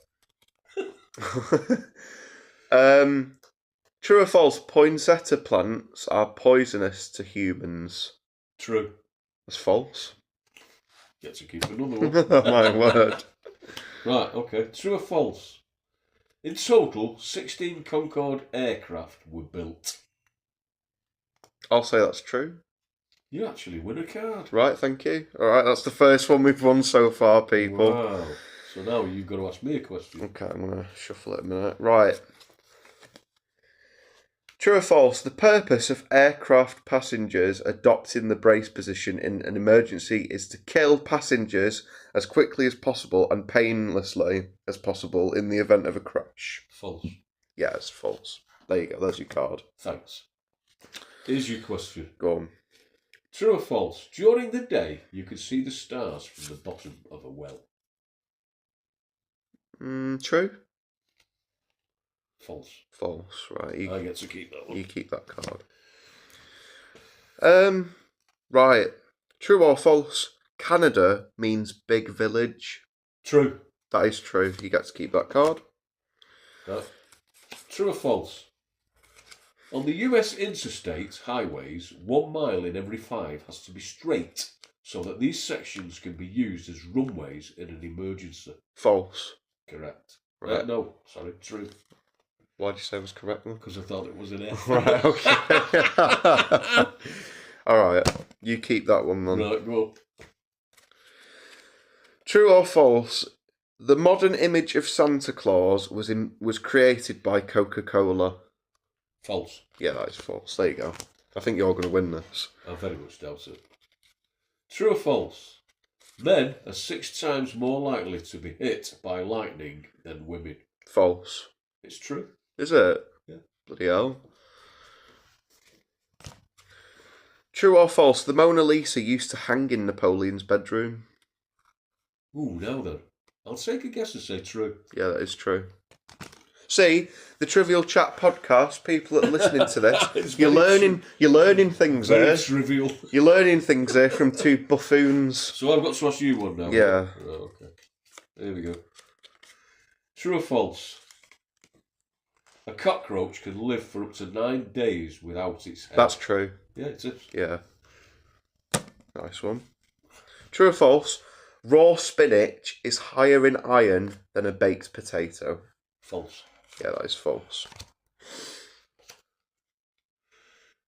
True or false? Poinsettia plants are poisonous to humans. True. That's false. Get to keep another one. Oh my word. Right, okay. True or false? In total, 16 Concorde aircraft were built. I'll say that's true. You actually win a card. Right, thank you. Alright, that's the first one we've won so far, people. Wow. So now you've got to ask me a question. Okay, I'm going to shuffle it a minute. Right. True or false? The purpose of aircraft passengers adopting the brace position in an emergency is to kill passengers as quickly as possible and painlessly as possible in the event of a crash. False. Yeah, it's false. There you go, there's your card. Thanks. Here's your question. Go on. True or false? During the day, you can see the stars from the bottom of a well. True? False. False, right. I get to keep that one. You keep that card. Right. True or false? Canada means big village. True. That is true. You get to keep that card. Right. True or false? On the US interstate highways, 1 mile in every 5 has to be straight so that these sections can be used as runways in an emergency. False. Correct. Right. No, sorry, true. Why did you say it was correct then? Because I thought it was an F. Right, okay. Alright, you keep that one then. Right, go on. True or false? The modern image of Santa Claus was created by Coca-Cola. False. Yeah, that is false. There you go. I think you're going to win this. I very much doubt it. True or false? Men are 6 times more likely to be hit by lightning than women. False. It's true. Is it? Yeah. Bloody hell. True or false? The Mona Lisa used to hang in Napoleon's bedroom. Ooh, now then. I'll take a guess and say true. Yeah, that is true. See, the Trivial Chat podcast, people that are listening to this, you're learning things very there. Trivial. You're learning things there from two buffoons. So I've got to ask you one now. Yeah. Oh, okay. There we go. True or false? A cockroach can live for up to 9 days without its head. That's true. Yeah, it is. Yeah. Nice one. True or false? Raw spinach is higher in iron than a baked potato. False. Yeah, that is false.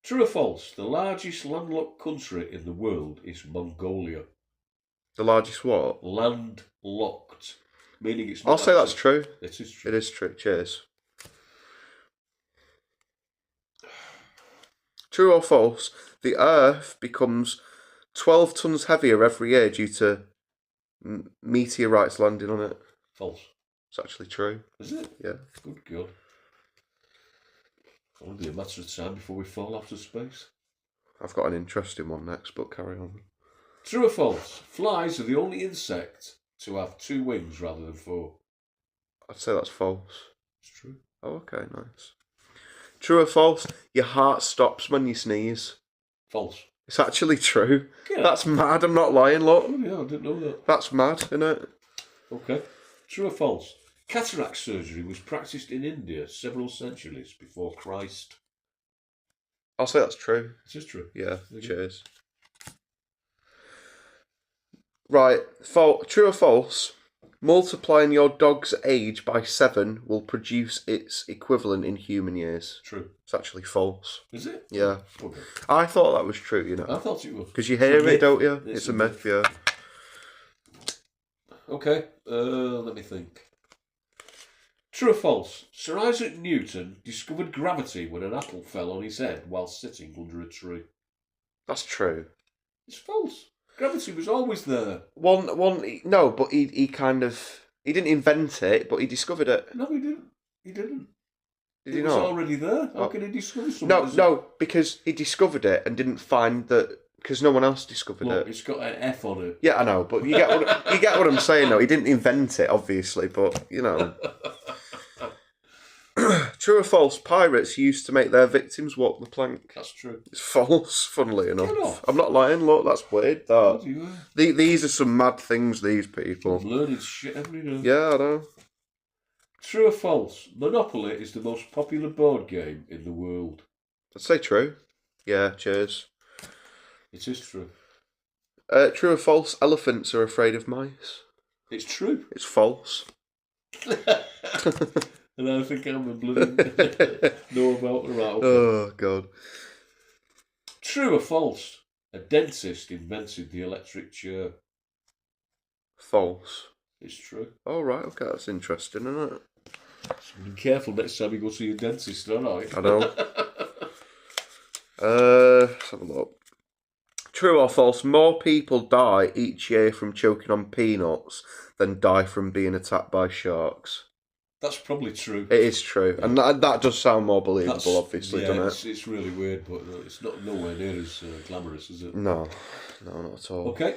True or false? The largest landlocked country in the world is Mongolia. The largest what? Landlocked. Meaning it's not. I'll say that's true. It is true. It is true. Cheers. True or false? The Earth becomes 12 tons heavier every year due to meteorites landing on it. False. It's actually true. Is it? Yeah. Good God. It'll be a matter of time before we fall out of space. I've got an interesting one next, but carry on. True or false? Flies are the only insect to have 2 wings rather than 4. I'd say that's false. It's true. Oh, okay, nice. True or false? Your heart stops when you sneeze. False. It's actually true. Yeah. That's mad. I'm not lying, look. Oh, yeah, I didn't know that. That's mad, isn't it? Okay. True or false? Cataract surgery was practiced in India several centuries before Christ. I'll say that's true. It is true. Yeah, cheers. Right, true or false? Multiplying your dog's age by 7 will produce its equivalent in human years. True. It's actually false. Is it? Yeah. Okay. I thought that was true, you know. I thought it was. Because you hear it, don't you? It's a myth, yeah. Okay, let me think. True or false? Sir Isaac Newton discovered gravity when an apple fell on his head while sitting under a tree. That's true. It's false. Gravity was always there. No, but he didn't invent it, but he discovered it. No, he didn't. He didn't. Did he It was not? already there. How can he discover something? No, because he discovered it and didn't find that, because no one else discovered Look, it. it's got an F on it. Yeah, I know, but you get what I'm saying. Though he didn't invent it, obviously, but you know. True or false? Pirates used to make their victims walk the plank. That's true. It's false, funnily enough. Get off. I'm not lying. Look, that's weird. That. You These are some mad things. These people. I'm learning shit every day. Yeah, I know. True or false? Monopoly is the most popular board game in the world. I'd say true. Yeah, cheers. It is true. True or false? Elephants are afraid of mice. It's true. It's false. And I think I'm a bloody know about the right. Oh, God. True or false? A dentist invented the electric chair. False. It's true. Oh, right, okay, that's interesting, isn't it? So be careful next time you go see a dentist, alright? I know. Let's have a look. True or false? More people die each year from choking on peanuts than die from being attacked by sharks. That's probably true. It is true, and that does sound more believable, obviously, doesn't it? It's really weird, but it's not nowhere near as glamorous, is it? No, not at all. Okay.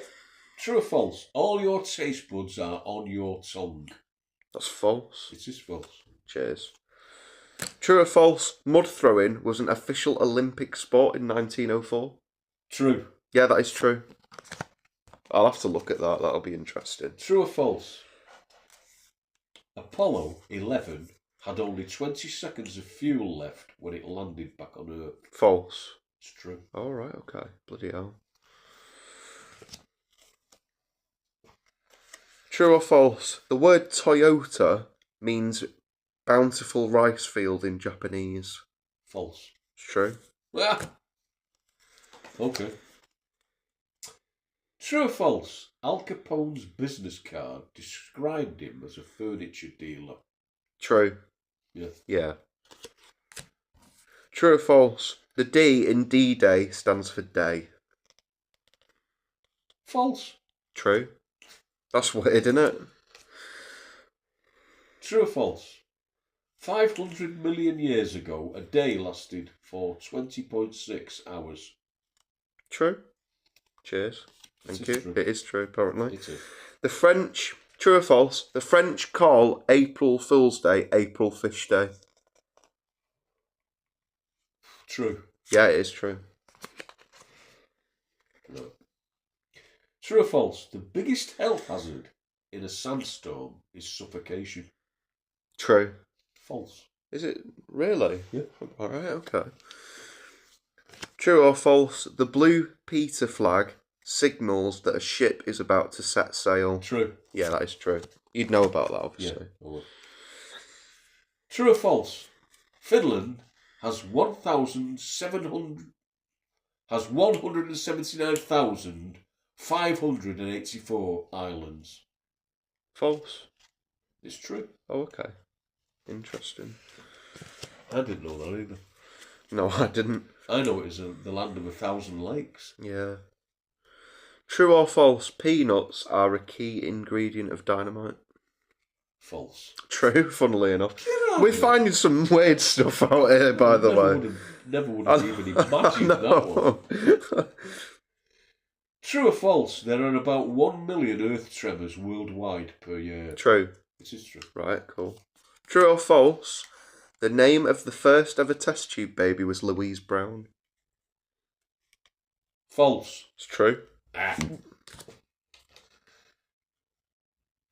True or false? All your taste buds are on your tongue. That's false. It is false. Cheers. True or false? Mud throwing was an official Olympic sport in 1904. True. Yeah, that is true. I'll have to look at that. That'll be interesting. True or false? Apollo 11 had only 20 seconds of fuel left when it landed back on Earth. False. It's true. All right, okay. Bloody hell. True or false? The word Toyota means bountiful rice field in Japanese. False. It's true. Ah! Okay. True or false? Al Capone's business card described him as a furniture dealer. True. Yeah. Yeah. True or false? The D in D-Day stands for day. False. True. That's weird, isn't it? True or false? 500 million years ago, a day lasted for 20.6 hours. True. Cheers. Thank you. True. It is true, apparently. It is. The French, true or false, the French call April Fool's Day April Fish Day. True. Yeah, it is true. No. True or false? The biggest health hazard in a sandstorm is suffocation. True. False. Is it really? Yeah. Alright, okay. True or false, the blue Peter flag signals that a ship is about to set sail. True. Yeah, that is true. You'd know about that, obviously. Yeah. Well, true or false? Finland has 179,584 islands. False. It's true. Oh, okay. Interesting. I didn't know that either. No, I didn't. I know it is the land of 1,000 lakes. Yeah. True or false? Peanuts are a key ingredient of dynamite. False. True, funnily enough. We're finding some weird stuff out here, by the way. Never would have even imagined that one. True or false? There are about 1 million earth tremors worldwide per year. True. It is true. Right, cool. True or false? The name of the first ever test tube baby was Louise Brown. False. It's true.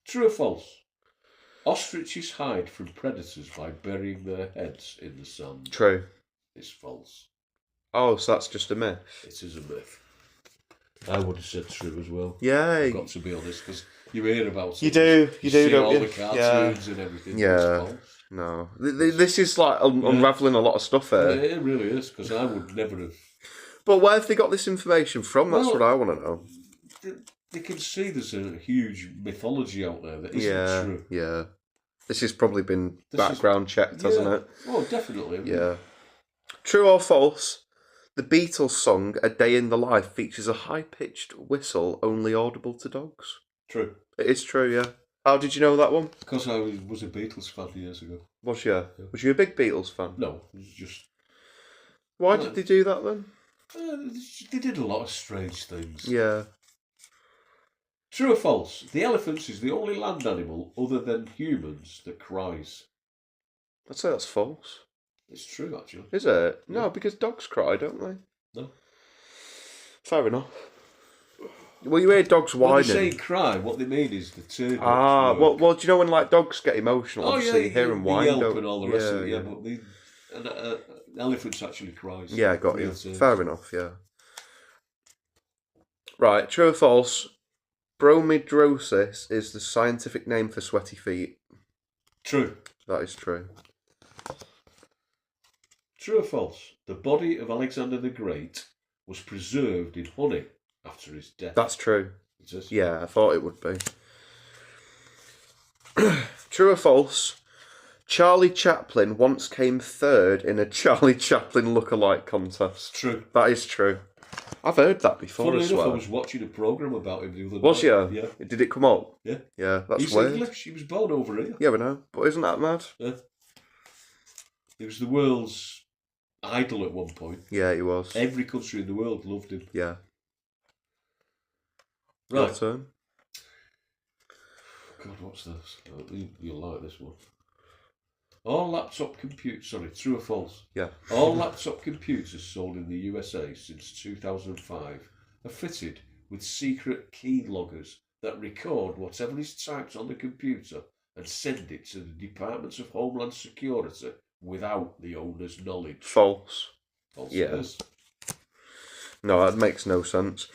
True or false? Ostriches hide from predators by burying their heads in the sand. True. It's false. Oh, so that's just a myth? It is a myth. I would have said true as well. Yeah. I've got to be honest, because you hear about it. You do, see don't all you? the cartoons and everything. Yeah. It's false. No. This is like unravelling a lot of stuff here. Yeah, it really is, because I would never have... But where have they got this information from? That's what I want to know. They can see there's a huge mythology out there that isn't true. Yeah. This has probably been background checked, hasn't it? Oh, definitely. Yeah. True or false? The Beatles song "A Day in the Life" features a high-pitched whistle only audible to dogs. True. It is true, yeah. How did you know that one? Because I was a Beatles fan years ago. Was you? Yeah. Was you a big Beatles fan? No, it was just... Why did they do that then? They did a lot of strange things. Yeah. True or false? The elephant is the only land animal other than humans that cries. I'd say that's false. It's true, actually. Is it? Yeah. No, because dogs cry, don't they? No. Fair enough. Well, you hear dogs whining. When they say cry, what they mean is the turbines. Well, do you know when like dogs get emotional? Oh, Obviously, yeah, you hear them whine. yelp and all the rest of it. Yeah. But an elephant actually cries. Yeah, got you. Fair enough, yeah. Right, true or false? Bromidrosis is the scientific name for sweaty feet. True. That is true. True or false? The body of Alexander the Great was preserved in honey after his death. That's true. It is? Yeah, I thought it would be. True or false? Charlie Chaplin once came third in a Charlie Chaplin lookalike contest. True. That is true. I've heard that before. Funny as enough, well. I was watching a programme about him the other night. Was you? Yeah. Did it come up? Yeah. Yeah, that's He's weird. English. He was born over here. Yeah, we know. But isn't that mad? Yeah. He was the world's idol at one point. Yeah, he was. Every country in the world loved him. Yeah. Right. Your turn. God, what's this? You'll like this one. All laptop computers... Sorry, true or false? Yeah. All laptop computers sold in the USA since 2005 are fitted with secret key loggers that record whatever is typed on the computer and send it to the Department of Homeland Security without the owner's knowledge. False. False Yeah. it is. No, that makes no sense.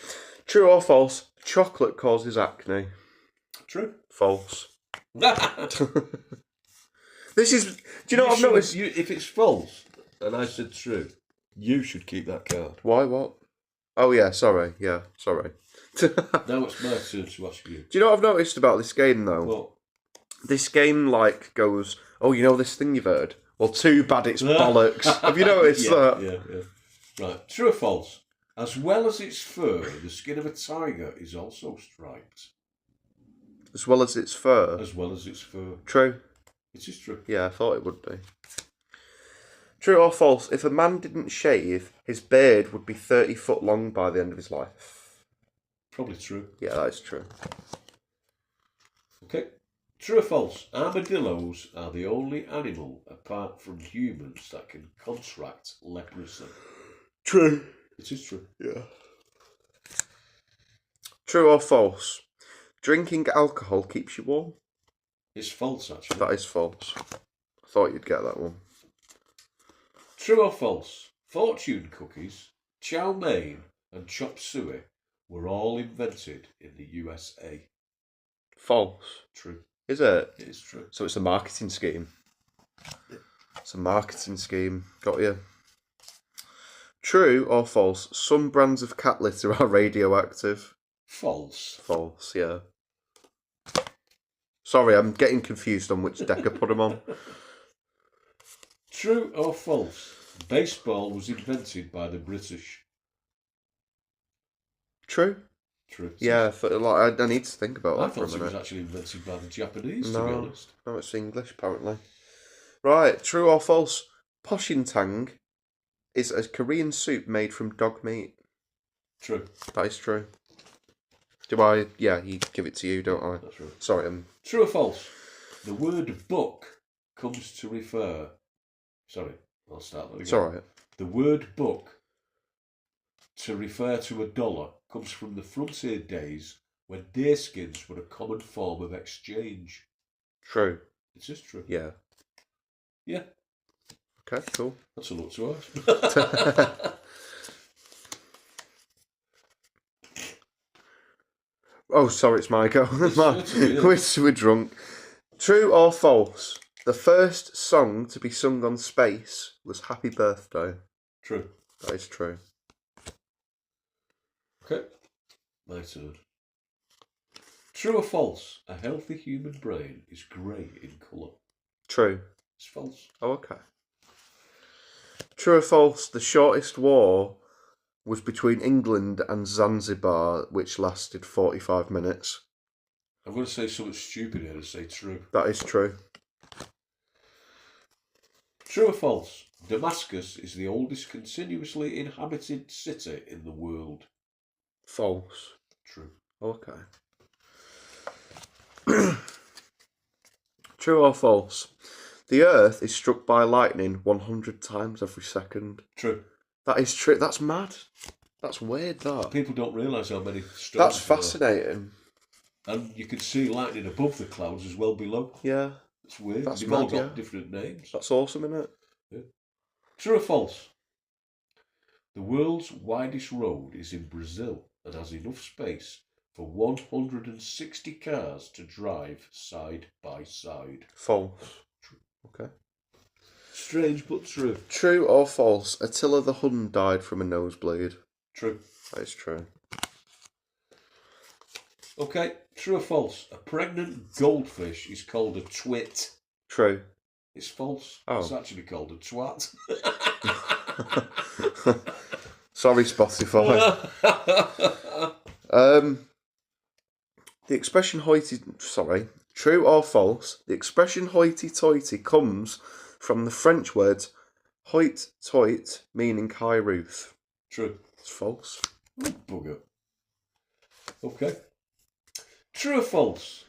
True or false? Chocolate causes acne. True. False. This is... Do you know what I've noticed? If it's false, and I said true, you should keep that card. Why, what? Oh, yeah, sorry. Yeah, sorry. Now it's my turn to ask you. Do you know what I've noticed about this game, though? What? This game, like, goes, oh, you know this thing you've heard? Well, too bad it's bollocks. Have you noticed that? Yeah. Right. True or false? As well as its fur, the skin of a tiger is also striped. As well as its fur? As well as its fur. True. It is true. Yeah, I thought it would be. True or false? If a man didn't shave, his beard would be 30 foot long by the end of his life. Probably true. Yeah, that is true. Okay. True or false? Armadillos are the only animal, apart from humans, that can contract leprosy. True. It is true. Yeah. True or false? Drinking alcohol keeps you warm. It's false, actually. That is false. I thought you'd get that one. True or false? Fortune cookies, chow mein, and chop suey were all invented in the USA. False. True. Is it? It is true. So it's a marketing scheme. It's a marketing scheme. Got you. True or false? Some brands of cat litter are radioactive. False. False, yeah. Sorry, I'm getting confused on which deck I put them on. True or false? Baseball was invented by the British. True. True. Yeah, I need to think about I that for a thought it minute. was actually invented by the Japanese, to be honest. No, it's English, apparently. Right, true or false? Poshintang is a Korean soup made from dog meat. True. That is true. Do I? Yeah, you give it to you, don't I? That's right. Sorry, True or false? The word book comes to refer... Sorry, I'll start that again. It's alright. The word book to refer to a dollar comes from the frontier days when deerskins were a common form of exchange. True. It is true. Yeah. Yeah. Okay, cool. That's a lot to ask. Oh, sorry, it's my go. We're drunk. True or false? The first song to be sung on space was Happy Birthday. True. That is true. Okay. My turn. True or false? A healthy human brain is grey in colour. True. It's false. Oh, okay. True or false? The shortest war was between England and Zanzibar, which lasted 45 minutes. I'm going to say something stupid here and say true. That is true. True or false? Damascus is the oldest continuously inhabited city in the world. False. True. Okay. True or false? The Earth is struck by lightning 100 times every second. True. That is true. That's mad. That's weird, that. People don't realise how many storms That's fascinating. And you can see lightning above the clouds as well below. Yeah. It's weird. That's They've mad, all got yeah. different names. That's awesome, isn't it? Yeah. True or false? The world's widest road is in Brazil and has enough space for 160 cars to drive side by side. False. True. Okay. Strange but true. True or false? Attila the Hun died from a nosebleed. True. That is true. Okay, true or false? A pregnant goldfish is called a twit. True. It's false. Oh. It's actually called a twat. Sorry, Spotify. The expression true or false? The expression hoity-toity comes from the French words hoit-toit, meaning high roof. True. It's false. Bugger. Okay. True or false?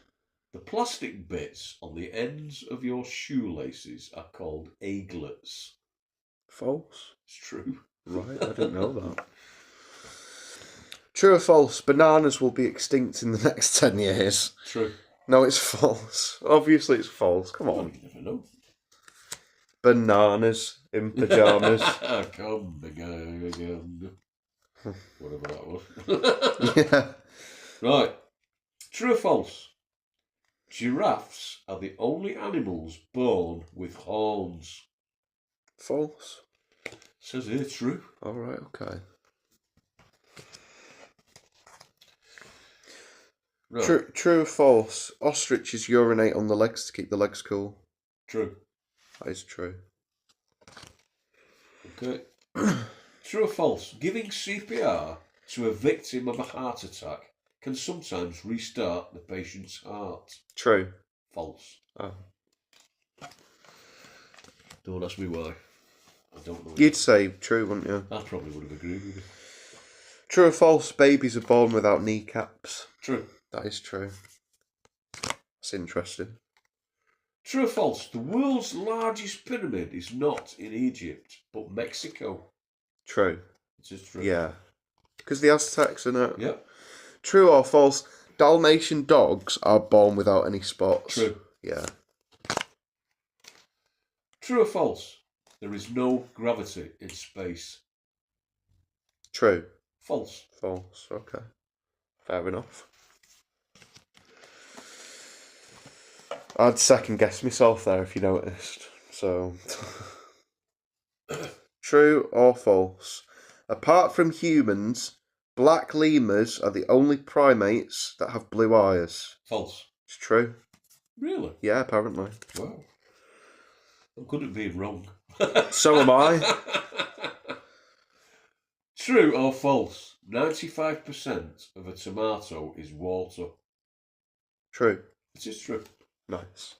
The plastic bits on the ends of your shoelaces are called aglets. False. It's true. Right, I didn't know that. True or false? Bananas will be extinct in the next 10 years. True. No, it's false. Obviously, it's false. Come on. You never know. Bananas in pyjamas. Come again. Whatever that was. Yeah. Right. True or false? Giraffes are the only animals born with horns. False. Says here true. All right, okay. Right. True or false? Ostriches urinate on the legs to keep the legs cool. True. That is true. Okay. True or false? Giving CPR to a victim of a heart attack can sometimes restart the patient's heart. True. False. Oh. Don't ask me why. I don't know. You'd say true, wouldn't you? I probably would have agreed with you. True or false? Babies are born without kneecaps. True. That is true. That's interesting. True or false? The world's largest pyramid is not in Egypt, but Mexico. True. It is true. Yeah. Because the Aztecs, isn't it? Yep. True or false? Dalmatian dogs are born without any spots. True. Yeah. True or false? There is no gravity in space. True. False. False. Okay. Fair enough. I'd second guess myself there if you noticed. So, true or false? Apart from humans, black lemurs are the only primates that have blue eyes. False. It's true. Really? Yeah, apparently. Wow. I'm good at being wrong. So am I. True or false? 95% of a tomato is water. True. It is true. Nice.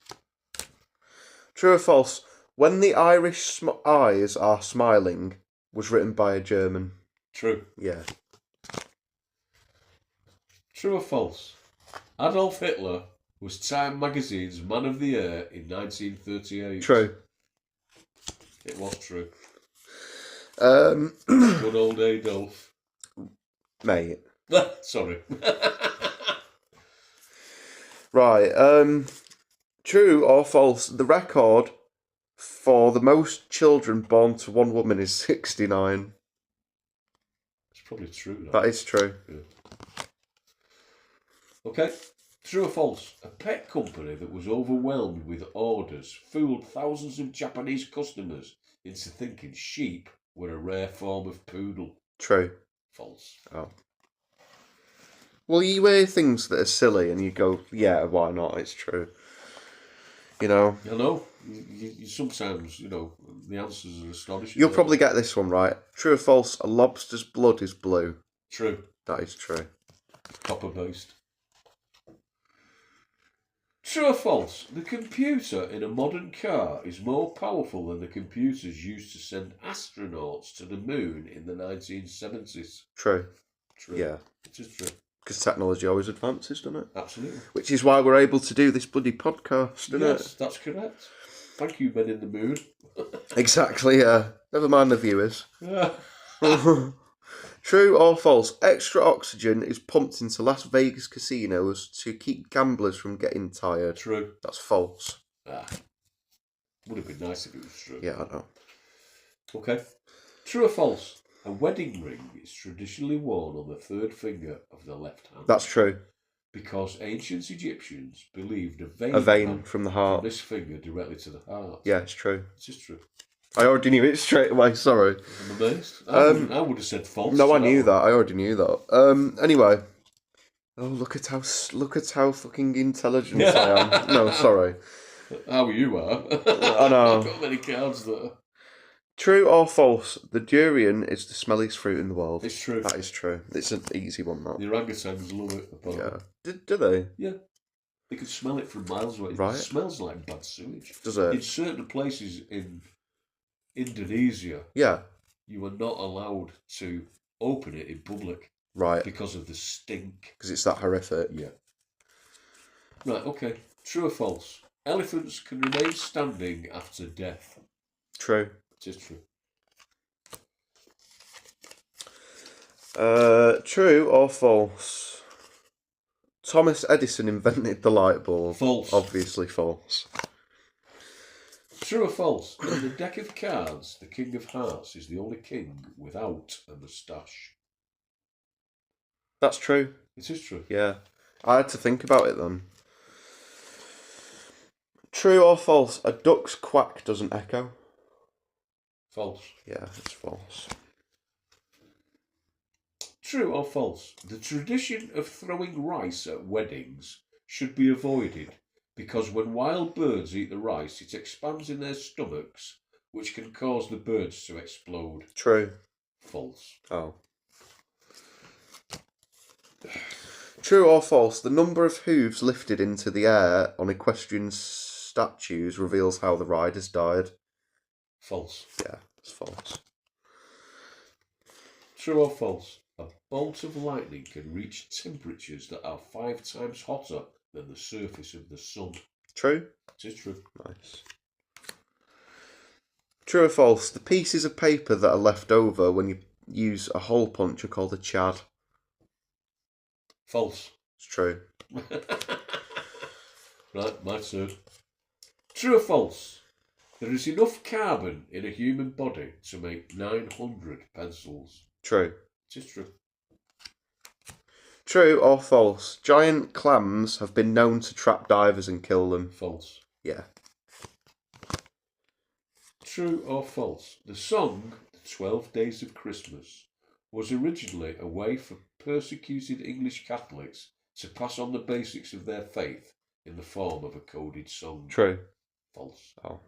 True or false? When the Irish eyes are smiling was written by a German. True. Yeah. True or false? Adolf Hitler was Time magazine's Man of the Year in 1938. True. It was true. Good Good old Adolf. Mate. Sorry. Right. True or false? The record for the most children born to one woman is 69. It's probably true. That is true. Yeah. Okay. True or false? A pet company that was overwhelmed with orders fooled thousands of Japanese customers into thinking sheep were a rare form of poodle. True. False. Oh. Well, you hear things that are silly and you go, yeah, why not? It's true. You know? I know. You sometimes, the answers are astonishing. You'll probably get this one right. True or false? A lobster's blood is blue. True. That is true. Copper based. True or false? The computer in a modern car is more powerful than the computers used to send astronauts to the moon in the 1970s. True. True. Yeah. It is true. Because technology always advances, doesn't it? Absolutely. Which is why we're able to do this bloody podcast, isn't it? Yes, that's correct. Thank you, men in the moon. Exactly, yeah. Never mind the viewers. Yeah. True or false? Extra oxygen is pumped into Las Vegas casinos to keep gamblers from getting tired. True. That's false. Would have been nice if it was true. Yeah, I know. Okay. True or false? A wedding ring is traditionally worn on the third finger of the left hand. That's true. Because ancient Egyptians believed a vein from the heart. From this finger directly to the heart. Yeah, it's true. It's just true. I already knew it straight away, sorry. I'm amazed. I would have said false. No, I knew that. I already knew that. Anyway. Oh, look at how fucking intelligent I am. No, sorry. How you are. I know. I've got many cards there. True or false? The durian is the smelliest fruit in the world. It's true. That is true. It's an easy one, that. The orangutans love it. Apparently. Yeah. Do they? Yeah. They can smell it from miles away. Right. It smells like bad sewage. Does it? In certain places in Indonesia, yeah, you are not allowed to open it in public. Right. Because of the stink. Because it's that horrific. Yeah. Right, okay. True or false? Elephants can remain standing after death. True. It is true. True or false? Thomas Edison invented the light bulb. False. Obviously false. True or false? In the deck of cards, the King of Hearts is the only king without a moustache. That's true. It is true. Yeah. I had to think about it then. True or false? A duck's quack doesn't echo. False. Yeah, it's false. True or false? The tradition of throwing rice at weddings should be avoided because when wild birds eat the rice, it expands in their stomachs, which can cause the birds to explode. True. False. Oh. True or false? The number of hooves lifted into the air on equestrian statues reveals how the riders died. False. Yeah, it's false. True or false? A bolt of lightning can reach temperatures that are 5 times hotter than the surface of the sun. True. It is true. Nice. True or false? The pieces of paper that are left over when you use a hole punch are called a chad. False. It's true. Right, my turn. True or false? There is enough carbon in a human body to make 900 pencils. True. It is true. True or false? Giant clams have been known to trap divers and kill them. False. Yeah. True or false? The song, The 12 Days of Christmas, was originally a way for persecuted English Catholics to pass on the basics of their faith in the form of a coded song. True. False. Oh.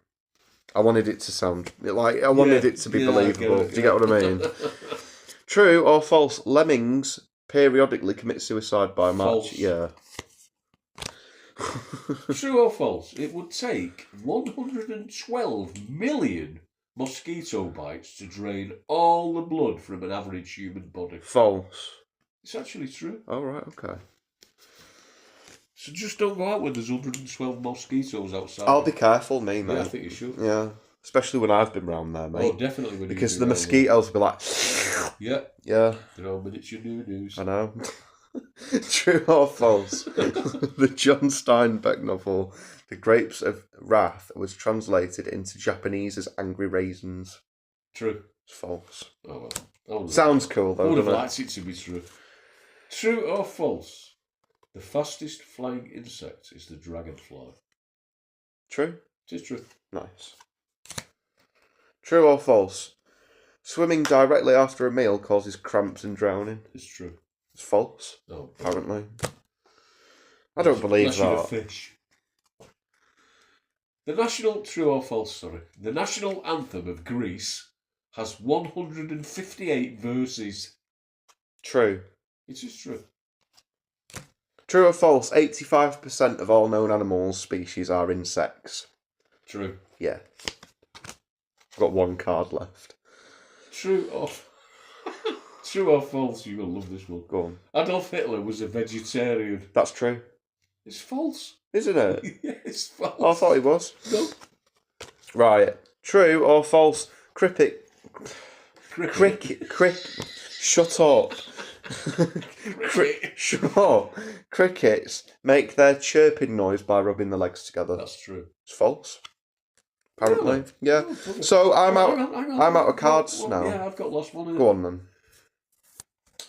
I wanted it to sound like I wanted it to be believable. Do you get what I mean? True or false? Lemmings periodically commit suicide by match. False. Yeah. True or false? It would take 112 million mosquito bites to drain all the blood from an average human body. False. It's actually true. Oh, right, okay. So just don't go out when there's 112 mosquitoes outside. I'll be careful, me, mate. Yeah, I think you should. Yeah. Especially when I've been round there, mate. Oh, definitely. Because the mosquitoes will be like... Yeah. Yeah. Throw miniature noodles. I know. True or false? The John Steinbeck novel, The Grapes of Wrath, was translated into Japanese as Angry Raisins. True. It's false. Oh, well. Sounds cool, though, I would have doesn't liked it to be true. True or false? The fastest flying insect is the dragonfly. True? It is true. Nice. True or false? Swimming directly after a meal causes cramps and drowning. It's true. It's false. No. Apparently. I don't believe Unless you're that. a fish. The national... True or false, sorry. The national anthem of Greece has 158 verses. True. It is true. True or false? 85% of all known animal species are insects. True. Yeah. Got one card left. True or... True or false? You will love this one. Go on. Adolf Hitler was a vegetarian. That's true. It's false. Isn't it? Yeah, it's false. Oh, I thought he was. No. Right. True or false? Cricket. Shut up. Shut up. Crickets make their chirping noise by rubbing their legs together. That's true. It's false. Apparently. Really? Yeah. Oh, So I'm hang out. on. I'm out of cards now. Yeah, I've got lost one. Go on then.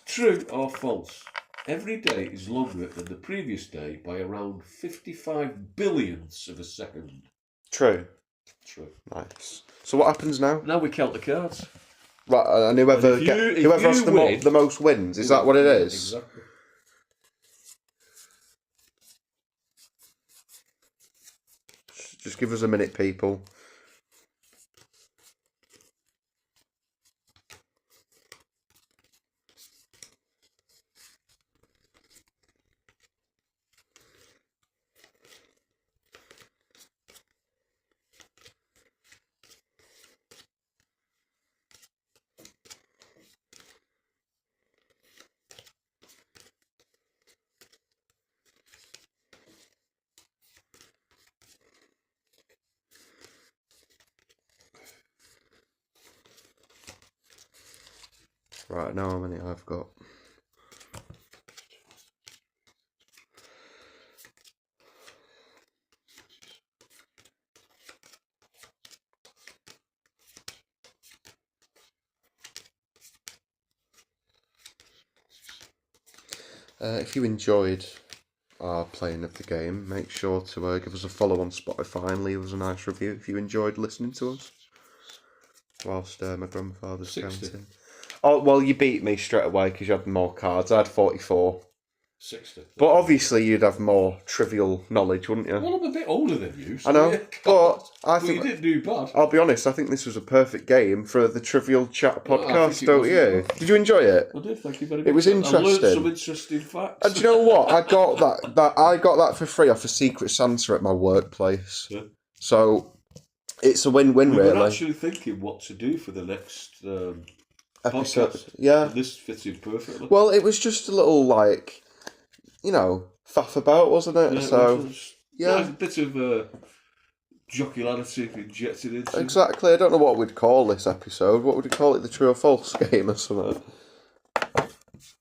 True or false? Every day is longer than the previous day by around 55 billionths of a second. True. True. Nice. So what happens now? Now we count the cards. Right, and whoever has the most wins. Is that what it is? Exactly. Just give us a minute, people. Right, now how many I've got. If you enjoyed our playing of the game, make sure to give us a follow on Spotify and leave us a nice review if you enjoyed listening to us. Whilst my grandfather's 60. counting. Oh, well, you beat me straight away because you had more cards. I had 44. 60. But obviously you'd have more trivial knowledge, wouldn't you? Well, I'm a bit older than you. So I know, yeah, but I well, think... you didn't do bad. I'll be honest, I think this was a perfect game for the Trivial Chat Well, I podcast, think it don't was you? as well. Did you enjoy it? I did, thank you very much. It was I learned interesting. some interesting facts. And do you know what? I got that for free off a Secret Santa at my workplace. Yeah. So it's a win-win, we really. were actually thinking what to do for the next Episode, podcast. yeah. And this fits in perfectly. Well, it was just a little faff about, wasn't it? Yeah, So it was yeah, nice, a bit of jocularity injected into it. exactly. I don't know what we'd call this episode. What would we call it? The True or False game or something?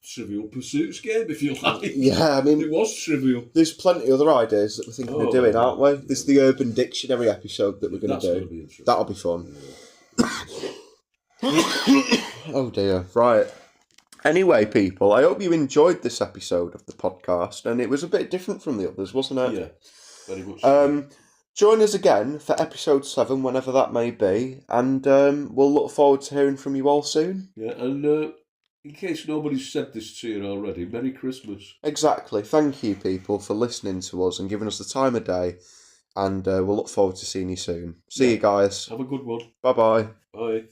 Trivial Pursuits game, if you like. Yeah, I mean, It was trivial. there's plenty of other ideas that we're thinking of doing, aren't we? There's the Urban Dictionary episode that we're going That's to gonna do. be interesting. That'll be fun. Oh dear. Right. Anyway, people, I hope you enjoyed this episode of the podcast, and it was a bit different from the others, wasn't it? Yeah, very much so. Join us again for episode 7, whenever that may be, and we'll look forward to hearing from you all soon. Yeah, and in case nobody's said this to you already, Merry Christmas. Exactly. Thank you, people, for listening to us and giving us the time of day, and we'll look forward to seeing you soon. See you guys. Have a good one. Bye-bye. Bye.